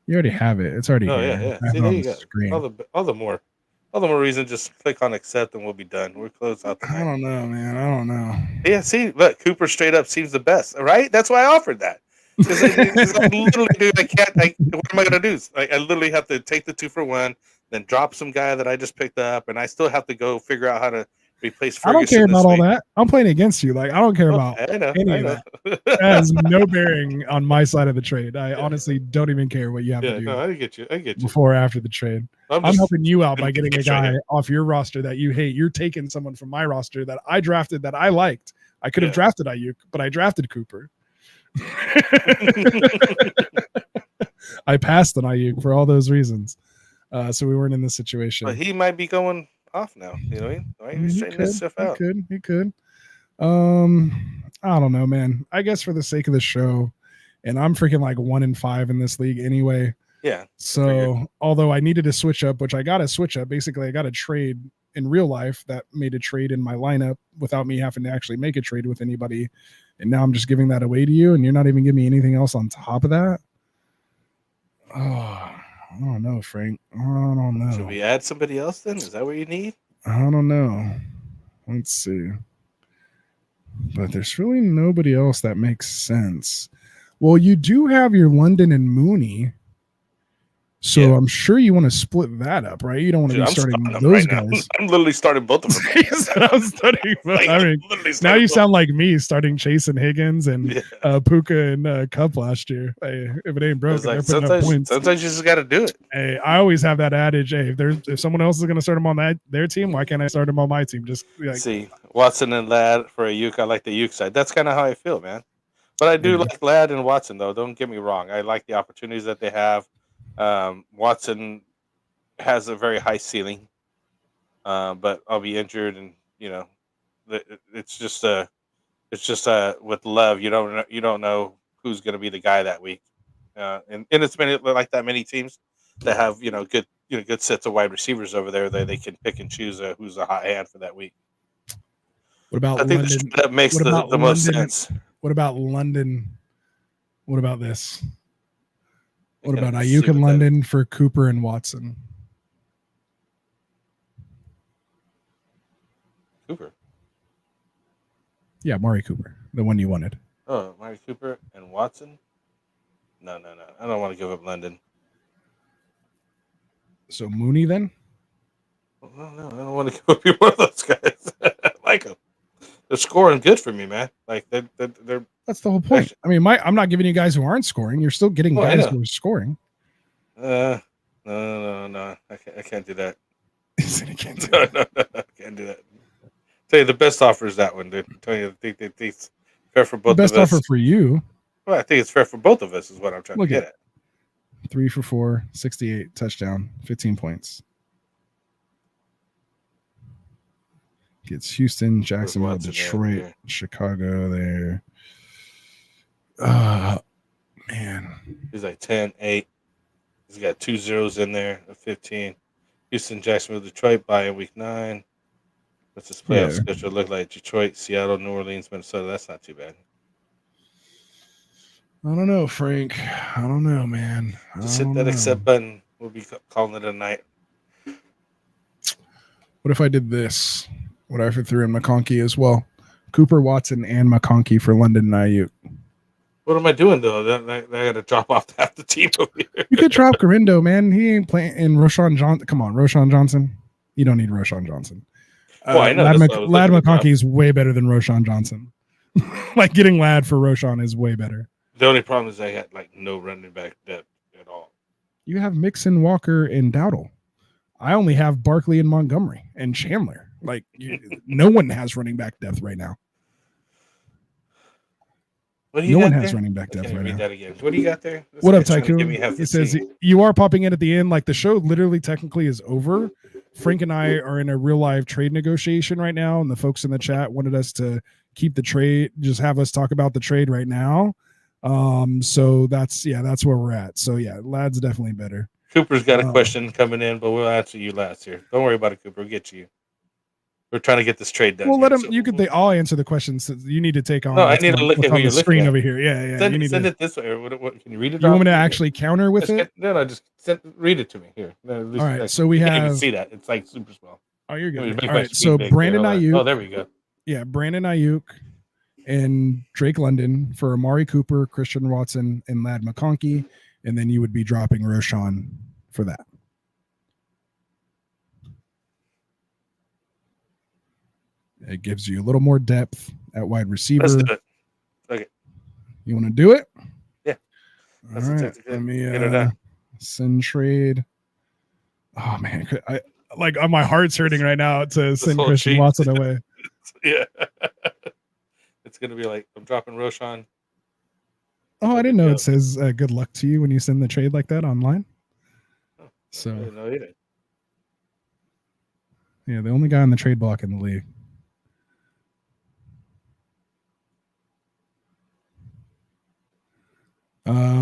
You already have it. It's already here. Yeah. See, there you go. Screen. All the more reason, just click on accept and we'll be done. We're closed out tonight. I don't know, man. I don't know. Yeah, see, look, Cooper straight up seems the best, right? That's why I offered that. Because I literally, dude, I can't. What am I gonna do? Like, I literally have to take the 2-for-1, then drop some guy that I just picked up, and I still have to go figure out how to replace Ferguson. I don't care about all that. I'm playing against you. Like, I don't care about I know. that. That has no bearing on my side of the trade. I honestly don't even care what you have to do. No, I get you. Before or after the trade. I'm helping you out by getting a guy off your roster that you hate. You're taking someone from my roster that I drafted that I liked. I could have drafted Ayuk, but I drafted Cooper. I passed on Ayuk for all those reasons. So we weren't in this situation. But he might be going off now. You know, right? He's straightening this stuff out. He could. I don't know, man. I guess for the sake of the show, and I'm freaking like 1-5 in this league anyway. Yeah. So although I needed to switch up, which I got to switch up, basically I got a trade in real life that made a trade in my lineup without me having to actually make a trade with anybody. And now I'm just giving that away to you, and you're not even giving me anything else on top of that. Oh, I don't know, Frank. I don't know. Should we add somebody else then? Is that what you need? I don't know. Let's see. But there's really nobody else that makes sense. Well, you do have your London and Mooney. So Yeah. I'm sure you want to split that up, right? You don't want to Dude, be I'm starting starting them those right now. guys. I'm literally starting both of them. I'm starting. Like, I I'm mean, literally now starting you both. sound like me starting Chase and Higgins and Yeah. Puka and Cup last year. Hey, if it ain't broken, It's like they're putting up points. sometimes you just got to do it. Hey, I always have that adage. Hey, if someone else is going to start them on their team, why can't I start them on my team? Just like, See, Watson and Ladd for a Uke. I like the Uke side. That's kind of how I feel, man. But I do Yeah. like Ladd and Watson, though. Don't get me wrong. I like the opportunities that they have. Watson has a very high ceiling, but I'll be injured, and it's just with love. You don't know who's going to be the guy that week, and it's been like that many teams that have good sets of wide receivers over there that they can pick and choose who's a hot hand for that week. what about I think London? that makes What about the most London? sense. What about London? What about this? I What can't about even see Ayuk and what that is. London for Cooper and Watson? Cooper. Yeah, Mari Cooper, the one you wanted. Oh, Mari Cooper and Watson? No. I don't want to give up London. So Mooney then? No, I don't want to give up either one of those guys. I like them. They're scoring good for me, man. Like they're That's the whole point. I mean, I'm not giving you guys who aren't scoring. You're still getting I guys know. who are scoring. No. I can't do that. He said he can't do No, that. I can't do that. Tell you the best offer is that one, dude. I'm telling you, I think it's fair for The both best of us. offer for you. Well, I think it's fair for both of us, is what I'm trying Look to get at at. 3 for 4, 68, touchdown, 15 points. Gets Houston, Jacksonville, Watson at Detroit, here? Chicago there. Man. He's like 10, 8. He's got 2 zeros in there, a 15. Houston, Jacksonville, Detroit by in week 9. What's his playoff schedule look like? Detroit, Seattle, New Orleans, Minnesota. That's not too bad. I don't know, Frank. I don't know, man. Just hit that accept button. We'll be calling it a night. What if I did this? What if I threw in McConkey as well? Cooper, Watson, and McConkey for London and Ayuk. What am I doing, though? I got to drop off half the team over here. You could drop Garindo, man. He ain't playing. And Roshan Johnson. Come on, Roshan Johnson. You don't need Roshan Johnson. Well, I know. Lad McConkey is way better than Roshan Johnson. Like getting Lad for Roshan is way better. The only problem is I had like no running back depth at all. You have Mixon, Walker, and Dowdle. I only have Barkley and Montgomery and Chandler. Like no one has running back depth right now. What do you No got one has there? running back I depth can't right read now. that again. What do you got there? This What up, guy's trying to give me Tycoon? half the It says team. you are popping in at the end. Like the show literally technically is over. Frank and I are in a real live trade negotiation right now, and the folks in the chat wanted us to keep the trade, just have us talk about the trade right now. So that's where we're at. So yeah, Lad's definitely better. Cooper's got a question coming in, but we'll answer you last here. Don't worry about it, Cooper. We'll get to you. We're trying to get this trade done. Well, let here, him. so You could. I'll answer the questions that you need to take on. No, I need to look at on who the you're screen looking at. over here. Yeah. Send it this way. Or what, can you read it? You want me to off? actually counter with it? No, just read it to me here. No, at least, All right. So we you can't even have. see that. It's like super small. Oh, you're Let me good. make All my right. screen So big here. Brandon Hold on. Ayuk. Oh, there we go. Yeah, Brandon Ayuk and Drake London for Amari Cooper, Christian Watson, and Lad McConkey, and then you would be dropping Roshan for that. It gives you a little more depth at wide receiver. Let's do it. Okay. You want to do it? Yeah. All right. Let me Get it done. send trade. Oh man, my heart's hurting right now to send whole Christian sheet. Watson away. Yeah. It's gonna be like I'm dropping Roshan. Oh, I didn't know it says good luck to you when you send the trade like that online. So I didn't know either. yeah, the only guy on the trade block in the league.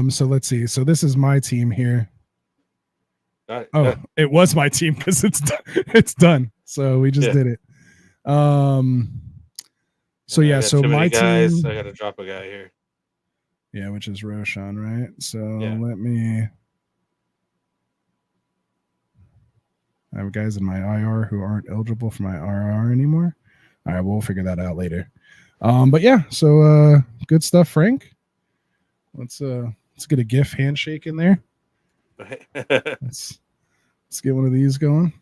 So let's see. So this is my team here. Got it. It was my team because it's done. So we just did it. So yeah, so my guys, team. I gotta drop a guy here. Yeah, which is Roshan, right? So Yeah. let me. I have guys in my IR who aren't eligible for my IR anymore. All right, we'll figure that out later. But yeah, so good stuff, Frank. Let's get a GIF handshake in there. Let's get one of these going.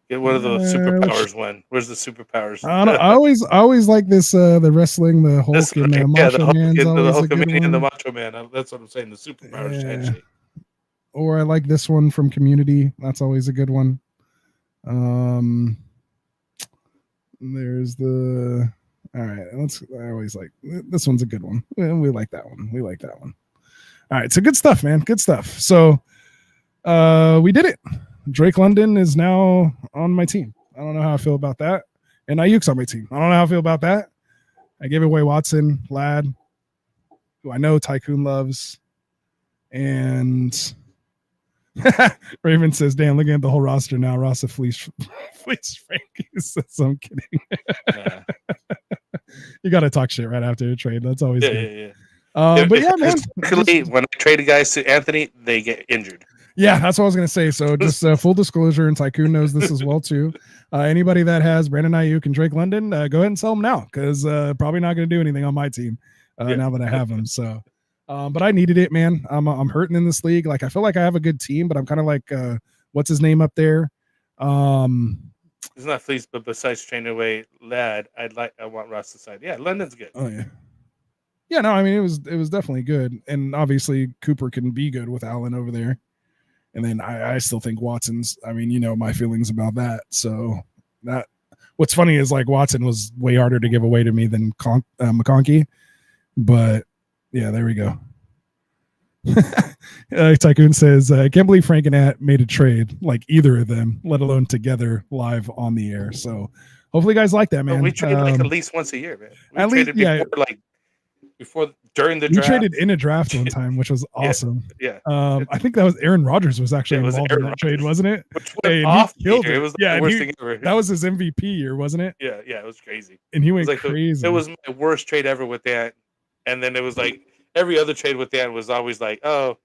Get one of those superpowers one. Where's the superpowers? I always like this the wrestling, the Hulk and the Macho Man's always a good one. And the Macho Man. That's what I'm saying. The superpowers handshake. Or I like this one from Community. That's always a good one. There's the all right. I always like this one's a good one. We like that one. We like that one. All right, so good stuff, man. Good stuff. So we did it. Drake London is now on my team. I don't know how I feel about that. And Ayuk's on my team. I don't know how I feel about that. I gave away Watson, Lad, who I know Tycoon loves. And Raven says, damn, looking at the whole roster now, Rasta fleece Frankie. So I'm kidding. You got to talk shit right after a trade. That's always good. But yeah, man. When I traded guys to Anthony, they get injured. Yeah, that's what I was going to say. So just full disclosure, and Tycoon knows this as well, too. Anybody that has Brandon Ayuk and Drake London, go ahead and sell them now because probably not going to do anything on my team now that I have them. So, but I needed it, man. I'm hurting in this league. Like, I feel like I have a good team, but I'm kind of like, what's his name up there? It's not Fleece, but besides trading away Lad, I want Ross side. Yeah, London's good. Oh, yeah. Yeah, no, I mean, it was definitely good. And obviously, Cooper can be good with Allen over there. And then I still think Watson's, I mean, you know, my feelings about that. So that what's funny is like Watson was way harder to give away to me than McConkey. But yeah, there we go. Tycoon says, I can't believe Frank and At made a trade like either of them, let alone together live on the air. So hopefully you guys like that, man. We trade like at least once a year, man. At least, before during the draft. We traded in a draft one time, which was awesome. Yeah. I think that was Aaron Rodgers was actually involved in that trade, wasn't it? Which went off he killed it. It was the worst thing ever. That was his MVP year, wasn't it? Yeah, it was crazy. And he went crazy. It was my worst trade ever with that. And then it was like every other trade with that was always like, oh,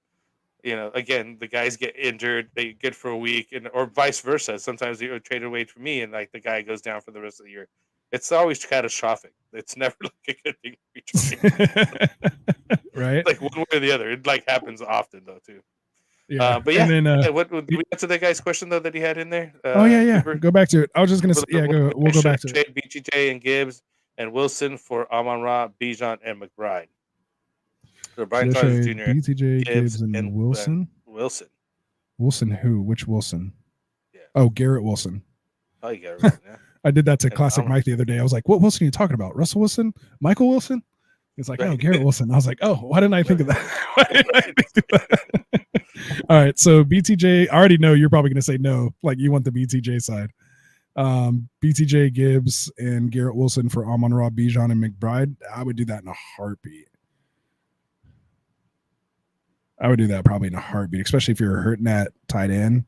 you know, again, the guys get injured, they get for a week, or vice versa. Sometimes they trade away for me, and like the guy goes down for the rest of the year. It's always catastrophic. It's never like a good thing to be right? Like one way or the other. It like happens often though too. Yeah. But yeah, and then, what did we answer that guy's question though that he had in there? Cooper? Go back to it. I was just gonna say, we'll go back to it. BGJ and Gibbs and Wilson for Amon-Ra, Bijan, and McBride. So Brian Carter Jr., BTJ, Gibbs, and Wilson. Wilson who? Which Wilson? Yeah. Oh, Garrett Wilson. Oh, you got it. Yeah. I did that to Classic Mike the other day. I was like, what Wilson are you talking about? Russell Wilson? Michael Wilson? He's like, no, Garrett Wilson. I was like, oh, why didn't I think of that? All right. So BTJ, I already know you're probably going to say no. Like you want the BTJ side. BTJ, Gibbs, and Garrett Wilson for Amon-Ra, Bijan, and McBride. I would do that in a heartbeat. I would do that probably in a heartbeat, especially if you're hurting at tight end.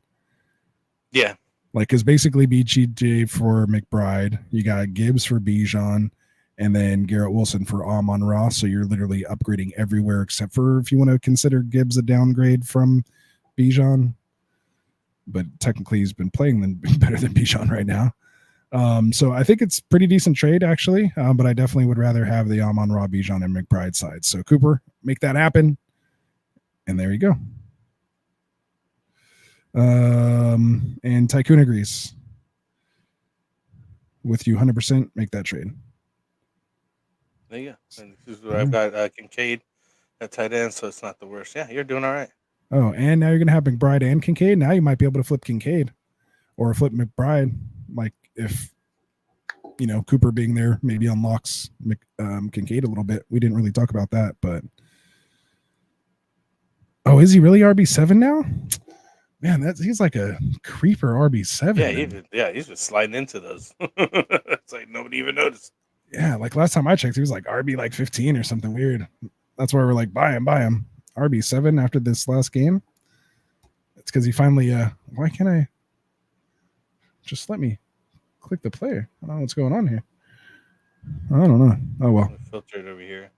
Yeah. Like, because basically BGJ for McBride, you got Gibbs for Bijan, and then Garrett Wilson for Amon-Ra. So you're literally upgrading everywhere except for if you want to consider Gibbs a downgrade from Bijan. But technically he's been playing better than Bijan right now. So I think it's pretty decent trade, actually. But I definitely would rather have the Amon-Ra, Bijan, and McBride side. So Cooper, make that happen. And there you go. And Tycoon agrees with you 100%. Make that trade. There you go. And this is where I've got Kincaid at tight end, so it's not the worst. Yeah, you're doing all right. Oh, and now you're gonna have McBride and Kincaid. Now you might be able to flip Kincaid or flip McBride. Like if you know Cooper being there maybe unlocks Kincaid a little bit. We didn't really talk about that, but oh, is he really RB7 now? Man, he's like a creeper RB7. Yeah, he's just sliding into those. It's like nobody even noticed. Yeah, like last time I checked, he was like RB like 15 or something weird. That's why we're like, buy him. RB7 after this last game. It's because he finally why can't I just let me click the player? I don't know what's going on here. I don't know. Oh well. Filtered over here.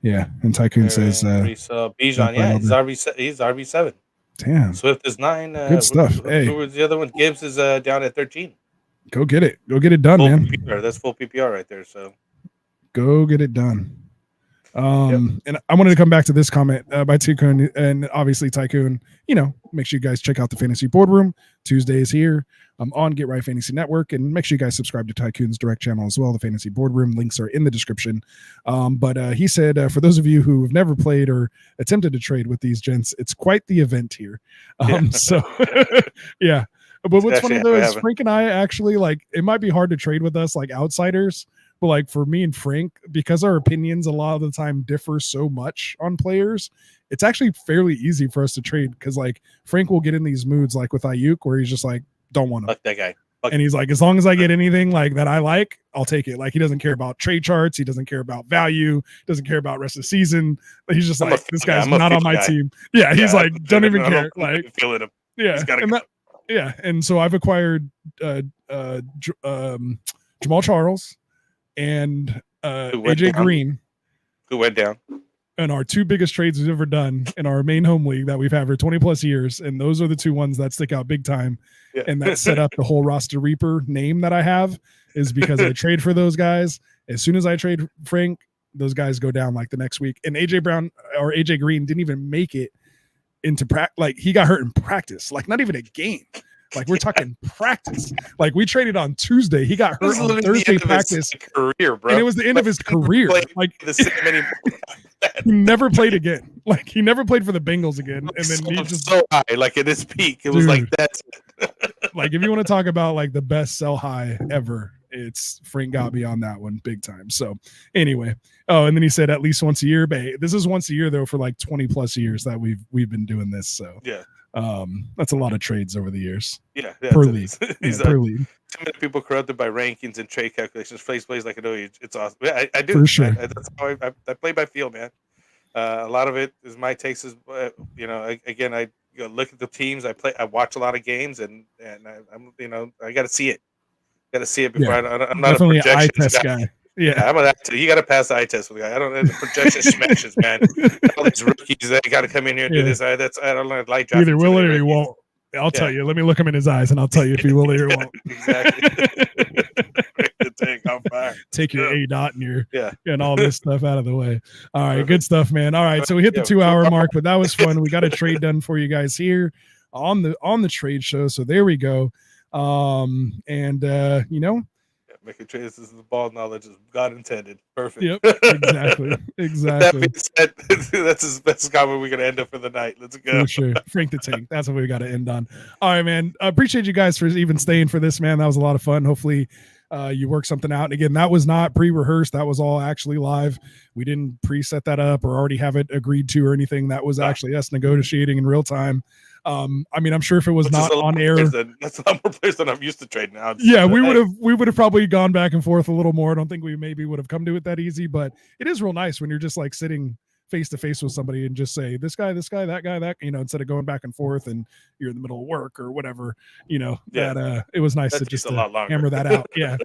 Yeah, and Tycoon says Bijan, he's RB7. Damn. Swift is 9. Good stuff. Who was the other one? Gibbs is down at 13. Go get it. Go get it done, full man. PPR. That's full PPR right there. So go get it done. And I wanted to come back to this comment by Tycoon, and obviously Tycoon, make sure you guys check out the Fantasy Boardroom. Tuesdays here on Get Right Fantasy Network, and make sure you guys subscribe to Tycoon's direct channel as well, the Fantasy Boardroom. Links are in the description. But he said, for those of you who have never played or attempted to trade with these gents, it's quite the event here. So, yeah. But what's funny though is Frank and I actually, like, it might be hard to trade with us like outsiders, but like for me and Frank, because our opinions a lot of the time differ so much on players, it's actually fairly easy for us to trade, because like Frank will get in these moods like with Ayuk where he's just like, don't want him. Fuck that guy. And he's like, as long as I get anything like that I like, I'll take it. Like, he doesn't care about trade charts. He doesn't care about value. Doesn't care about rest of the season. He's just like, this guy's not on my team. Yeah, he's like, don't even care. Like, feeling him. Yeah, and so I've acquired Jamal Charles and AJ Green, who went down. And our two biggest trades we've ever done in our main home league that we've had for 20 plus years. And those are the two ones that stick out big time. Yeah. And that set up the whole Roster Reaper name that I have, is because I trade for those guys. As soon as I trade Frank, those guys go down like the next week. And AJ Green didn't even make it into practice. Like, he got hurt in practice, like not even a game. Like, we're talking practice. Like, we traded on Tuesday. He got hurt on Thursday practice. Career, bro. And it was the end of his career. Like, the same anymore. He never played again. Like, he never played for the Bengals again. And then he just so high, like at his peak, it was like that's like, if you want to talk about like the best sell high ever, it's Frank got me on that one big time. So anyway, and then he said at least once a year. But this is once a year though for like 20 plus years that we've been doing this. So yeah. That's a lot of trades over the years. Yeah, per league. Per league. Too many people corrupted by rankings and trade calculations. Plays like I know it's awesome. Yeah, I do. For sure. That's how I play by feel, man. A lot of it is my takes. Is I look at the teams. I watch a lot of games, and I'm I got to see it. Got to see it before. Yeah. I'm not definitely a eye test guy. Yeah, I'm gonna. You got to pass the eye test with the guy. I don't know the projection smashes, man. All these rookies, they got to come in here and do this. I don't like drafting. Either will it or he won't. I'll tell you. Let me look him in his eyes, and I'll tell you if he will or won't. Exactly. Take your A-dot and your and all this stuff out of the way. All right, good stuff, man. All right, so we hit the 2-hour mark, but that was fun. We got a trade done for you guys here on the trade show. So there we go. Making trades is the ball knowledge is God intended. Perfect. Yep. Exactly. That being said, that's kind of where we're gonna end up for the night. Let's go. For sure. Frank the Tank. That's what we got to end on. All right, man. I appreciate you guys for even staying for this, man. That was a lot of fun. Hopefully you work something out. And again, that was not pre-rehearsed. That was all actually live. We didn't pre-set that up or already have it agreed to or anything. That was actually us negotiating in real time. I mean, I'm sure if it was not on air, that's a lot more players than I'm used to trading now. Yeah, we would have probably gone back and forth a little more. I don't think we maybe would have come to it that easy, but it is real nice when you're just like sitting face to face with somebody and just say this guy, that guy, that, instead of going back and forth and you're in the middle of work or whatever, that it was nice to just hammer that out. Yeah.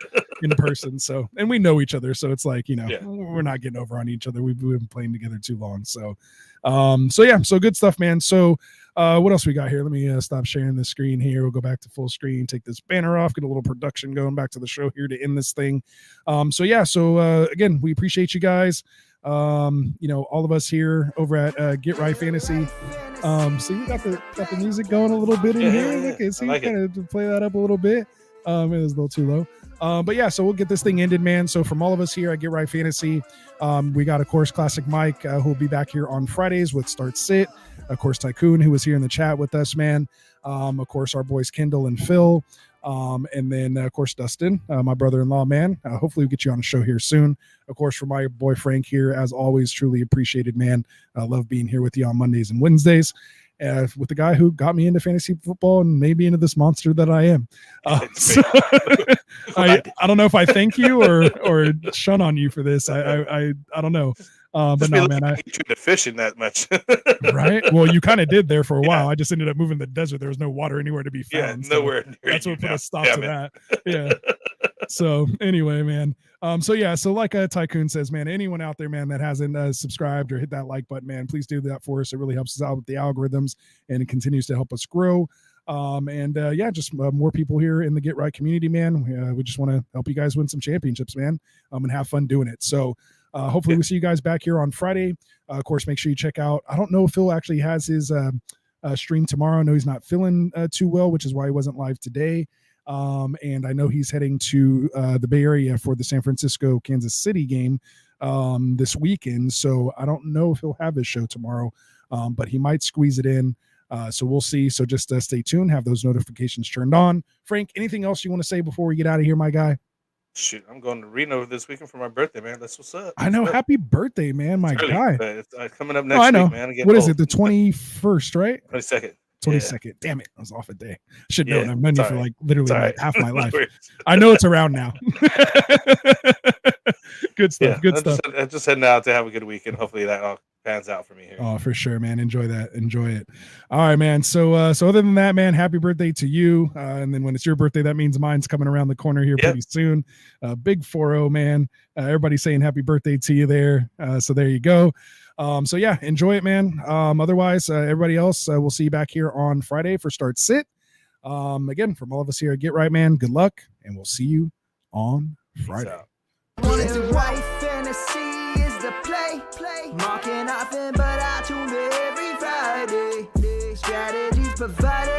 In person. So, and we know each other. So it's like, we're not getting over on each other. We've been playing together too long. So, so good stuff, man. So, what else we got here? Let me stop sharing the screen here. We'll go back to full screen, take this banner off, get a little production going back to the show here to end this thing. Again, we appreciate you guys. All of us here over at Get Right Fantasy. So you got the music going a little bit in here. Okay, so you kind of play that up a little bit. It was a little too low. So we'll get this thing ended, man. So from all of us here at Get Right Fantasy, we got, of course, Classic Mike, who'll be back here on Fridays with Start Sit. Of course, Tycoon, who was here in the chat with us, man. Of course, our boys Kendall and Phil. And then, of course, Dustin, my brother-in-law, man. Hopefully we'll get you on the show here soon. Of course, for my boy Frank here, as always, truly appreciated, man. I love being here with you on Mondays and Wednesdays. With the guy who got me into fantasy football and maybe into this monster that I am. I don't know if I thank you or shun on you for this. I don't know. But no, man, I trying to fish in that much. Right? Well, you kind of did there for a while. I just ended up moving the desert. There was no water anywhere to be found. Yeah, nowhere. That's what put a stop to that. Yeah. So anyway, man. So like Tycoon says, man, anyone out there, man, that hasn't subscribed or hit that like button, man, please do that for us. It really helps us out with the algorithms and it continues to help us grow. Just more people here in the Get Right community, man. We just want to help you guys win some championships, man, and have fun doing it. So hopefully we'll see you guys back here on Friday. Of course, make sure you check out. I don't know if Phil actually has his stream tomorrow. I know he's not feeling too well, which is why he wasn't live today. And I know he's heading to the Bay Area for the San Francisco Kansas City game this weekend. So I don't know if he'll have his show tomorrow, but he might squeeze it in. So we'll see. So just stay tuned, have those notifications turned on. Frank, anything else you want to say before we get out of here, my guy? Shoot, I'm going to Reno this weekend for my birthday, man. That's what's up. I know. Happy birthday, man, my guy. It's coming up next week, man. What is it? The 21st, right? 22nd. 22nd. Yeah. Damn it. I was off a day. Should know. I've been here for like literally like half my life. I know it's around now. Good stuff. Yeah, good stuff. I'm just heading out to have a good weekend. Hopefully that all pans out for me here. Oh, for sure, man. Enjoy that. Enjoy it. All right, man. So other than that, man, happy birthday to you. And then when it's your birthday, that means mine's coming around the corner here pretty soon. Big 4-0, man. Everybody's saying happy birthday to you there. So there you go. Enjoy it, man. Otherwise, everybody else, we'll see you back here on Friday for Start Sit. Again, from all of us here at Get Right, man, good luck, and we'll see you on Friday. White fantasy is the play. Marking nothing but I tune every Friday. Strategies provided.